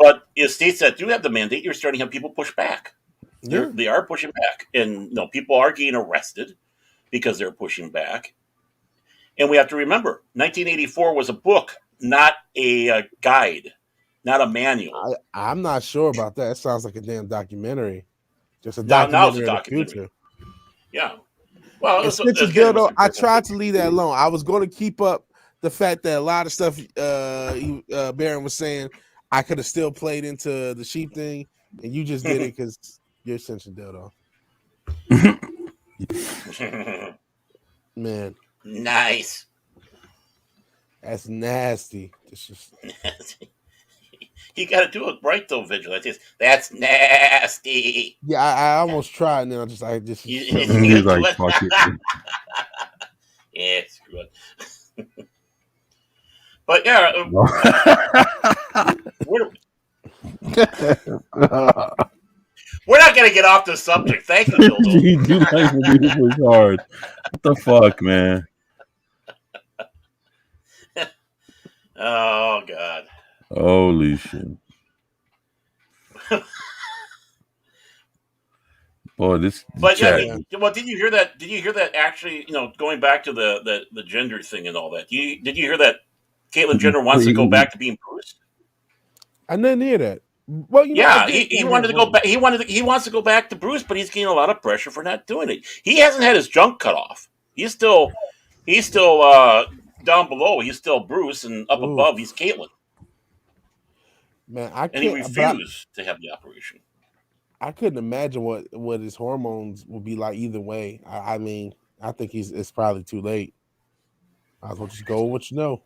But in states that do have the mandate, you're starting to have people push back. They are pushing back, and people are getting arrested because they're pushing back. And we have to remember, 1984 was a book, not a guide, not a manual. I'm not sure about that. It sounds like a damn documentary. Just a documentary of the future. Yeah. Well, I tried to leave that alone. I was going to keep up the fact that a lot of stuff Baron was saying, I could have still played into the sheep thing, and you just did it because you're Simpson dildo. Man. Nice. That's nasty. You got to do it right though, Vigil. That's nasty. Yeah, I almost tried, and then I just. He's like, fuck it. Yeah, screw it. But yeah, we're not going to get off the subject. Thank you, Dildo. You do like when you push hard. What the fuck, man? Oh God. Holy shit. Boy, this. But well, did you hear that? Did you hear that? Actually, going back to the gender thing and all that. Did you hear that? Caitlyn Jenner wants to go back to being Bruce. I didn't hear that. Well, Yeah, he wanted to go back. He wants to go back to Bruce, but he's getting a lot of pressure for not doing it. He hasn't had his junk cut off. He's still down below. He's still Bruce, and up above he's Caitlyn. Man, I And he can't. refused to have the operation. I couldn't imagine what his hormones would be like either way. I mean, I think it's probably too late. I was going to just go with what you know.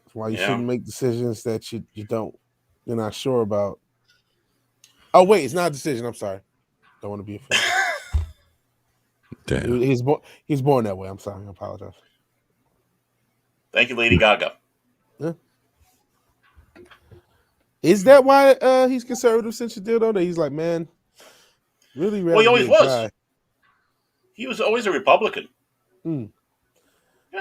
That's why you shouldn't make decisions that you're not sure about. Oh wait, it's not a decision. I'm sorry. Don't want to be offended. Damn. He's born that way. I'm sorry. I apologize. Thank you, Lady Gaga. Yeah. Is that why he's conservative since you did on that? He's like, man, really? Well, he always was. He was always a Republican. Yeah.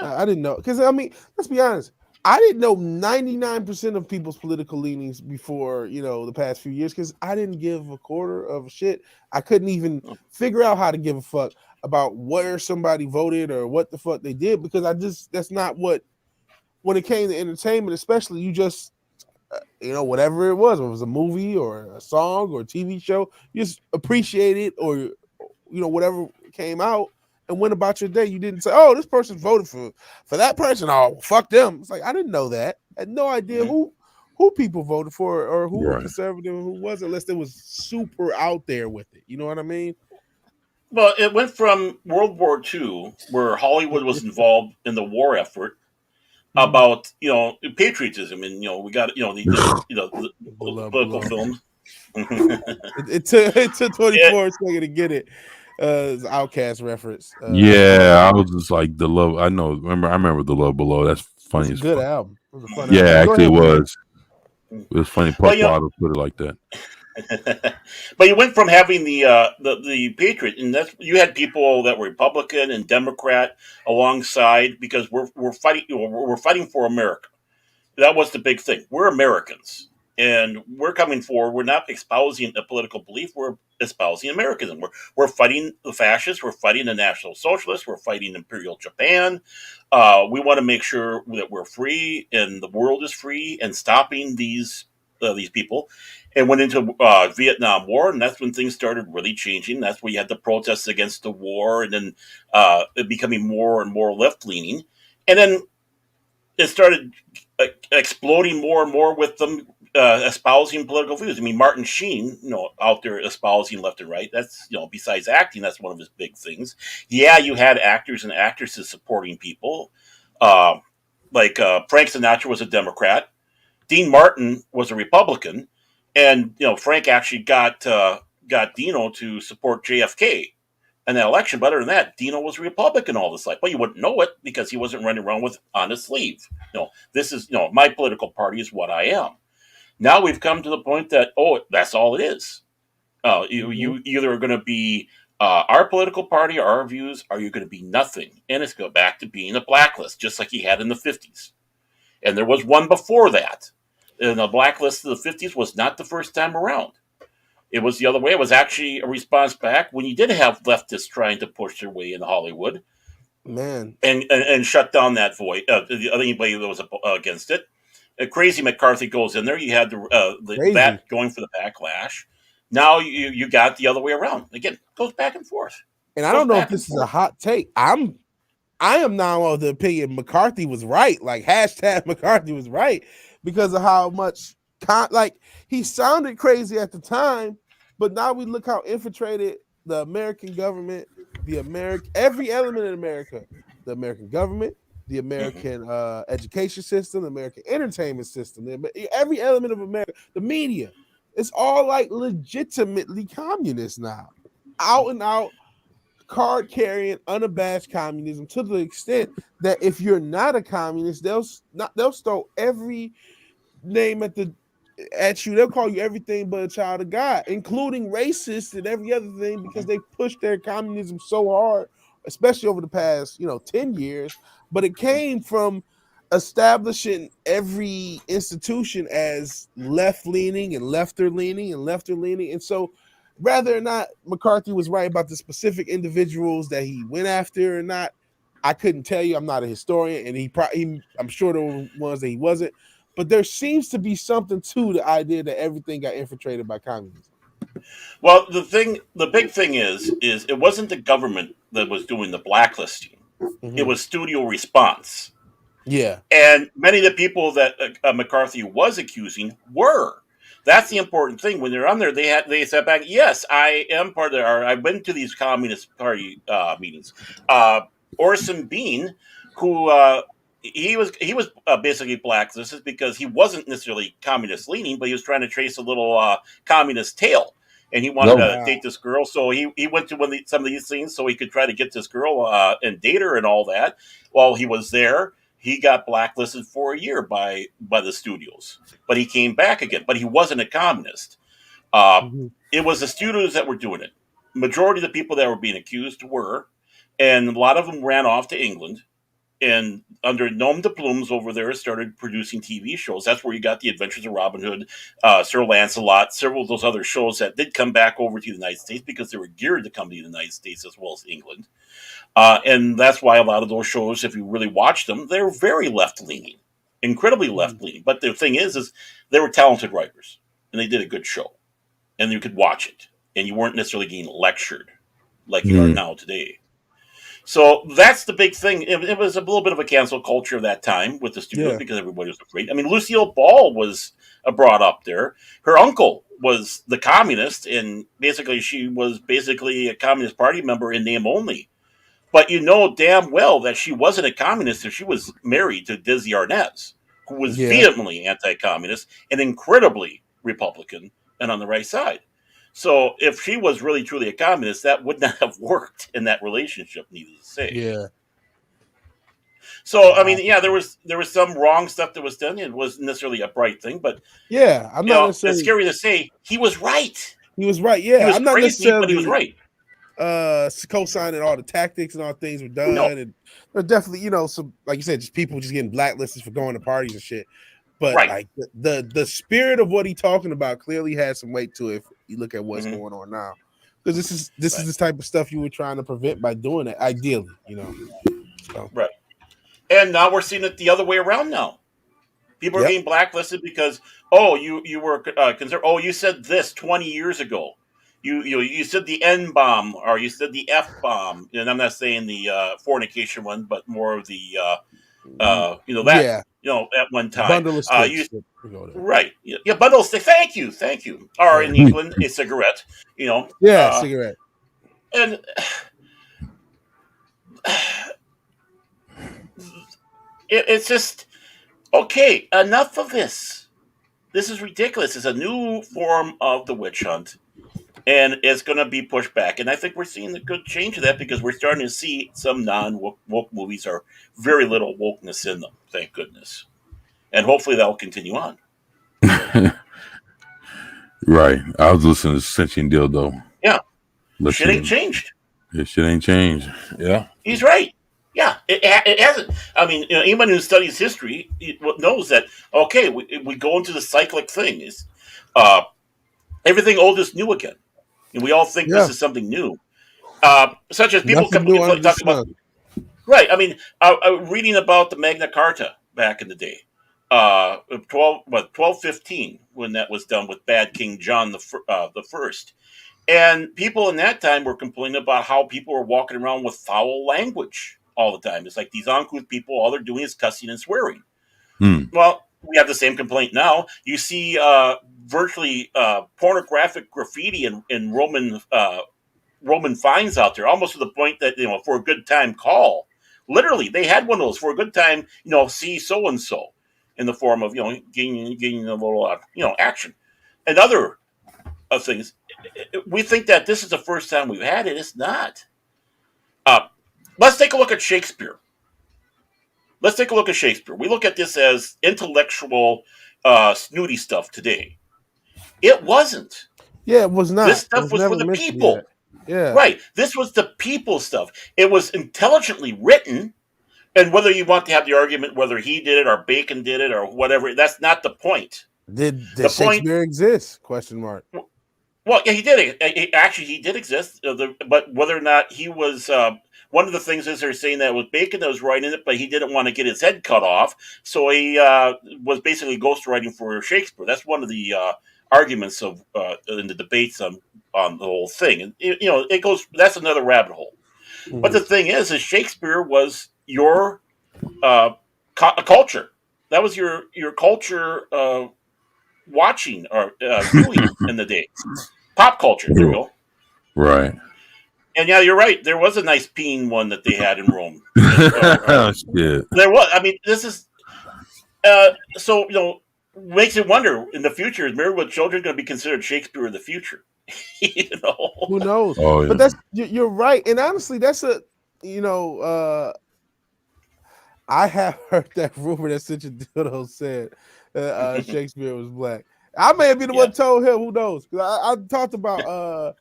I didn't know, because I mean, let's be honest. I didn't know 99% of people's political leanings before, the past few years, because I didn't give a quarter of a shit. I couldn't even figure out how to give a fuck about where somebody voted or what the fuck they did, because that's not what, when it came to entertainment, especially, you just, whatever it was a movie or a song or a TV show, you just appreciate it, or, whatever came out, and went about your day. You didn't say, "Oh, this person voted for that person. Oh, fuck them." It's like, I didn't know that. I had no idea who people voted for, or who was conservative and who wasn't, unless they was super out there with it. You know what I mean? Well, it went from World War II, where Hollywood was involved in the war effort, about patriotism, and we got the political films. It took 24 seconds to get it. It's an Outcast reference. I was just like, the love. I remember the Love Below. That's funny. It's a good album. It was a fun album. Actually, it was. It was funny. Puck Waddle put it like that. But you went from having the Patriot, and you had people that were Republican and Democrat alongside, because we're fighting. We're fighting for America. That was the big thing. We're Americans. And we're coming forward. We're not espousing a political belief. We're espousing Americanism. We're fighting the fascists. We're fighting the National Socialists. We're fighting Imperial Japan. We want to make sure that we're free and the world is free, and stopping these people. And went into Vietnam War, and that's when things started really changing. That's where you had the protests against the war, and then it becoming more and more left leaning, and then it started exploding more and more with them espousing political views. I mean, Martin Sheen, out there espousing left and right. That's, besides acting, that's one of his big things. Yeah, you had actors and actresses supporting people. Like Frank Sinatra was a Democrat. Dean Martin was a Republican. And, Frank actually got Dino to support JFK in that election. But other than that, Dino was a Republican all this life. Well, you wouldn't know it because he wasn't running around on his sleeve. This is, my political party is what I am. Now we've come to the point that, that's all it is. You either are going to be our political party, our views, or you're going to be nothing. And it's go back to being a blacklist, just like he had in the 50s. And there was one before that. And the blacklist of the 50s was not the first time around. It was the other way. It was actually a response back when you did have leftists trying to push their way in Hollywood. Man. And shut down that voice, anybody that was against it. Crazy McCarthy goes in there. You had that going for the backlash. Now you got the other way around. Again, it goes back and forth. And I don't know if this is a hot take. I am now of the opinion McCarthy was right. Like # McCarthy was right, because of how much he sounded crazy at the time, but now we look how infiltrated the American government, every element in America, the American government, the American education system, the American entertainment system, every element of America, the media, it's all like legitimately communist now, out and out, card carrying, unabashed communism, to the extent that if you're not a communist, they'll throw every name at you. They'll call you everything but a child of God, including racist and every other thing, because they pushed their communism so hard, especially over the past 10 years. But it came from establishing every institution as left-leaning and lefter-leaning and lefter-leaning. And so whether or not McCarthy was right about the specific individuals that he went after or not, I couldn't tell you. I'm not a historian, and I'm sure there were ones that he wasn't. but there seems to be something to the idea that everything got infiltrated by communism. Well, the big thing is it wasn't the government that was doing the blacklisting. It was studio response. Yeah. And many of the people that McCarthy was accusing were. That's the important thing. When they're on there, they said back, yes, I am part of I've been to these Communist Party meetings. Orson Bean, who he was basically blacklisted because he wasn't necessarily communist leaning, but he was trying to trace a little communist tail. And he wanted to date this girl, so he went to some of these things so he could try to get this girl and date her and all that. While he was there, he got blacklisted for a year by the studios, but he came back again. But he wasn't a communist. It was the studios that were doing it. Majority of the people that were being accused were, and a lot of them ran off to England. And under Nom de Plumes over there started producing TV shows. That's where you got the Adventures of Robin Hood, Sir Lancelot, several of those other shows that did come back over to the United States because they were geared to come to the United States as well as England. And that's why a lot of those shows, if you really watch them, they're very left-leaning, incredibly left-leaning. But the thing is they were talented writers, and they did a good show. And you could watch it, and you weren't necessarily getting lectured like you are now today. So that's the big thing. It was a little bit of a cancel culture of that time with the studios because everybody was afraid. I mean, Lucille Ball was brought up there. Her uncle was the communist, and basically she was basically a Communist Party member in name only. But you know damn well that she wasn't a communist if she was married to Desi Arnaz, who was vehemently anti-communist and incredibly Republican and on the right side. So if she was really truly a communist, that would not have worked in that relationship, needless to say. Yeah. So I mean, there was some wrong stuff that was done. It wasn't necessarily a bright thing, but I'm not necessarily. It's scary to say he was right. He was right. Yeah, he was I'm not crazy, necessarily. But he was right. Co-signing all the tactics and all things were done, and there's definitely some, like you said, just people just getting blacklisted for going to parties and shit. But like the spirit of what he's talking about clearly has some weight to it. If you look at what's going on now, because this is the type of stuff you were trying to prevent by doing it. Ideally, So. Right. And now we're seeing it the other way around. Now people are getting blacklisted because you were concerned. Oh, you said this 20 years ago. You said the N bomb or you said the F bomb, and I'm not saying the fornication one, but more of the that at one time. Bundle of sticks. Right. Yeah, bundle of sticks. Thank you. Or in England, a cigarette. Cigarette. And it's just okay. Enough of this. This is ridiculous. It's a new form of the witch hunt. And it's going to be pushed back. And I think we're seeing a good change of that because we're starting to see some non-woke movies are very little wokeness in them. Thank goodness. And hopefully that will continue on. Right. I was listening to Sentient Dildo. Yeah. Shit ain't changed. Yeah, shit ain't changed. Yeah. He's right. Yeah. It hasn't. I mean, anyone who studies history knows that, okay, we go into the cyclic thing. Is everything old is new again. And we all think this is something new. Such as people talk about. Right. I mean, reading about the Magna Carta back in the day, 1215, when that was done with bad King John the First. And people in that time were complaining about how people were walking around with foul language all the time. It's like these uncouth people, all they're doing is cussing and swearing. Well, we have the same complaint now. You see virtually pornographic graffiti in Roman fines out there, almost to the point that, for a good time call. Literally, they had one of those for a good time, see so-and-so in the form of, getting a little, action. And other things. We think that this is the first time we've had it. It's not. Let's take a look at Shakespeare. We look at this as intellectual, snooty stuff today. It wasn't. Yeah, it was not. This stuff was for the people. Yeah. Right. This was the people stuff. It was intelligently written, and whether you want to have the argument whether he did it or Bacon did it or whatever, that's not the point. Did Shakespeare exist? Question mark. Well, yeah, he did. He did exist, but whether or not he was one of the things is they're saying that it was Bacon that was writing it, but he didn't want to get his head cut off, so he was basically ghostwriting for Shakespeare. That's one of the arguments of in the debates on the whole thing, and it goes. That's another rabbit hole. But the thing is Shakespeare was your culture. That was your culture watching or viewing in the day. Pop culture. There we go. Right. And yeah, you're right. There was a nice peeing one that they had in Rome. Shit. There was. I mean, this is so makes you wonder in the future: is Married with Children going to be considered Shakespeare in the future? Who knows? Oh, yeah. But you're right, and honestly, that's I have heard that rumor that such a dildo said Shakespeare was black. I may have been the one told him. Who knows? Because I talked about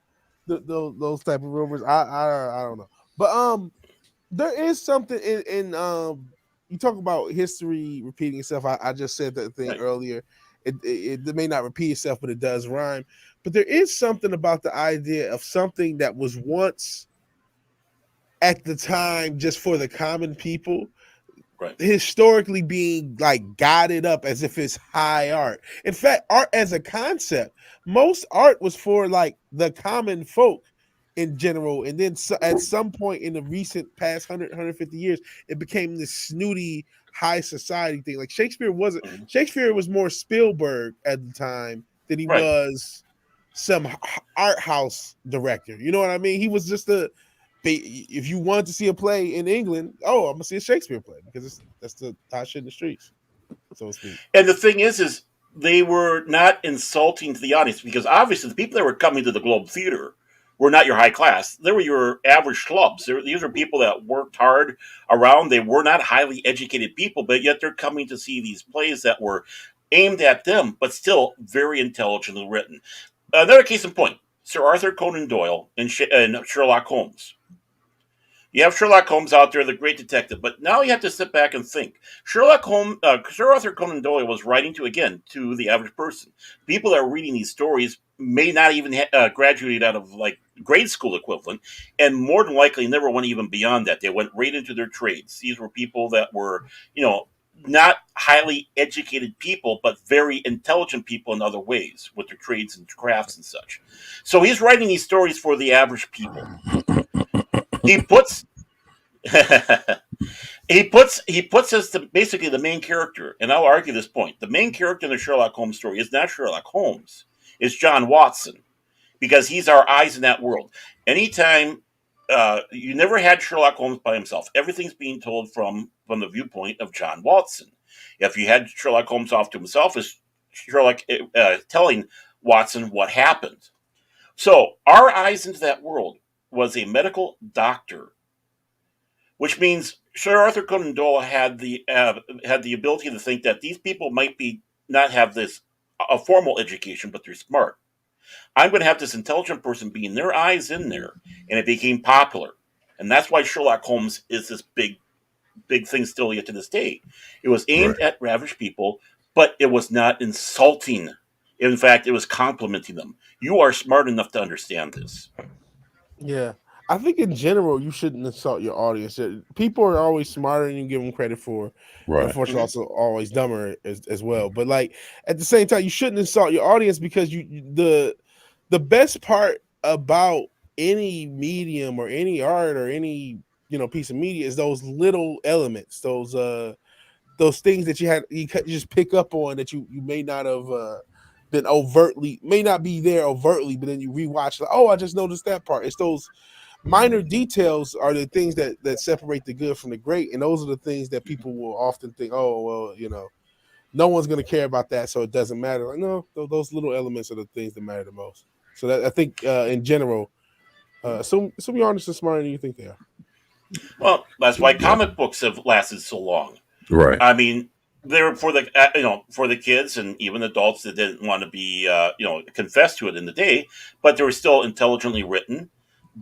those type of rumors. I don't know, but there is something in you talk about history repeating itself. I just said that thing earlier. It may not repeat itself, but it does rhyme. But there is something about the idea of something that was once at the time just for the common people, historically being like guided up as if it's high art. In fact, art as a concept, most art was for like the common folk in general, and then at some point in the recent past 150 years, it became this snooty high society thing. Like Shakespeare was more Spielberg at the time than he was some art house director. You know what I mean? He was just if you want to see a play in England, I'm gonna see a Shakespeare play because that's the hot shit in the streets, so to speak. And the thing is they were not insulting to the audience, because obviously the people that were coming to the Globe Theater were not your high class. They were your average schlubs. These are people that worked hard around. They were not highly educated people, but yet they're coming to see these plays that were aimed at them, but still very intelligently written. Another case in point: Sir Arthur Conan Doyle and Sherlock Holmes. You have Sherlock Holmes out there, the great detective, but now you have to sit back and think. Sir Arthur Conan Doyle was writing to the average person. People that are reading these stories may not even graduate out of like grade school equivalent, and more than likely never went even beyond that. They went right into their trades. These were people that were, not highly educated people, but very intelligent people in other ways with their trades and crafts and such. So he's writing these stories for the average people. He puts us to basically the main character, and I'll argue this point. The main character in the Sherlock Holmes story is not Sherlock Holmes. It's John Watson, because he's our eyes in that world. Anytime you never had Sherlock Holmes by himself. Everything's being told from the viewpoint of John Watson. If you had Sherlock Holmes off to himself, it's Sherlock telling Watson what happened. So our eyes into that world was a medical doctor, which means Sir Arthur Conan Doyle had the ability to think that these people might not have a formal education, but they're smart. I'm going to have this intelligent person being their eyes in there, and it became popular, and that's why Sherlock Holmes is this big thing still yet to this day. It was aimed at average people, but it was not insulting. In fact, it was complimenting them. You are smart enough to understand this. Yeah. I think in general, you shouldn't insult your audience. People are always smarter than you give them credit for. Right. Unfortunately, also always dumber as well. But like at the same time, you shouldn't insult your audience, because the best part about any medium or any art or any piece of media is those little elements, those things that you just pick up on that you may not have may not be there overtly, but then you rewatch like, I just noticed that part. It's those minor details are the things that separate the good from the great, and those are the things that people will often think, no one's going to care about that, so it doesn't matter. Like, no, those little elements are the things that matter the most. So that I think in general, some of your artists are smarter than you think they are. Well, that's why comic books have lasted so long. Right. I mean, they were for the for the kids and even adults that didn't want to be confess to it in the day, but they were still intelligently written.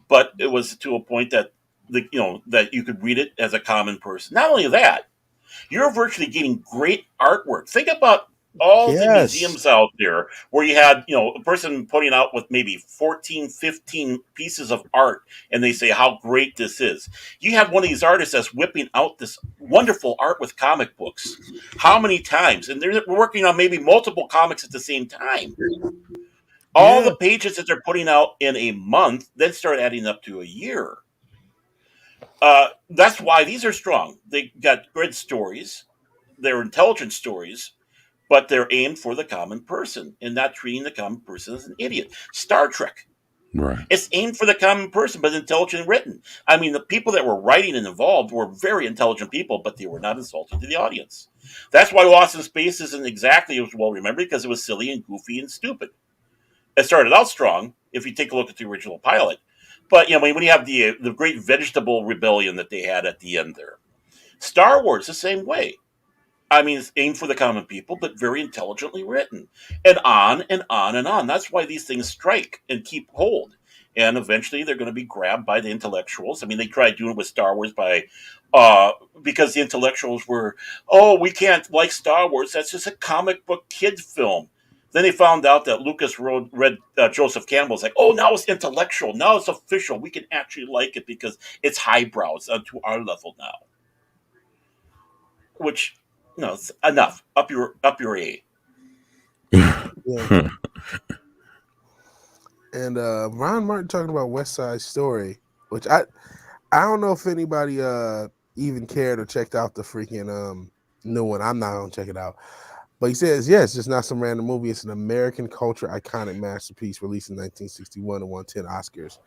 But it was to a point that that you could read it as a common person. Not only that, you're virtually getting great artwork. Think about all the Yes. museums out there where you had, a person putting out with maybe 14, 15 pieces of art and they say how great this is. You have one of these artists that's whipping out this wonderful art with comic books. How many times? And they're working on maybe multiple comics at the same time. All Yeah. the pages that they're putting out in a month then start adding up to a year. That's why these are strong. They got good stories. They're intelligent stories, but they're aimed for the common person and not treating the common person as an idiot. Star Trek. Right. It's aimed for the common person, but intelligent written. I mean, the people that were writing and involved were very intelligent people, but they were not insulting to the audience. That's why Lost in Space isn't exactly as well remembered because it was silly and goofy and stupid. It started out strong if you take a look at the original pilot. But when you have the great vegetable rebellion that they had at the end there, Star Wars the same way. I mean, it's aimed for the common people, but very intelligently written, and on and on and on. That's why these things strike and keep hold, and eventually they're going to be grabbed by the intellectuals. I mean, they tried doing it with Star Wars because the intellectuals were, oh, we can't like Star Wars. That's just a comic book kid film. Then they found out that Lucas read Joseph Campbell's like, oh, now it's intellectual. Now it's official. We can actually like it because it's highbrow. It's to our level now. Which, no, it's enough. Up your A. Yeah. And Ron Martin talking about West Side Story, which I don't know if anybody even cared or checked out the freaking new one. I'm not gonna check it out. But he says, yeah, it's just not some random movie. It's an American culture iconic masterpiece released in 1961 and won 10 Oscars,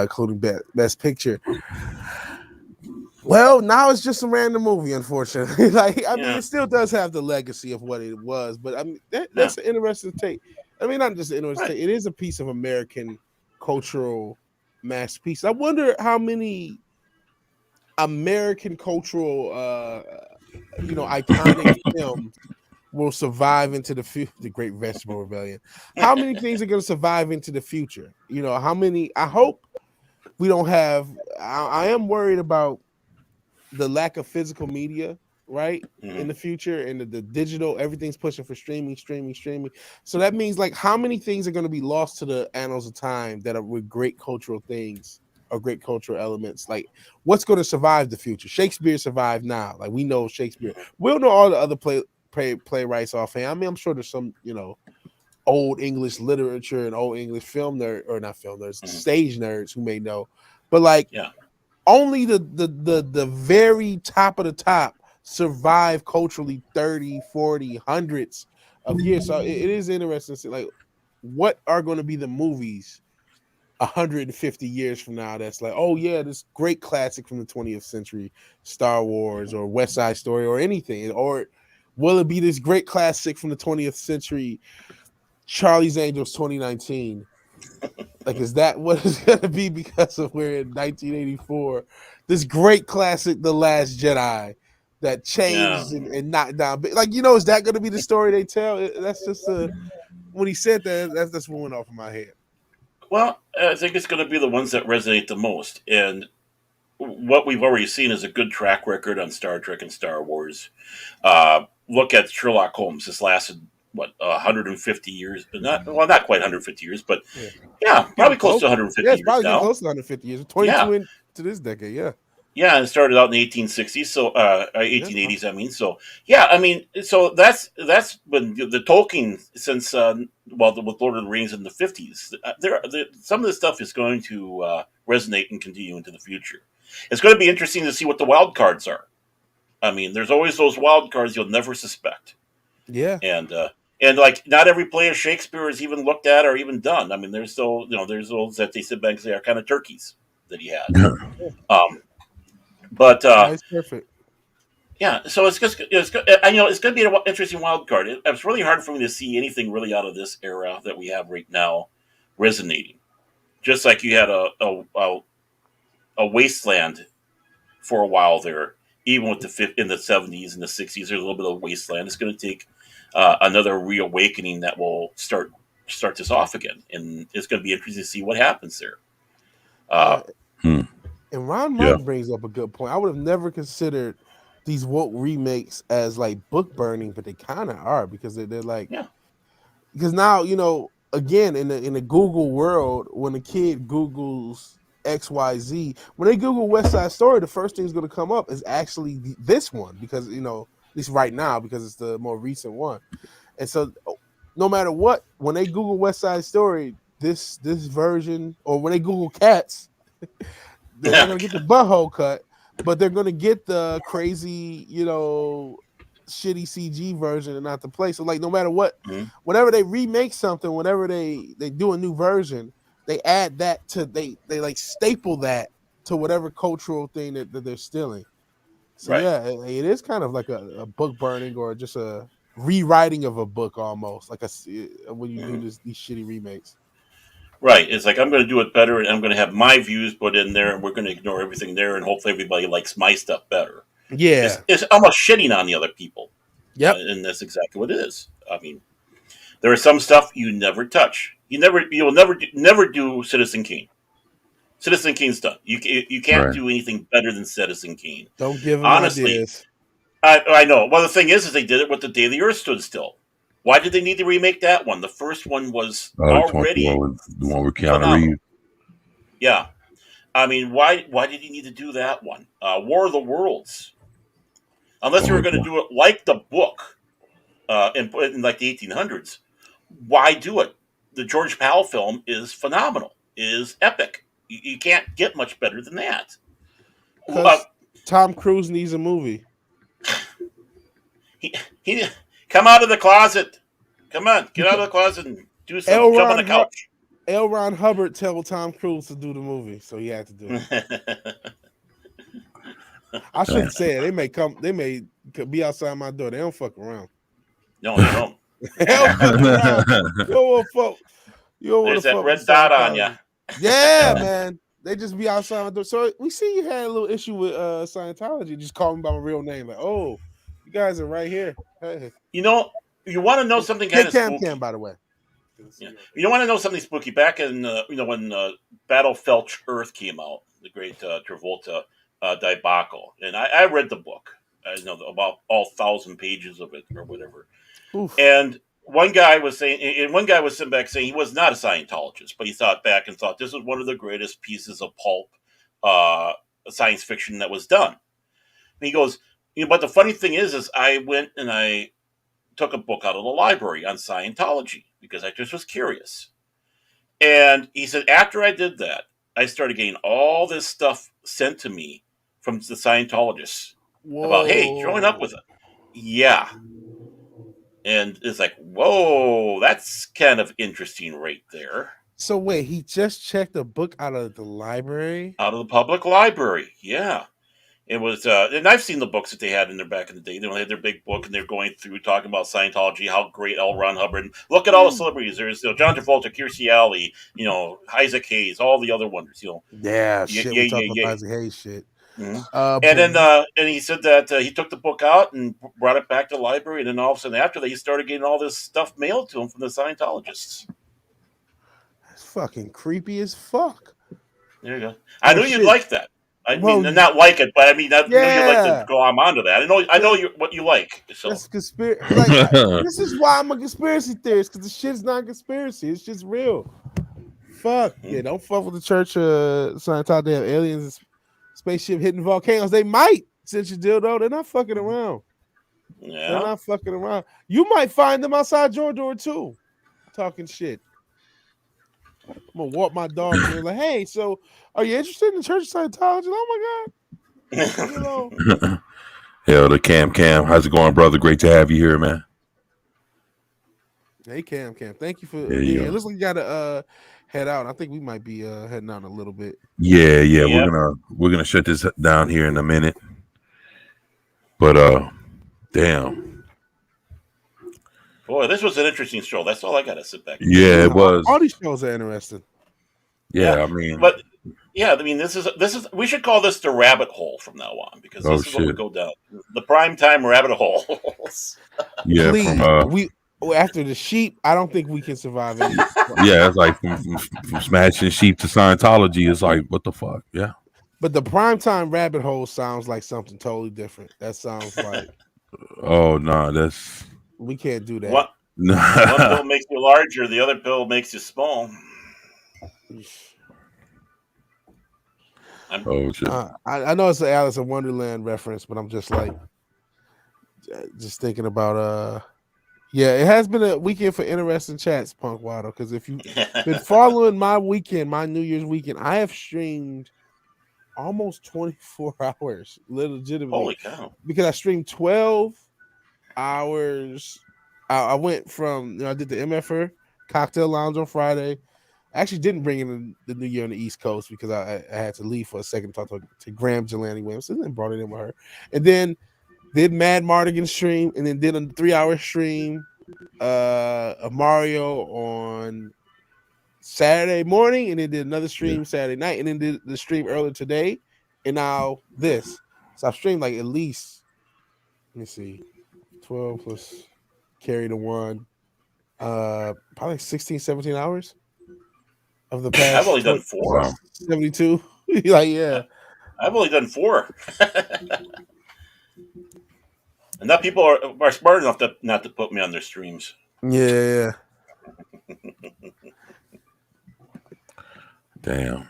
including Best Picture. Well, now it's just a random movie, unfortunately. I mean, it still does have the legacy of what it was, but I mean, that's an interesting take. I mean, not just an interesting take. It is a piece of American cultural masterpiece. I wonder how many American cultural, iconic films will survive into the future. The Great Vegetable Rebellion. How many things are going to survive into the future? How many? I hope we don't have. I am worried about the lack of physical media, right, in the future, and the digital. Everything's pushing for streaming. So that means, like, how many things are going to be lost to the annals of time that are with great cultural things or great cultural elements? Like, what's going to survive the future? Shakespeare survived now. Like, we know Shakespeare. We'll know all the other playwrights offhand. I mean, I'm sure there's some, old English literature and old English film nerd, or not film nerds, stage nerds who may know. But like, only the very top of the top survive culturally 30, 40, hundreds of years. So it is interesting to see, like, what are going to be the movies 150 years from now that's like, oh yeah, this great classic from the 20th century, Star Wars or West Side Story or anything? Or will it be this great classic from the 20th century, Charlie's Angels 2019? Like, is that what it's going to be because of we're in 1984? This great classic, The Last Jedi, that changed and knocked down. Like, is that going to be the story they tell? That's just when he said that, that's what went off in my head. Well, I think it's going to be the ones that resonate the most. And what we've already seen is a good track record on Star Trek and Star Wars. Look at Sherlock Holmes. This lasted, 150 years? Not quite 150 years, but probably close to 150 years probably now. Close to 150 years. 22 into this decade, Yeah, and it started out in the 1860s, so 1880s. I mean, so I mean, so that's when the Tolkien since with Lord of the Rings in the 50s. Some of this stuff is going to resonate and continue into the future. It's going to be interesting to see what the wild cards are. I mean, there's always those wild cards you'll never suspect. Yeah, and like not every play of Shakespeare is even looked at or even done. I mean, there's still there's those that they sit back and say are kind of turkeys that he had. But it's perfect. Yeah, so it's just it's going to be an interesting wild card. It's really hard for me to see anything really out of this era that we have right now resonating. Just like you had a wasteland for a while there, even with in the 70s and the 60s, there's a little bit of wasteland. It's going to take another reawakening that will start this off again, and it's going to be interesting to see what happens there. And Ron Martin brings up a good point. I would have never considered these woke remakes as like book burning, but they kind of are because they're like, Yeah. because now again in the Google world, when a kid Googles XYZ, when they Google West Side Story, the first thing that's going to come up is actually this one because at least right now because it's the more recent one, and so no matter what, when they Google West Side Story, this version, or when they Google cats, they're not going to get the butthole cut, but they're going to get the crazy, shitty CG version and not the play. So like no matter what, whenever they remake something, whenever they do a new version, they add that to they like staple that to whatever cultural thing that they're stealing. So Right. yeah, it is kind of like a book burning or just a rewriting of a book almost like when you do these shitty remakes. Right. It's like I'm going to do it better, and I'm going to have my views put in there, and we're going to ignore everything there, and hopefully everybody likes my stuff better. Yeah. It's almost shitting on the other people. Yep. And that's exactly what it is. I mean, there is some stuff you never touch. You'll never do Citizen Kane. Citizen Kane's done. You can't do anything better than Citizen Kane. Don't give them Honestly, ideas. I know. Well, the thing is they did it with The Day the Earth Stood Still. Why did they need to remake that one? The first one was already the one with Keanu phenomenal. Reeves. Yeah, I mean, why did you need to do that one? War of the Worlds. Unless you were going to do it like the book in like the 1800s, why do it? The George Powell film is phenomenal, is epic. You can't get much better than that. Tom Cruise needs a movie. He come out of the closet. Come on, get out of the closet and do something. Jump on the couch. L. Ron Hubbard told Tom Cruise to do the movie, so he had to do it. I shouldn't say it. They may be outside my door. They don't fuck around. No, they don't. They don't fuck around. You don't want to fuck. There's that red dot on you. Yeah, man. They just be outside my door. So we see you had a little issue with Scientology. Just call me by my real name. Like, oh, you guys are right here. Hey. You want to know something kind of spooky. Cam, by the way. Yeah. You want to know something spooky? Back in when Battle Felch Earth came out, the great Travolta debacle, and I read the book. I know about all 1,000 pages of it or whatever. Oof. And one guy was sitting back saying he was not a Scientologist, but he thought back and thought this was one of the greatest pieces of pulp science fiction that was done. And he goes, but the funny thing is I went and I took a book out of the library on Scientology because I just was curious. And he said, after I did that, I started getting all this stuff sent to me from the Scientologists about, hey, join up with it. Yeah. And it's like, whoa, that's kind of interesting right there. So wait, he just checked a book out of the library? Out of the public library, yeah. It was, and I've seen the books that they had in there back in the day. They had their big book, and they're going through talking about Scientology, how great L. Ron Hubbard. Look at all the celebrities. There's John Travolta, Kirstie Alley, Isaac Hayes, all the other ones. Yeah, shit. We talking about Isaac Hayes shit. Mm-hmm. And he said that he took the book out and brought it back to the library, and then all of a sudden after that, he started getting all this stuff mailed to him from the Scientologists. That's fucking creepy as fuck. There you go. I knew you'd like that. I mean, not like it, but I mean, I knew you'd like to go on to that. I know what you like. So. That's conspiracy. This is why I'm a conspiracy theorist, because the shit's not conspiracy. It's just real. Fuck. Mm-hmm. Yeah, don't fuck with the church. Scientology, they have aliens, spaceship hitting volcanoes. They might, since you dildo. They're not fucking around. Yeah. They're not fucking around. You might find them outside your door, too, talking shit. I'm gonna walk my dog and be like, hey, so are you interested in the Church of Scientology? Oh my God. Hell, the Cam. How's it going, brother? Great to have you here, man. Hey, Cam. Thank you for being here. It looks like you gotta head out. I think we might be heading out a little bit. Yeah. We're gonna shut this down here in a minute. But damn. Boy, this was an interesting show. That's all I got to sit back. Yeah, it was. All these shows are interesting. Yeah, I mean, but yeah, I mean, this is. We should call this the rabbit hole from now on because this is what we go down the primetime rabbit holes. Yeah, please, after the sheep, I don't think we can survive it. Yeah, it's like from smashing sheep to Scientology. It's like what the fuck? Yeah. But the primetime rabbit hole sounds like something totally different. That sounds like Oh no, that's we can't do that. One pill makes you larger, the other pill makes you small. oh shit. I know it's an Alice in Wonderland reference, but I'm just like just thinking about yeah, it has been a weekend for interesting chats, Punk Waddle. Because if you've been following my weekend, my New Year's weekend, I have streamed almost 24 hours, legitimately, Holy cow! because I streamed 12 hours. I went from I did the MFR cocktail lounge on Friday. I actually didn't bring in the New Year on the East Coast because I had to leave for a second to talk to Graham Jelani Williamson and brought it in with her, and then did Mad Mardigan stream, and then did a 3-hour stream of Mario on Saturday morning, and then did another stream Saturday night, and then did the stream earlier today, and now this. So I've streamed like at least, let me see, 12 plus carry the one, probably 16, 17 hours of the past. I've only done 4. 72. Like, yeah. I've only done 4. And now people are smart enough to not to put me on their streams. Yeah. Damn.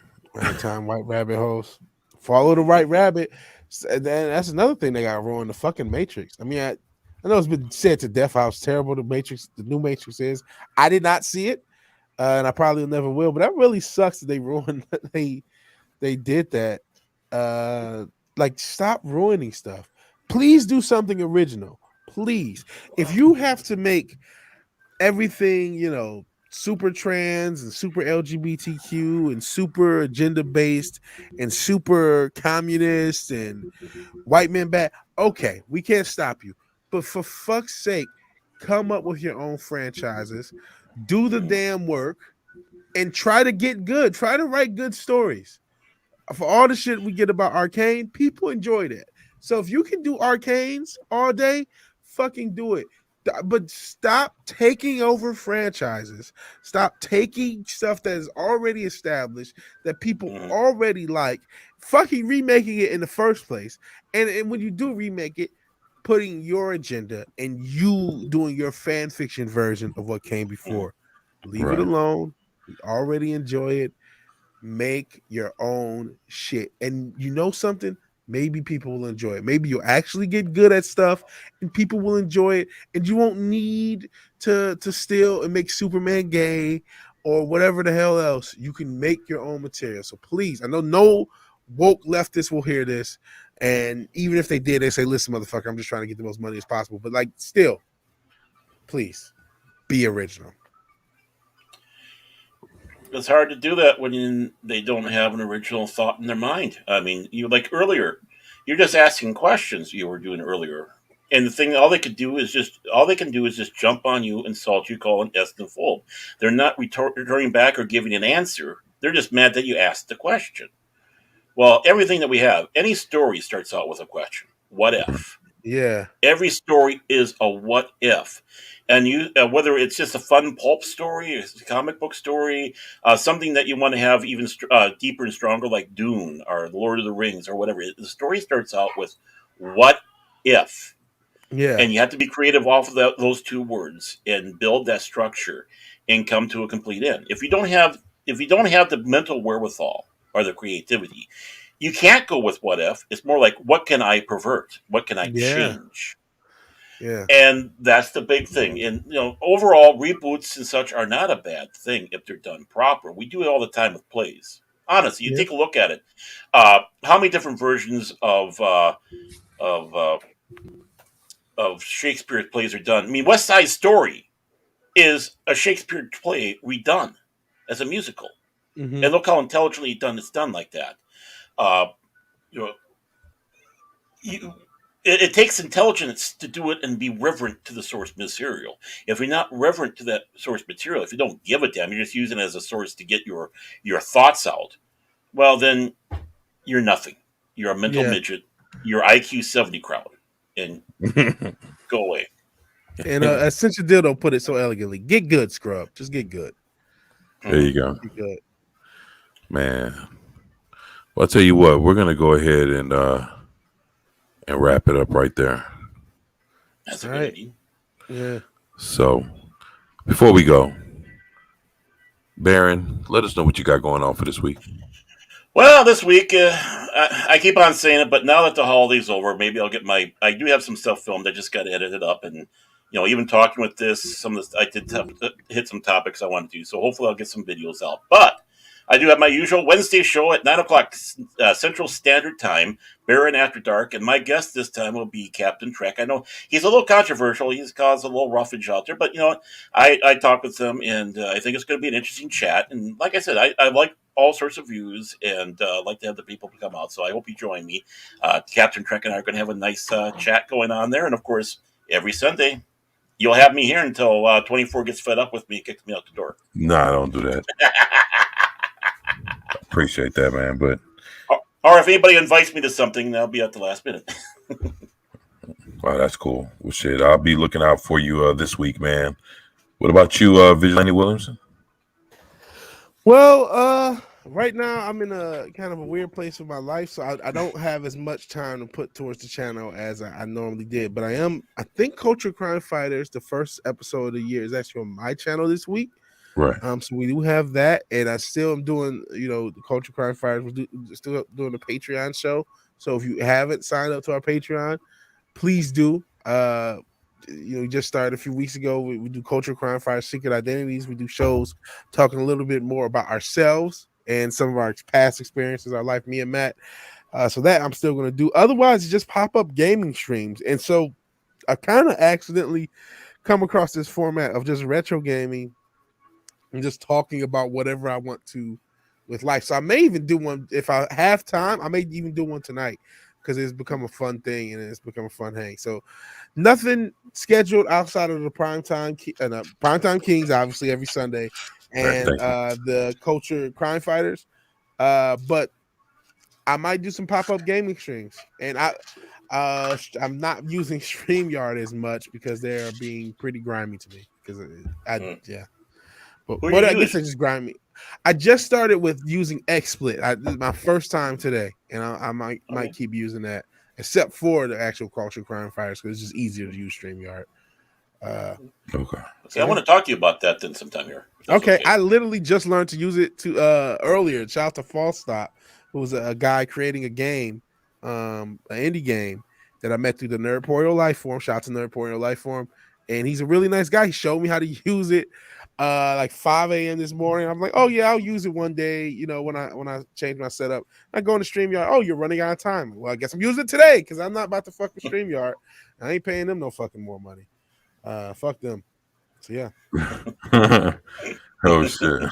Time white rabbit holes. Follow the right rabbit. And then that's another thing they got wrong. The fucking Matrix. I mean, I know it's been said to death how terrible the new Matrix is. I did not see it, and I probably never will. But that really sucks that they ruined. They did that. Like, stop ruining stuff. Please do something original. Please, if you have to make everything, super trans and super LGBTQ and super agenda based and super communist and white men bad, okay, we can't stop you. But for fuck's sake, come up with your own franchises, do the damn work, and try to get good. Try to write good stories. For all the shit we get about Arcane, people enjoy that. So if you can do Arcanes all day, fucking do it. But stop taking over franchises. Stop taking stuff that is already established, that people already like, fucking remaking it in the first place. And when you do remake it, putting your agenda and you doing your fan fiction version of what came before. Leave it alone. We already enjoy it. Make your own shit. And you know something? Maybe people will enjoy it. Maybe you'll actually get good at stuff and people will enjoy it. And you won't need to steal and make Superman gay or whatever the hell else. You can make your own material. So please, I know no woke leftists will hear this. And even if they did, they say, listen, motherfucker, I'm just trying to get the most money as possible. But like, still, please be original. It's hard to do that when they don't have an original thought in their mind. I mean, you like earlier, you're just asking questions you were doing earlier, and the thing all they can do is just jump on you, insult you, call an and fold. They're not returning back or giving an answer. They're just mad that you asked the question. Well, everything that we have, any story starts out with a question. What if? Yeah. Every story is a what if. And you, whether it's just a fun pulp story, a comic book story, something that you want to have even deeper and stronger, like Dune or The Lord of the Rings or whatever, the story starts out with "what if," and you have to be creative off of those 2 words and build that structure and come to a complete end. If you don't have the mental wherewithal or the creativity, you can't go with "what if." It's more like, what can I pervert? What can I change? Yeah. And that's the big thing. And overall, reboots and such are not a bad thing if they're done proper. We do it all the time with plays. Honestly, you take a look at it. How many different versions of Shakespeare's plays are done? I mean, West Side Story is a Shakespeare play redone as a musical, and look how intelligently it's done like that. It takes intelligence to do it and be reverent to the source material. If you're not reverent to that source material, if you don't give a damn, you're just using it as a source to get your thoughts out, well, then you're nothing. You're a mental midget. You're IQ 70 crowd. And go away. And Essential Dildo put it so elegantly. Get good, scrub. Just get good. There you go. Get good. Man. Well, I'll tell you what, we're gonna go ahead and wrap it up right there. That's a All good right. idea. Yeah. So before we go, Baron, let us know what you got going on for this week. Well, this week, I keep on saying it, but now that the holiday's over, maybe I'll get my. I do have some stuff filmed. I just got to edit it up, and even talking with this, some of this, I did hit some topics I want to do. So hopefully, I'll get some videos out. But I do have my usual Wednesday show at 9 o'clock Central Standard Time, Baron After Dark, and my guest this time will be Captain Trek. I know he's a little controversial; he's caused a little roughage out there, but I talked with him, and I think it's going to be an interesting chat. And like I said, I like all sorts of views and like to have the people to come out. So I hope you join me. Captain Trek and I are going to have a nice chat going on there. And of course, every Sunday, you'll have me here until 24 gets fed up with me and kicks me out the door. Nah, don't do that. Appreciate that, man. But or if anybody invites me to something, that'll be at the last minute. wow, that's cool. Well, shit, I'll be looking out for you this week, man. What about you, Vigilante Williamson? Well, right now I'm in a kind of a weird place with my life, so I don't have as much time to put towards the channel as I normally did. But I think Culture Crime Fighters, the first episode of the year, is actually on my channel this week. Right. So we do have that, and I still am doing, the Culture Crime Fighters. We're still doing the Patreon show. So if you haven't signed up to our Patreon, please do. We just started a few weeks ago. We do Culture Crime Fighters Secret Identities. We do shows talking a little bit more about ourselves and some of our past experiences, our life, me and Matt. So that I'm still going to do. Otherwise, it's just pop-up gaming streams. And so I kind of accidentally come across this format of just retro gaming and just talking about whatever I want to with life. So I may even do one if I have time. I may even do one tonight because it's become a fun thing and it's become a fun hang. So nothing scheduled outside of the Primetime Kings, obviously every Sunday, and the Culture Crime Fighters. But I might do some pop-up gaming streams, and I'm not using StreamYard as much because they're being pretty grimy to me. Because yeah. But I guess it's just grimy. I just started with using XSplit. This is my first time today, and I might keep using that, except for the actual Culture Crime Fighters, because it's just easier to use StreamYard. Okay. See, I want to talk to you about that then sometime here. Okay. I literally just learned to use it earlier. Shout out to False Stop, who was a guy creating a game, an indie game that I met through the Nerdporial Life Forum. Shout out to Nerdporial Life Forum. And he's a really nice guy. He showed me how to use it like 5 a.m. this morning. I'm like, oh yeah, I'll use it one day, when I change my setup. I go into StreamYard. Oh, you're running out of time. Well, I guess I'm using it today because I'm not about to fuck with StreamYard. I ain't paying them no fucking more money. Fuck them. So yeah. Oh shit.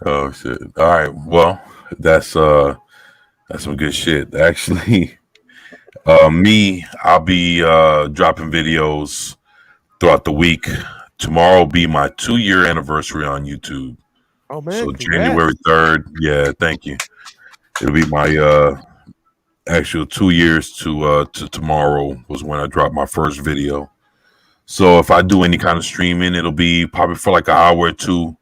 Oh shit. All right. Well, that's some good shit. Actually, I'll be dropping videos throughout the week. Tomorrow will be my 2-year anniversary on YouTube. Oh man. So congrats. January 3rd. Yeah, thank you. It'll be my actual 2 years to tomorrow was when I dropped my first video. So if I do any kind of streaming, it'll be probably for like an hour or two.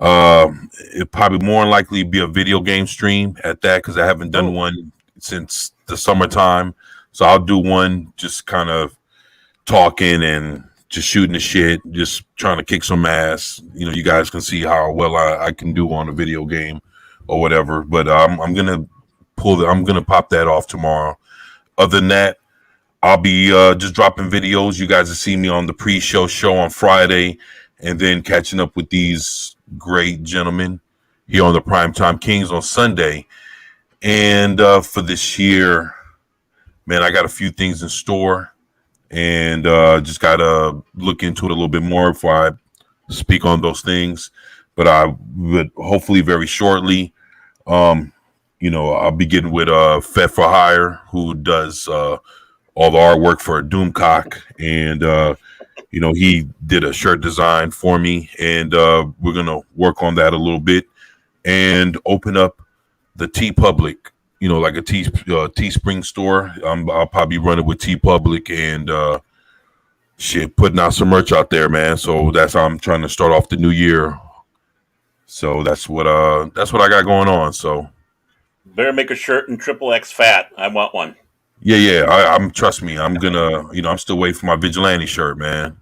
It'll probably more than likely be a video game stream at that because I haven't done one since the summertime. So I'll do one just kind of talking and just shooting the shit, just trying to kick some ass. You guys can see how well I can do on a video game or whatever. But I'm gonna pop that off tomorrow. Other than that, I'll be just dropping videos. You guys will see me on the pre-show show on Friday, and then catching up with these great gentlemen here on the Primetime Kings on Sunday. And for this year, man, I got a few things in store, and just got to look into it a little bit more before I speak on those things. But I would hopefully very shortly, I'll be getting with Fed for Hire, who does all the artwork for Doomcock, and he did a shirt design for me, and we're gonna work on that a little bit and open up the T Public, like a Teespring store. I'll probably run it with T Public and putting out some merch out there, man. So that's how I'm trying to start off the new year. So that's what I got going on. So Better make a shirt in XXX fat. I want one. Yeah. I'm trust me. I'm gonna. I'm still waiting for my vigilante shirt, man.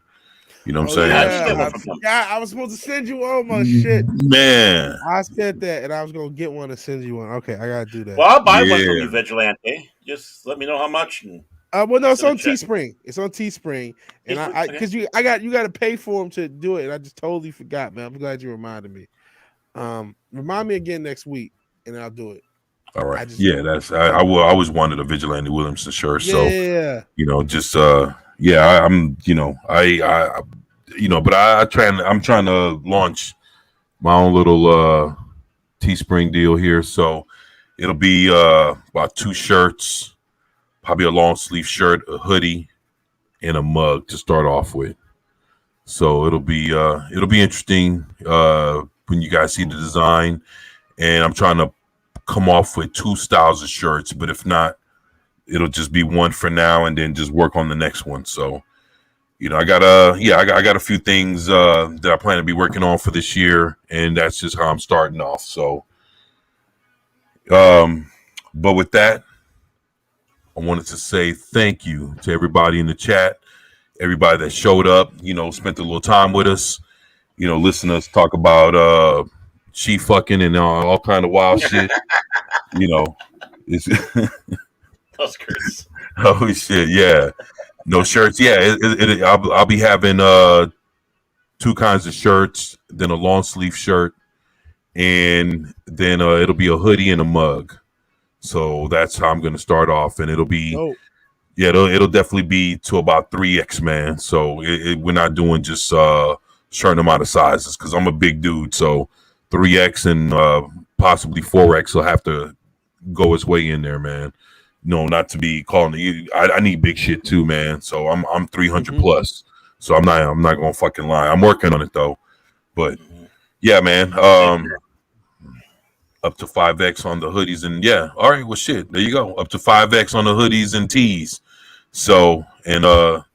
You know what I'm saying? Yeah, I was supposed to send you all my shit. Man, I said that, and I was gonna get one to send you one. Okay, I gotta do that. Well, I'll buy one from you, Vigilante. Just let me know how much. Well, no, it's on Teespring. It's on Teespring, and because you got to pay for them to do it, and I just totally forgot, man. I'm glad you reminded me. Remind me again next week, and I'll do it. All right. I always wanted a Vigilante Williamson shirt. Yeah. So, just I'm but I'm trying to launch my own little Teespring deal here. So it'll be about 2 shirts, probably a long sleeve shirt, a hoodie, and a mug to start off with. So it'll be interesting when you guys see the design, and I'm trying to come off with 2 styles of shirts, but if not, it'll just be one for now, and then just work on the next one. So, I got a few things that I plan to be working on for this year, and that's just how I'm starting off. So, but with that, I wanted to say thank you to everybody in the chat, everybody that showed up, spent a little time with us, listen to us talk about she fucking and all kind of wild shit. It's those skirts. Oh shit, yeah. No shirts. Yeah, I'll be having 2 kinds of shirts, then a long sleeve shirt, and then it'll be a hoodie and a mug. So that's how I'm gonna start off, and it'll be it'll definitely be to about 3X, man. So we're not doing just certain amount of sizes because I'm a big dude. So 3X and possibly 4X will have to go its way in there, man. No, not to be calling you. I need big shit too, man. So I'm 300 plus. So I'm not gonna fucking lie. I'm working on it though. But yeah, man. Up to 5X on the hoodies and all right, well shit. There you go. Up to 5X on the hoodies and tees. So and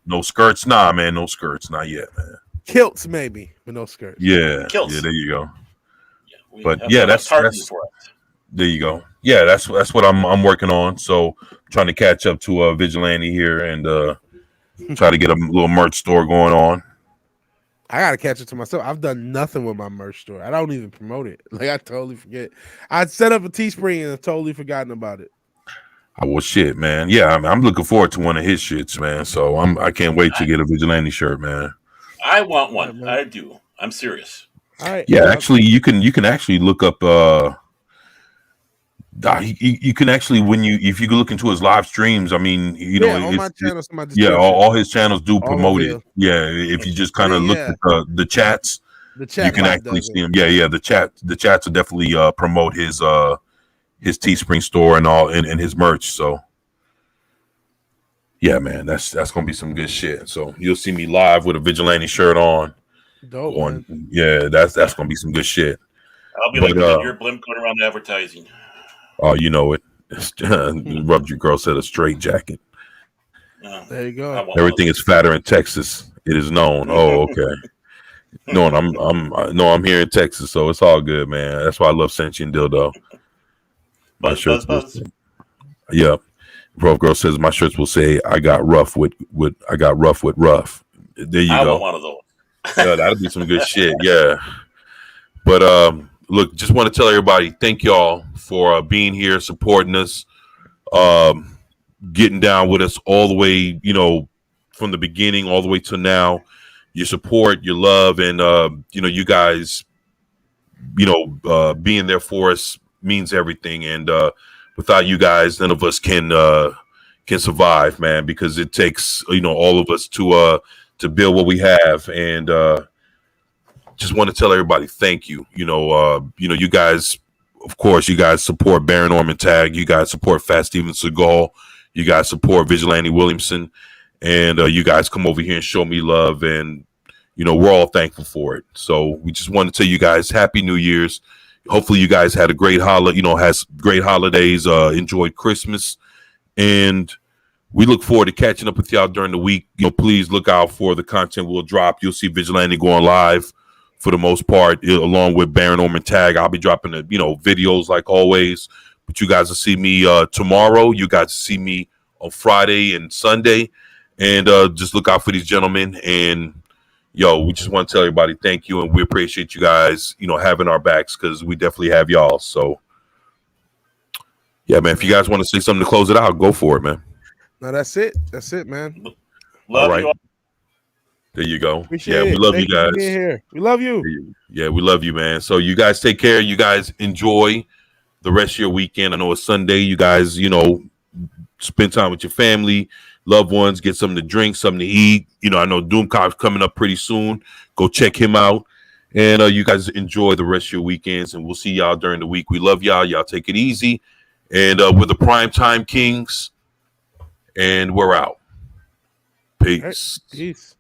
no skirts, man. No skirts, not yet, man. Kilts maybe, but no skirts. Yeah, kilts. Yeah, there you go. Yeah, but that's there you go. Yeah, that's what I'm working on. So trying to catch up to Vigilante here and try to get a little merch store going on. I gotta catch it to myself. I've done nothing with my merch store. I don't even promote it. Like I totally forget. I set up a Teespring and I've totally forgotten about it. Oh, well, shit, man. Yeah, I'm looking forward to one of his shits, man. So I can't wait to get a Vigilante shirt, man. I want one. I do. I'm serious. All right. Yeah, actually, you can actually look up. You can actually if you look into his live streams, I mean, on my channel, all his channels do promote it. Yeah, if you just kind of look at the chats, you can actually see him. Yeah, the chats will definitely promote his Teespring store and all and his merch. So yeah, man, that's gonna be some good shit. So you'll see me live with a Vigilante shirt on. Dope. Yeah, that's gonna be some good shit. I'll be like your blimp going around advertising. Oh, you know it. Rubbed your girl said a straight jacket. There you go. Everything is fatter in Texas. It is known. Oh, okay. No, I'm here in Texas, so it's all good, man. That's why I love Sentient Dildo. My shirts will say, yeah. Bro girl says my shirts will say I got rough with rough. There you go. I want one of those. Yeah, that'll be some good shit. Yeah. But look, just want to tell everybody, thank y'all for being here, supporting us, getting down with us all the way, from the beginning all the way to now. Your support, your love, and you guys, being there for us means everything. And without you guys, none of us can survive, man, because it takes all of us to build what we have. And just want to tell everybody thank you. You guys, of course, you guys support Baron Norman Tag, you guys support Fat Steven Seagal, you guys support Vigilante Williamson, and you guys come over here and show me love, and we're all thankful for it. So we just want to tell you guys Happy New Year's. Hopefully you guys had a great has great holidays, enjoyed Christmas, and we look forward to catching up with y'all during the week. Please look out for the content we'll drop. You'll see Vigilante going live for the most part, along with Baron Norman Tag. I'll be dropping the videos like always, but you guys will see me tomorrow. You guys see me on Friday and Sunday, and just look out for these gentlemen. And yo, we just want to tell everybody thank you, and we appreciate you guys, having our backs, because we definitely have y'all. So yeah, man, if you guys want to say something to close it out, go for it, man. No, that's it, man. Love you all. There you go. Appreciate we love you guys. For being here. We love you. Yeah, we love you, man. So you guys take care. You guys enjoy the rest of your weekend. I know it's Sunday. You guys, spend time with your family, loved ones, get something to drink, something to eat. I know Doomcop's coming up pretty soon. Go check him out. And you guys enjoy the rest of your weekends, and we'll see y'all during the week. We love y'all. Y'all take it easy. And we're the Primetime Kings, and we're out. Peace. Peace.